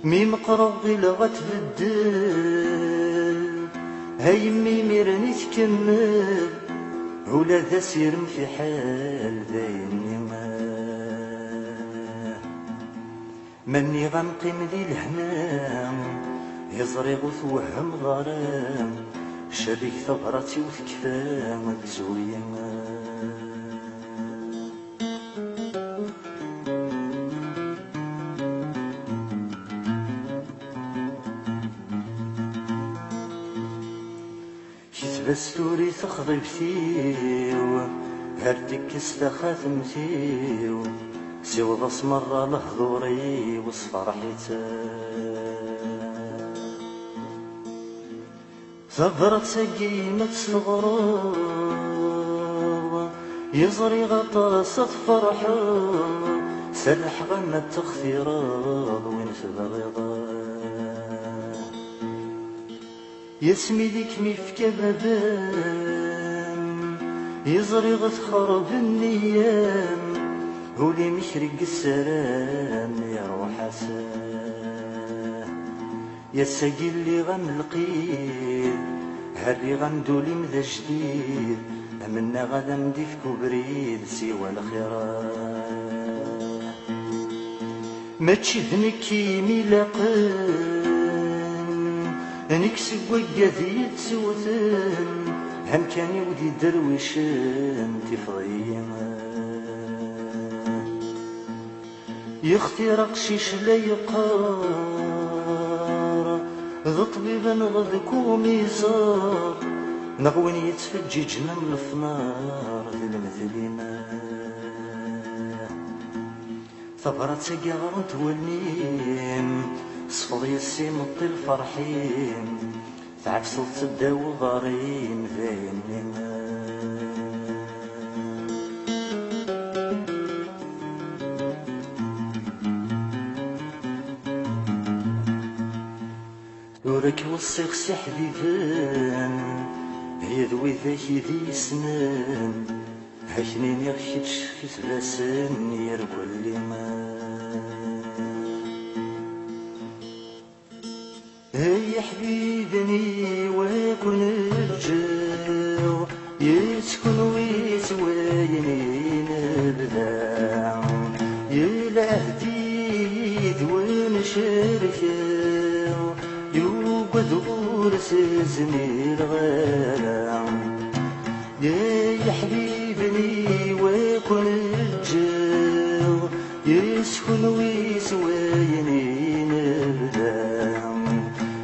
[SPEAKER 4] ميم قرضي لغت بالدل هاي ميرني تكمل ولا ذا سيرم في حال ذاين مني غنقيم ذي الهنام يزريغ وثوهم غرام شريك ثغرتي وثكفام تزويا كتبستوري تخضبتيو هردك استخاتمتيو سوى بصمر لهضوري وصفرحيتا ثغرت سقيمة الغراب يزري غطاسة فرحة سلح غنى التخثيرات وين في بغيضة يسمي ذيك ميفكا بابان يزري غتخرب النيام هولي مشرق السلام يا روح ساه يا ساقي اللي غنلقيه هاللي غندولي مذا جديد منا غدا نديف كبريد سوى الخيرات ما تشدني كيمي لاقن انك سقوى قاذي تسوثن هم كان يودي درويشن تفضيما يختي رقشيش لا يقار ذا طبيبا غذكو ميزار نغوين يتفججنا من الفنار ذي المثلين ثبرت سقار تولنين صفضي السيم الطيل فرحين تعكسو تداو ضارين ذاين ورك وصيق سي حبيبان هي ذوي ذاك ذي سنان هكنين يغشيتش في ثلاثين يرقل لي ما هي حبيبني وكن الجو يسكن ويسويني نبدا يلهدي ذوين شركه يوقد غورس زميل غالم يا حبيبني وكن الجو يسكن ويسويني نبدا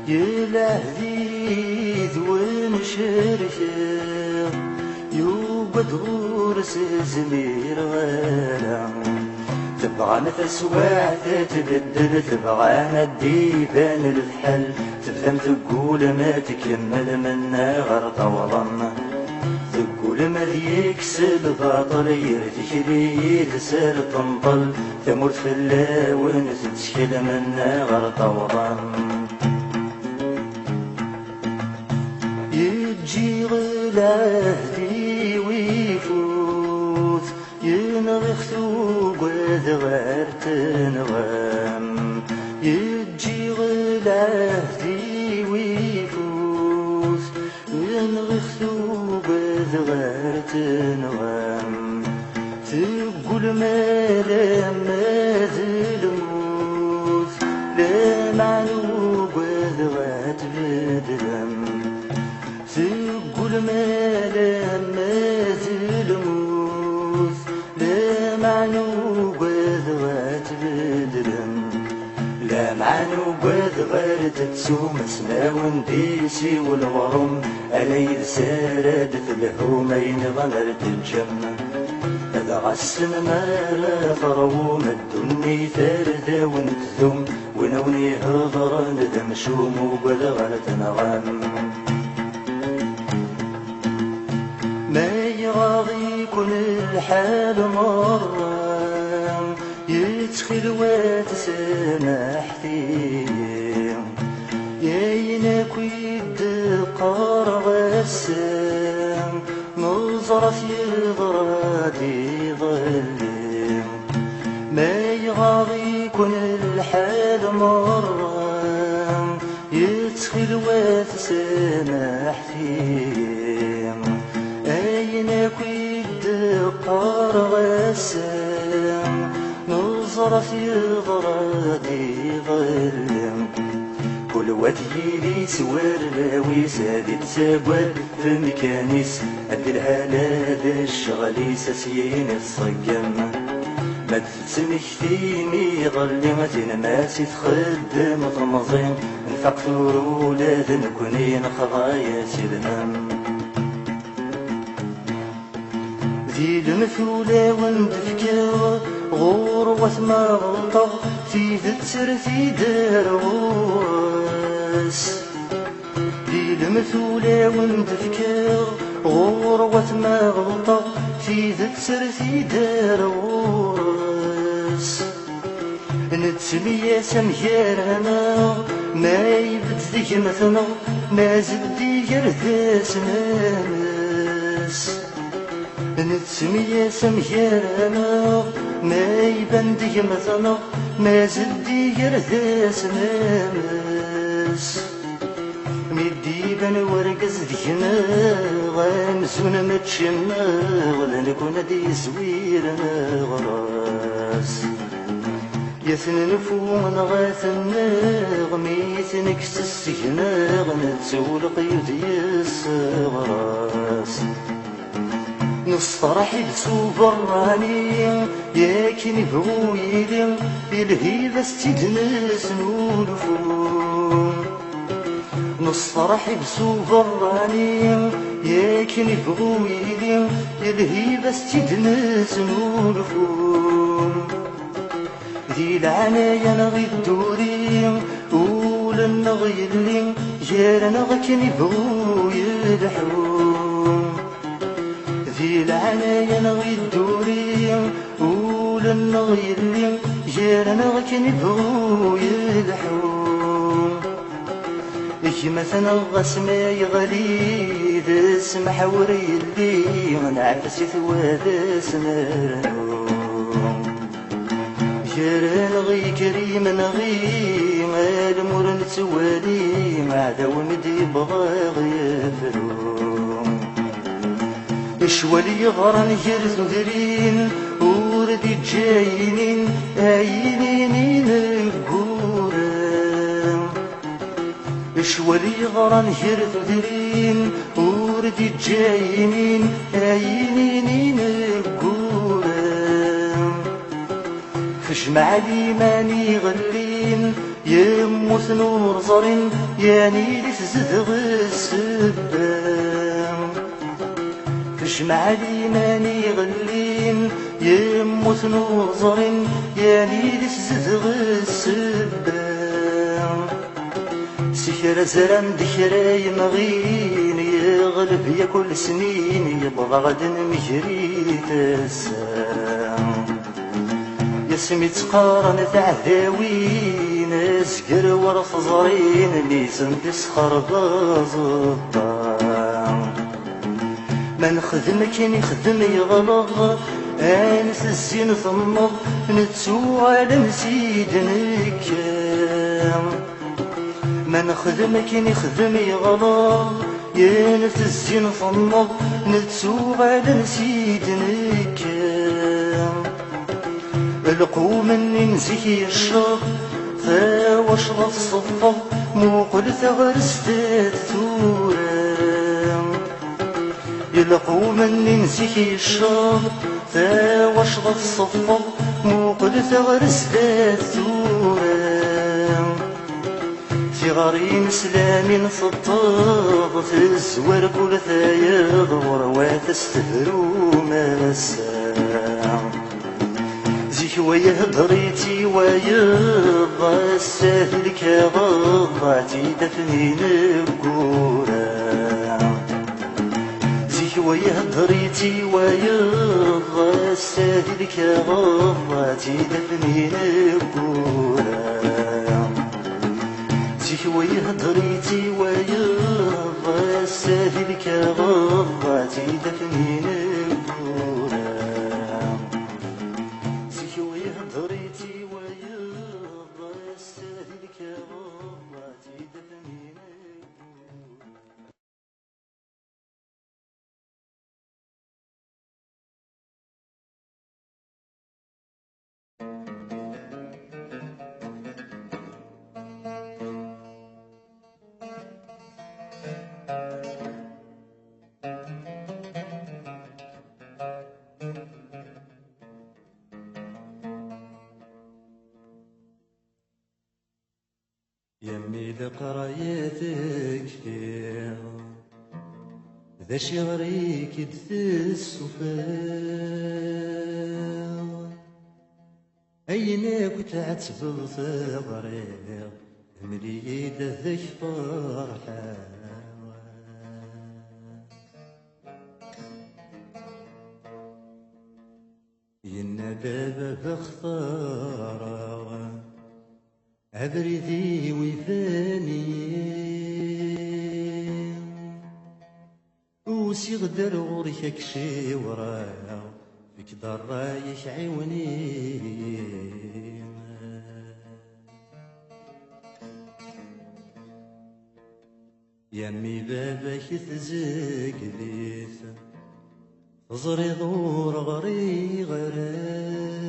[SPEAKER 4] يلهدي ذوين شركه يوقد غورس زميل غالم تبغى نفس واحد تبدل تبغى نديبان الحل تفهم تقول ما تكمل منا غرطة وضم تقول ما يكسب باطل يرتك لي تسال تنطل تموت في اللاون تتشكل منا غرطة وضم يجي غلاهدي ويفوت ينغختو قد غير تنغم يجي غلاهدي ويفوت ينغختو قد غير تنغم تقول ما لما الموت لا معنو قد غير تبدلم تقول ما لما الموت لا معنو قد غات بدلم لا معنو قد غات تسوم سماون ديسي والغرم أليد سارد في الهومين غنرت الجنة هذا غسن مالا فروم الدني ثارد ونتذم ونوني هضر ندم شوم وقد غات نغم ما يغاضي يكون الحال مرة يدخل وتسامحتي ياينك ويدقار غسام نظرة في غرادي ظلم ما يغاضي يكون الحال مرة يدخل وتسامحتي أينك ويدقار غسام نظرة في غرادي ظلم كل وجهي لي سوار لاوي سادي تساقوال في مكانيس أدلها لاذا الشغلي ساسيين الصقم ما تسمكتيني ظلمتين ما تخدم طمزين نفق ثورو لاذ نكونين خضايا سلمم ذي المثولة وندفكر غروة ما غلطة في ذتر في دروس ذي المثولة وندفكر غروة ما غلطة في ذتر في دروس نتسمية سميانا ما يبد ذي مثلا ما زدي يرثاس ناس نتسمية سميانا ما يبندي مثلا ما زدي يرثاس ناس مدي بن ورقز دينا غامسون ما تشنا ولا نكون دي زويرنا غراس يثن نفوم غاثنا غميث نكس السجنا غنتسول قيود يسغراس نصرح بسوب الراني ياكن بغويلي بالهيبة استدناس نولفون نصرح بسوب الراني ياكن بغويلي بالهيبة استدناس نولفون ذي العنايا نغي الدوري ولا نغي اللي جارنا غكن بغوي الحون ذي العنايا نغي الدوري ولا نغي اللي جارنا غكن بغوي الحون مثلا غسما يغلي ذا سمح وريلي نعفسي ثواد سنرنو جران غي كريم نغي المور نتوالي عدا ومدي بغى غيفرو شوالي غران جرز ودرين وردي جاينين عينين القورة شوالي غران جرز ودرين وردي جاينين عينين القورة خشمع لي ماني غلين يموت نور زرين يعني لتزدغ السبام خشمع لي ماني غلين يموت نور زرين يعني لتزدغ السبام سكر زرم دكرا يمغين يغلب يا كل سنين يبغى غدا مجري تسام يسمي تقارن تعذاوين اسكر ورث زرين ليسن تسخر بازطان ما نخدم كي نخدم يغلط انس الزين ثمض نتسو على نسيد نكام ما نخدم كي نخدم يغلط ينس الزين ثمض نتسو على نسيد نكام القوم مني نزكي الشر فواشرة الصفة موقل ثغرستات ثورة القوم مني نزكي الشر فواشرة الصفة موقل ثغرستات ثورة في غرين سلامين في الطاغ في الزوار كل ثايغ وروات استهرو مسام ويا دريتي ويا السهل كغضاتي دفنين بقورا زيك ويا دريتي ويا السهل كغضاتي دفنين بقورا زيك ويا دريتي ويا السهل كغضاتي دفنين بقورا دريتي ويا السهل كغضاتي دفنين يمي لقرايتك فيها ذا شغريك دث السفاة أينك تعتبض ثغريق مليد ذك فرحة ينا بابا بختارا أبردي وثاني وسي غدر غورك كشي ورايا فيك دار رايح عيوني يمي بابك تزق ليث زري ضور غري غرام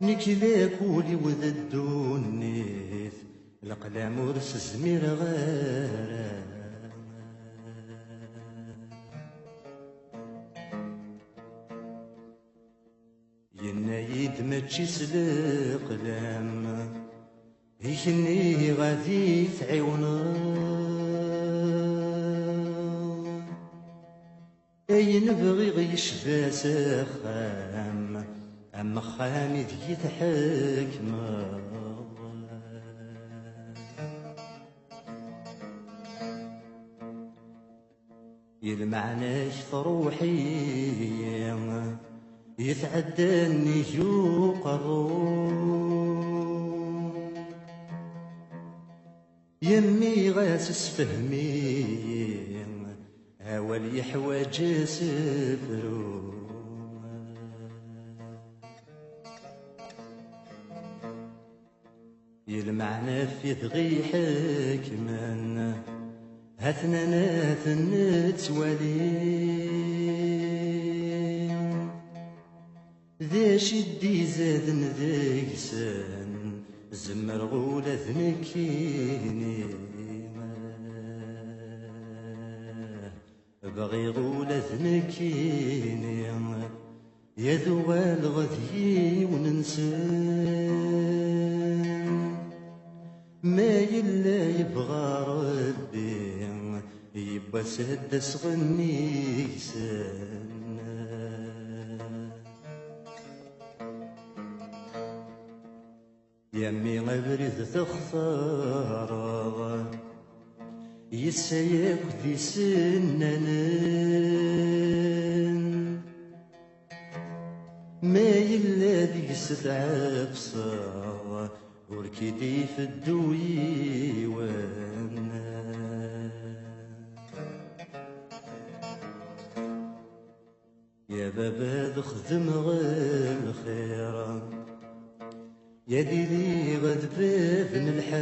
[SPEAKER 4] نكذاك ولي وذ الدونيث القلام ورس زمير غرام ينايد ماتشي سلقلام يكني غادي تعيونا أي نبغي غيشبا سخام أما خامي ذي تحكمه يلمعناش تروحي يتعداني جو قرون يمي غاس اسفهمي هوالي حواج سفرو يلمعنا في ثغي حكمن هاتنا ناثن نتوالي ذا شدي زادن ذيكسن زمر غولة ذنكيني بغي غولة ذنكيني يا ذوال غذي وننسان ما يلا يبغى ربي يبا سدس غنيسان يمي غبرث تخثار يسايق ذي سنان ما يلا ذي ستعب صار وركيدي في الدوي وانا يا بابا خدم غير خيرا يا ديلي غد بابن الحاق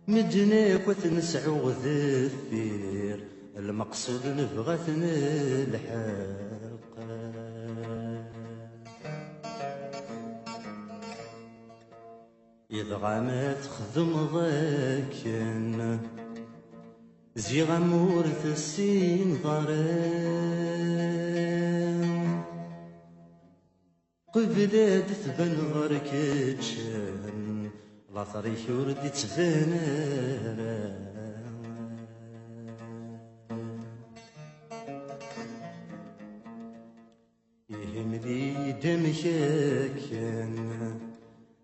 [SPEAKER 4] مجناك وتنسعو غذفير المقصود نبغى نلحق يبغى ما تخدم ضاكن زي غمور السين ضرام قبلاد تبان غركتشان لا طريق ورد تبان يهملي دمشاكن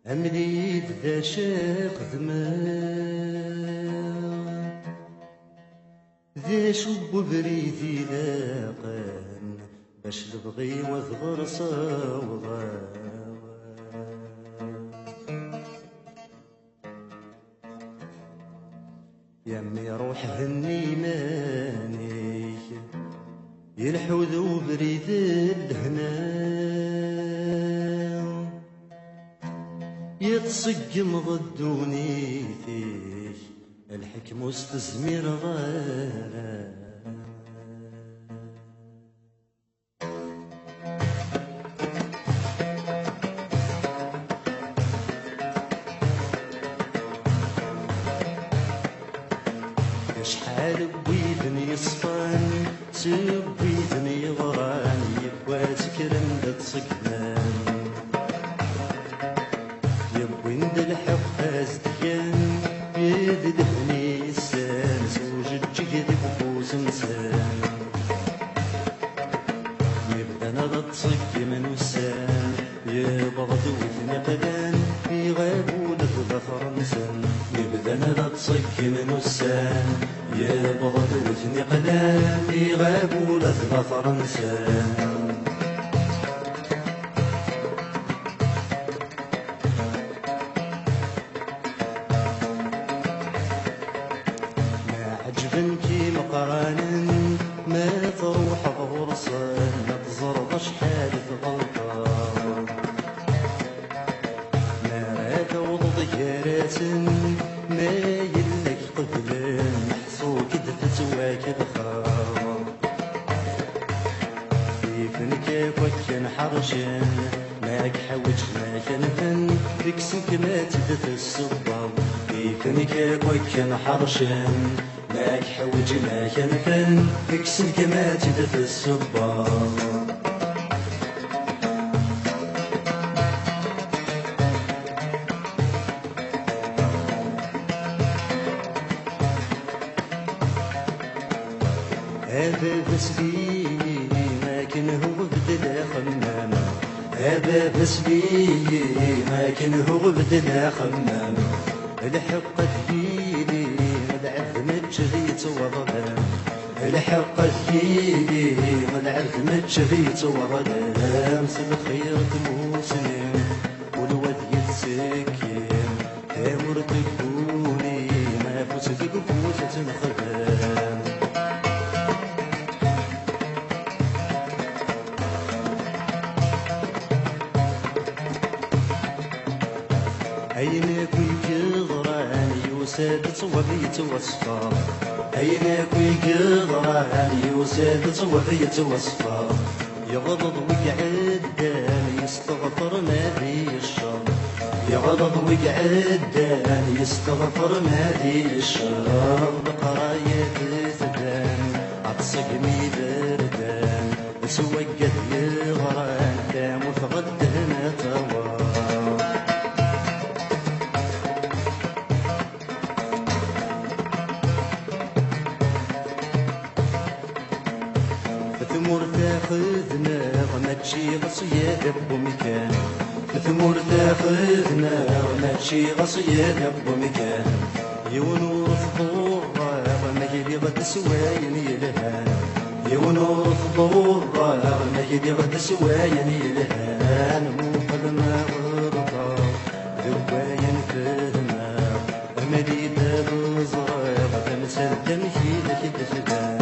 [SPEAKER 4] أمليد ذا شاق ذماغ ذا شب بريدي لاقان باش تبغي وثغر صوغا يمي روح هني ماني يلحوذو بريد الهنا يتصقم ضدوني فيه الحكم واستزمير غالا شحال بويدني يصفان سبويدني يغران يبغى تكرم تصقمان ويند الحق ازديان بيد دفني السان زوج الجهد بفوز انسان يبدا انا تصق من وسان يبغض وثني قلان يغابون ثلاث رمسان يبدا انا تصق من وسان يبغض وثني قلان يغابون ثلاث رمسان بنتي مقرانا ما تروح غرصان ما تزرب شحال غلطة ما راد وضض ياراسن ما يلك قبلا محصوك دفتواك بخار كيف نكاك وكان حرشان ماك حوج ما كان فن ديك سنك ما تدف الصبا كيف نكاك وكان حرشان ماك حوج ما كان فن اكسل كما تدف الصبار هذا بسبيلي ما كان هو بدلا خمامة هذا بسبيلي ما كان هو بدلا خمامة الحق تجيلي متشغيت وضلام الحق تجيلي والعرض متشغيت وضلام سب خير تموسم والواد يتسكن تامر تقولي ما فوت تقفوت تنخدم أين كوي قضران يوساد صوبية وصفا أين كوي قضران يوساد صوبية وصفا يغضض ويعدان يستغفر نادي الشر يغضض ويعدان يستغفر نادي الشر بقراية تثدان عطسق ميدردان سوقت يغران تاموت غدنا توار ثمور تاخذنا غمتشي غصياد بمكان ثمور تاخذنا غمتشي غصياد بمكان يونور فضورة غمجدي غد سواين يلهان يونور فضورة غمجدي غد سواين يلهان موحد ما غرطا ذواين فهما مديدة بزرع غدا مسدم شيدك دفدان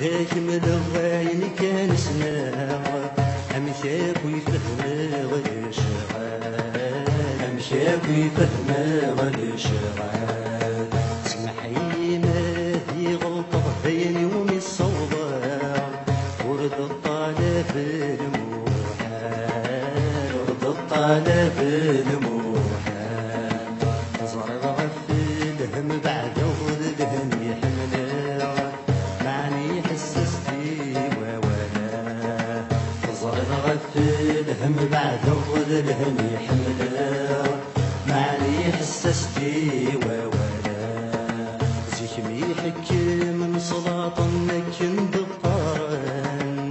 [SPEAKER 4] ذاك مدغاين كان سناغ أمشاك ويفهمه والشغال أمشاك ويفهمه والشغال اسمحي ما هي غلطة بين يوم الصوبان ورد الطالب الموحال ورد الطالب الموحال زرغ غفلهم بعد غدهم يحملها معني حسستي وولا زرغ غفلهم بعد غدهم يحملها معني حسستي وولا زيكمي حكم من صلاة نكن دقارن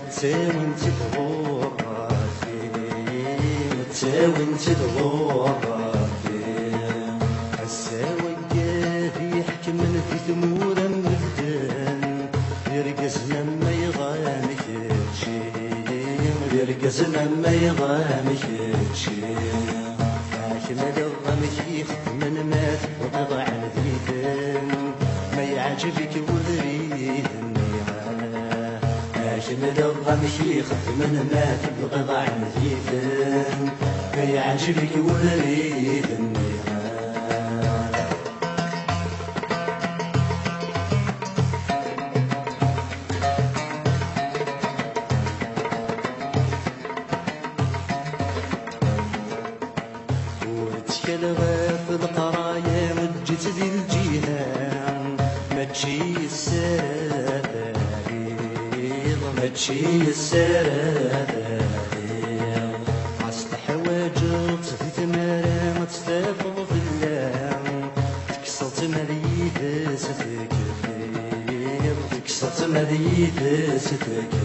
[SPEAKER 4] تساوين تدور تساوين تدور الساوي الجافي يحكم من في ثمورا مفدان يرقزنا ما يغامك شي يرقزنا ما يغامك شي حاكم دغمك يخدم مات وقضى عن ذيدان ما يعجبك وذريد النيران حاكم دغمك يخدم مات وقضى عن ذيدان ما يعجبك وذريد النيران في القرايا وجت ذي الجيهان ما تشي السراديض ما تشي السراديض عست حواجط في ثمارة ما تستفض في اللام تكسرت مريد ستكثير تكسرت مريد ستكثير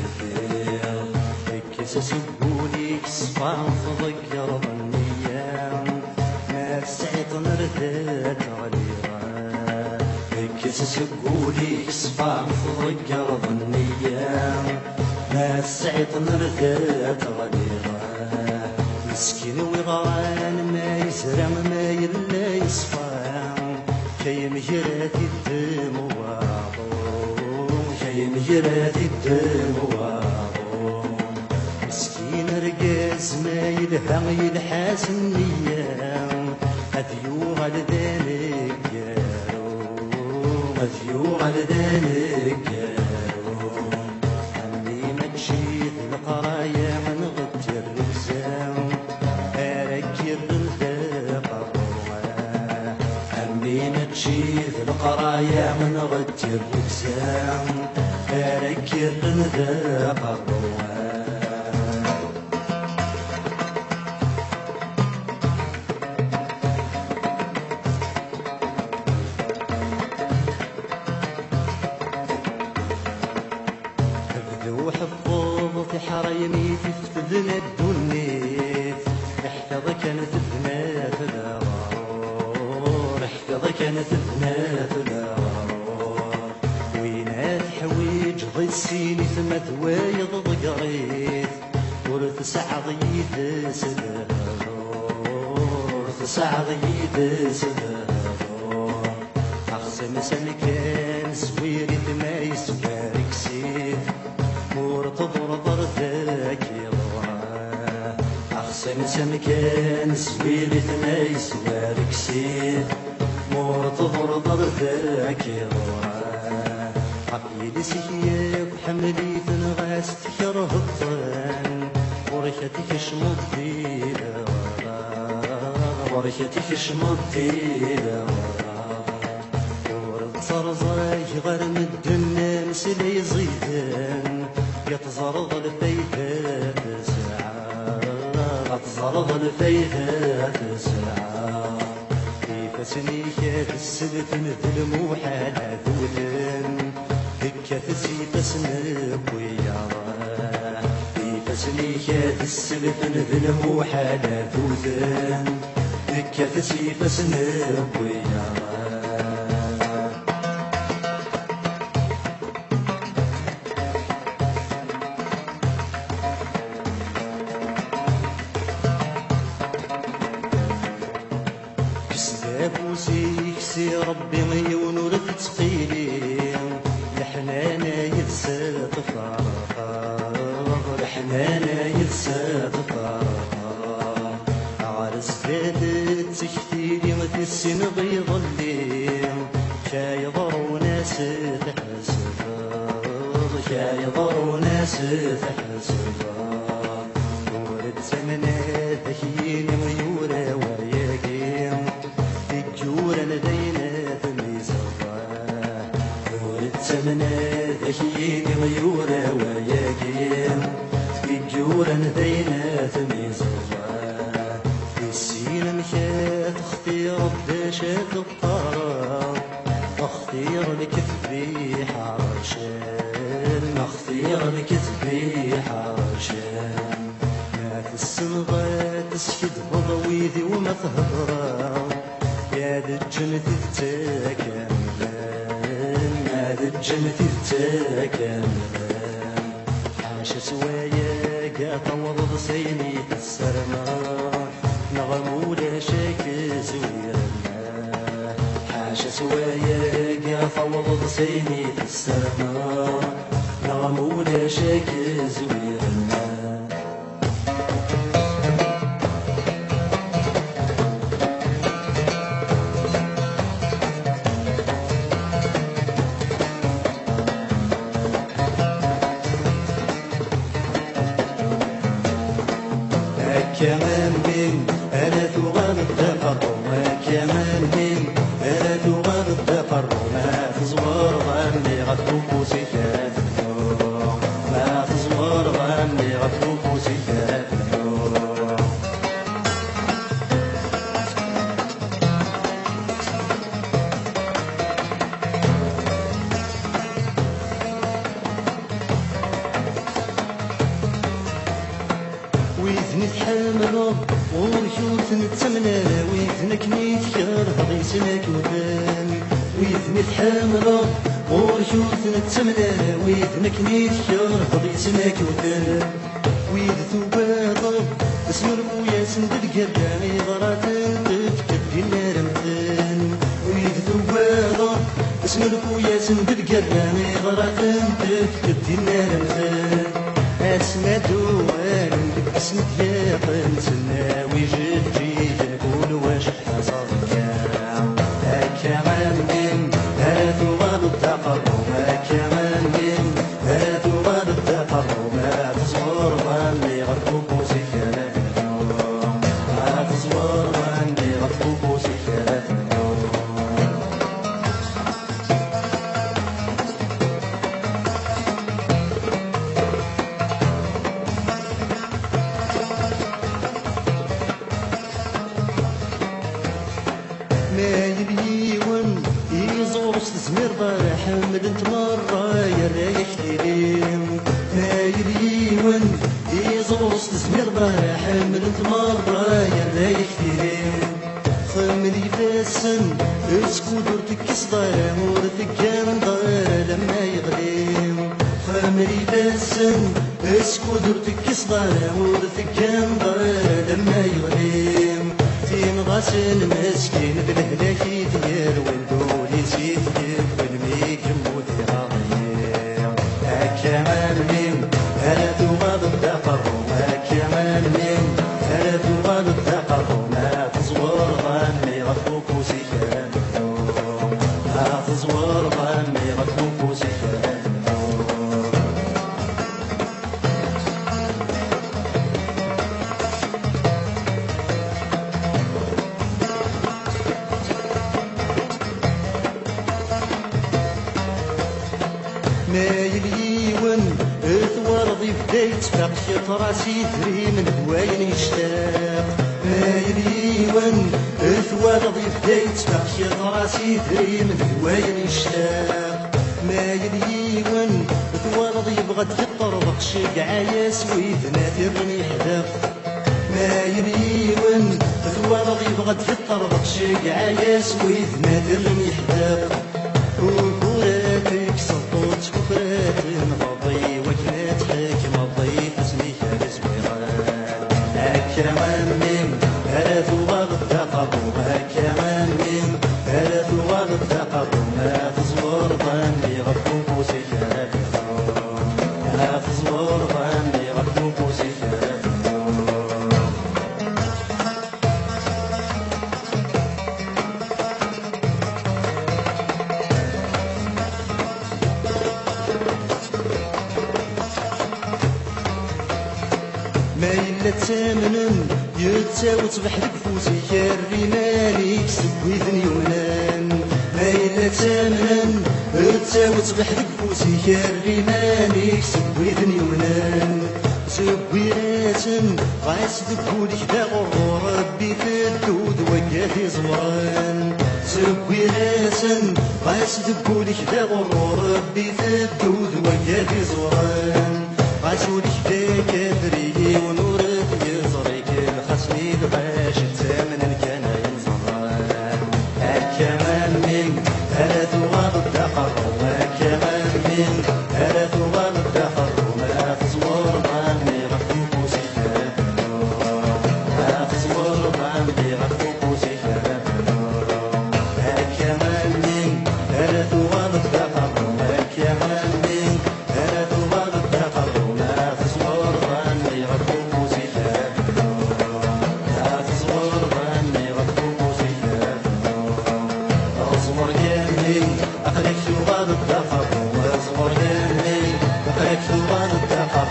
[SPEAKER 4] كيس سبولي كسفان تذكر ظنيان سعيط نردات غليظة كيس سقولي كسفان تذكر ظنيان ما سعيط نردات غليظة مسكين وغران ما يزرع ما يلا يصفان كي مجرات الدم واضو كي مجرات الدم واضو مسكين رقاز ما يلهم يلحاس النيام أذيو غلدانك يارو أذيو غلدانك يارو عمي ما تشيد القرايا من غد الرزام أركر الذاق الروح عمي ما تشيد القرايا من غد الرزام أركر الذاق الروح في حريمي تفتذنا الدنيا احفظ كانت بنات دارور كانت البنات العرار وينات حويج ضي السيني ثم دوايض ضقريت ورتسع ضيد سدهار تسع ضيد سدهار أخسم سمكان سويري ما يسوارك سيد مور تضرب ذاك يضرع أخسم سمكان سويري ما يسوارك سيد مور تضرب ذاك يضرع عقيد سياك وحملي تنغاس تكره الظن ورشتك شمضي ورشتك شمضي صرزاي غير مدنا مسلي زيدان يتزرغ الفيدة تسعى تزرغ الفيدة تسعى كيف سنيك السبت مثل موحى ذولن ذكا تسيب سنك ويارا كيف سنيك السبت مثل موحى ذولن ذكا تسيب سنك ويارا سي ربي ميون ورد تقيلي لحنانا يتسى طفاق لحنانا يتسى طفاق عرس ثابت تكتيلي ما تسين بيض الليل شايضر وناس تحسب شايضر وناس تحسب ورد سمنا ذكيين ميورة وياقين جورا لدينا تميزها ورتمنا ذكيين غيورا وياقين جورا لدينا تميزها السين مشات اختير بداشات الطراب اختير لكتبي حرشان اختير لكتبي حرشان ما في السنغات تسكت بضويدي وما تهضرا يا ذا الجنة تتكاملان يا ذا الجنة تتكاملان حاشا سوايا قاطع صيني السرما نغم ولا شاك زويرنا حاشا سوايا قاطع صيني السرما نغم ولا شاك زويرنا كمان من أنا تغاب الدفر وما كمان من أنا تغاب الدفر ما تزور ظني غتوب سكات النور ما تزور ظني غتوب سكات النور ويثني تحمل ورشوت نتمنى ويثنك نيتكر هضي سنك ودان ويثني تحمل ورشوت نتمنى ويثنك نيتكر هضي سنك ودان ويث ثباط اسم المويا سندد قراني غراتن تفكد النار مثان ويث ثباط اسم المويا سندد قراني غراتن تفكد النار مثان اسمى دوان اسمك يا قنسنا ويجدي نقول واش حصل كمان من هاتو غاب الدقر وما كمان من هاتو غاب الدقر وما تصور ظني غتوب سكرات النوم ما تصور ظني غتوب سكرات النوم ما يليون يزور زمير ضايع حمد انت مرة يا رايح تيرين ما يليون يزور زمير ضايع حمد انت مرة يا رايح تيرين خمدي يدسن اسكودر تكسضر ورثكان ضر لما يغليم خمر يدسن اسكودر تكسضر ورثكان ضر لما يغليم تين غاسل مسكين بالهلاكي ديال وندول يزيد ديال والميك يموت يغير كمان مين أنا دوغاد الدقر كمان مين أنا دوغاد الدقر ما تزور غامي غفوك وسيكان ما تزور غامي غفوك وسيكان ما يليون اثوار ضيف ديت فقشط راسي دري من هواين يشتاق ما يليون اثوار ضيف ديت فقشط راسي دري من هواين يشتاق ما يليون اثوار ضيف غد يطربق شقع ياسوي ثناثر يحدق ما يليون اثوار ضيف غد يطربق شقع ياسوي ثناثر يحدق وكوراتك سطوت كفرات مضي وجنات حكم مضي تسميك الزويران كمان ميم هلا ثواب الدقر كمان ميم هلا ثواب الدقر ما تزور ضمي غفوك وسيكان ما تزور ضمي غفوك وسيكان ما إلا تامنن يتساوت بحرك فوزي الرماني كسبويذن يمنان ما إلا تامنن يتساوت بحرك فوزي الرماني كسبويذن يمنان سبويراتن غايس دبولك دا غرور ربي في الدود وكاثي زوران سبويراتن غايس دبولك دا غرور ربي في الدود وكاثي زوران غاسولك دا كافري ونورك يزريك الخصمي الغاش تامن كان ينصران كمان من هلا ثواب الدقر كمان من هلا ثواب الدقر ما تزور ضامي غفوك وسيكان ما تزور ضامي غفوك وسيكان كمان من هلا ثواب الدقر كمان من هلا ثواب الدقر ما تزور ضامي غفوك وسيكان ما تزور ضامي غفوك وسيكان اصبر جنبي اخليك ثواب الدقر واصبر جنبي اخليك ثواب الدقر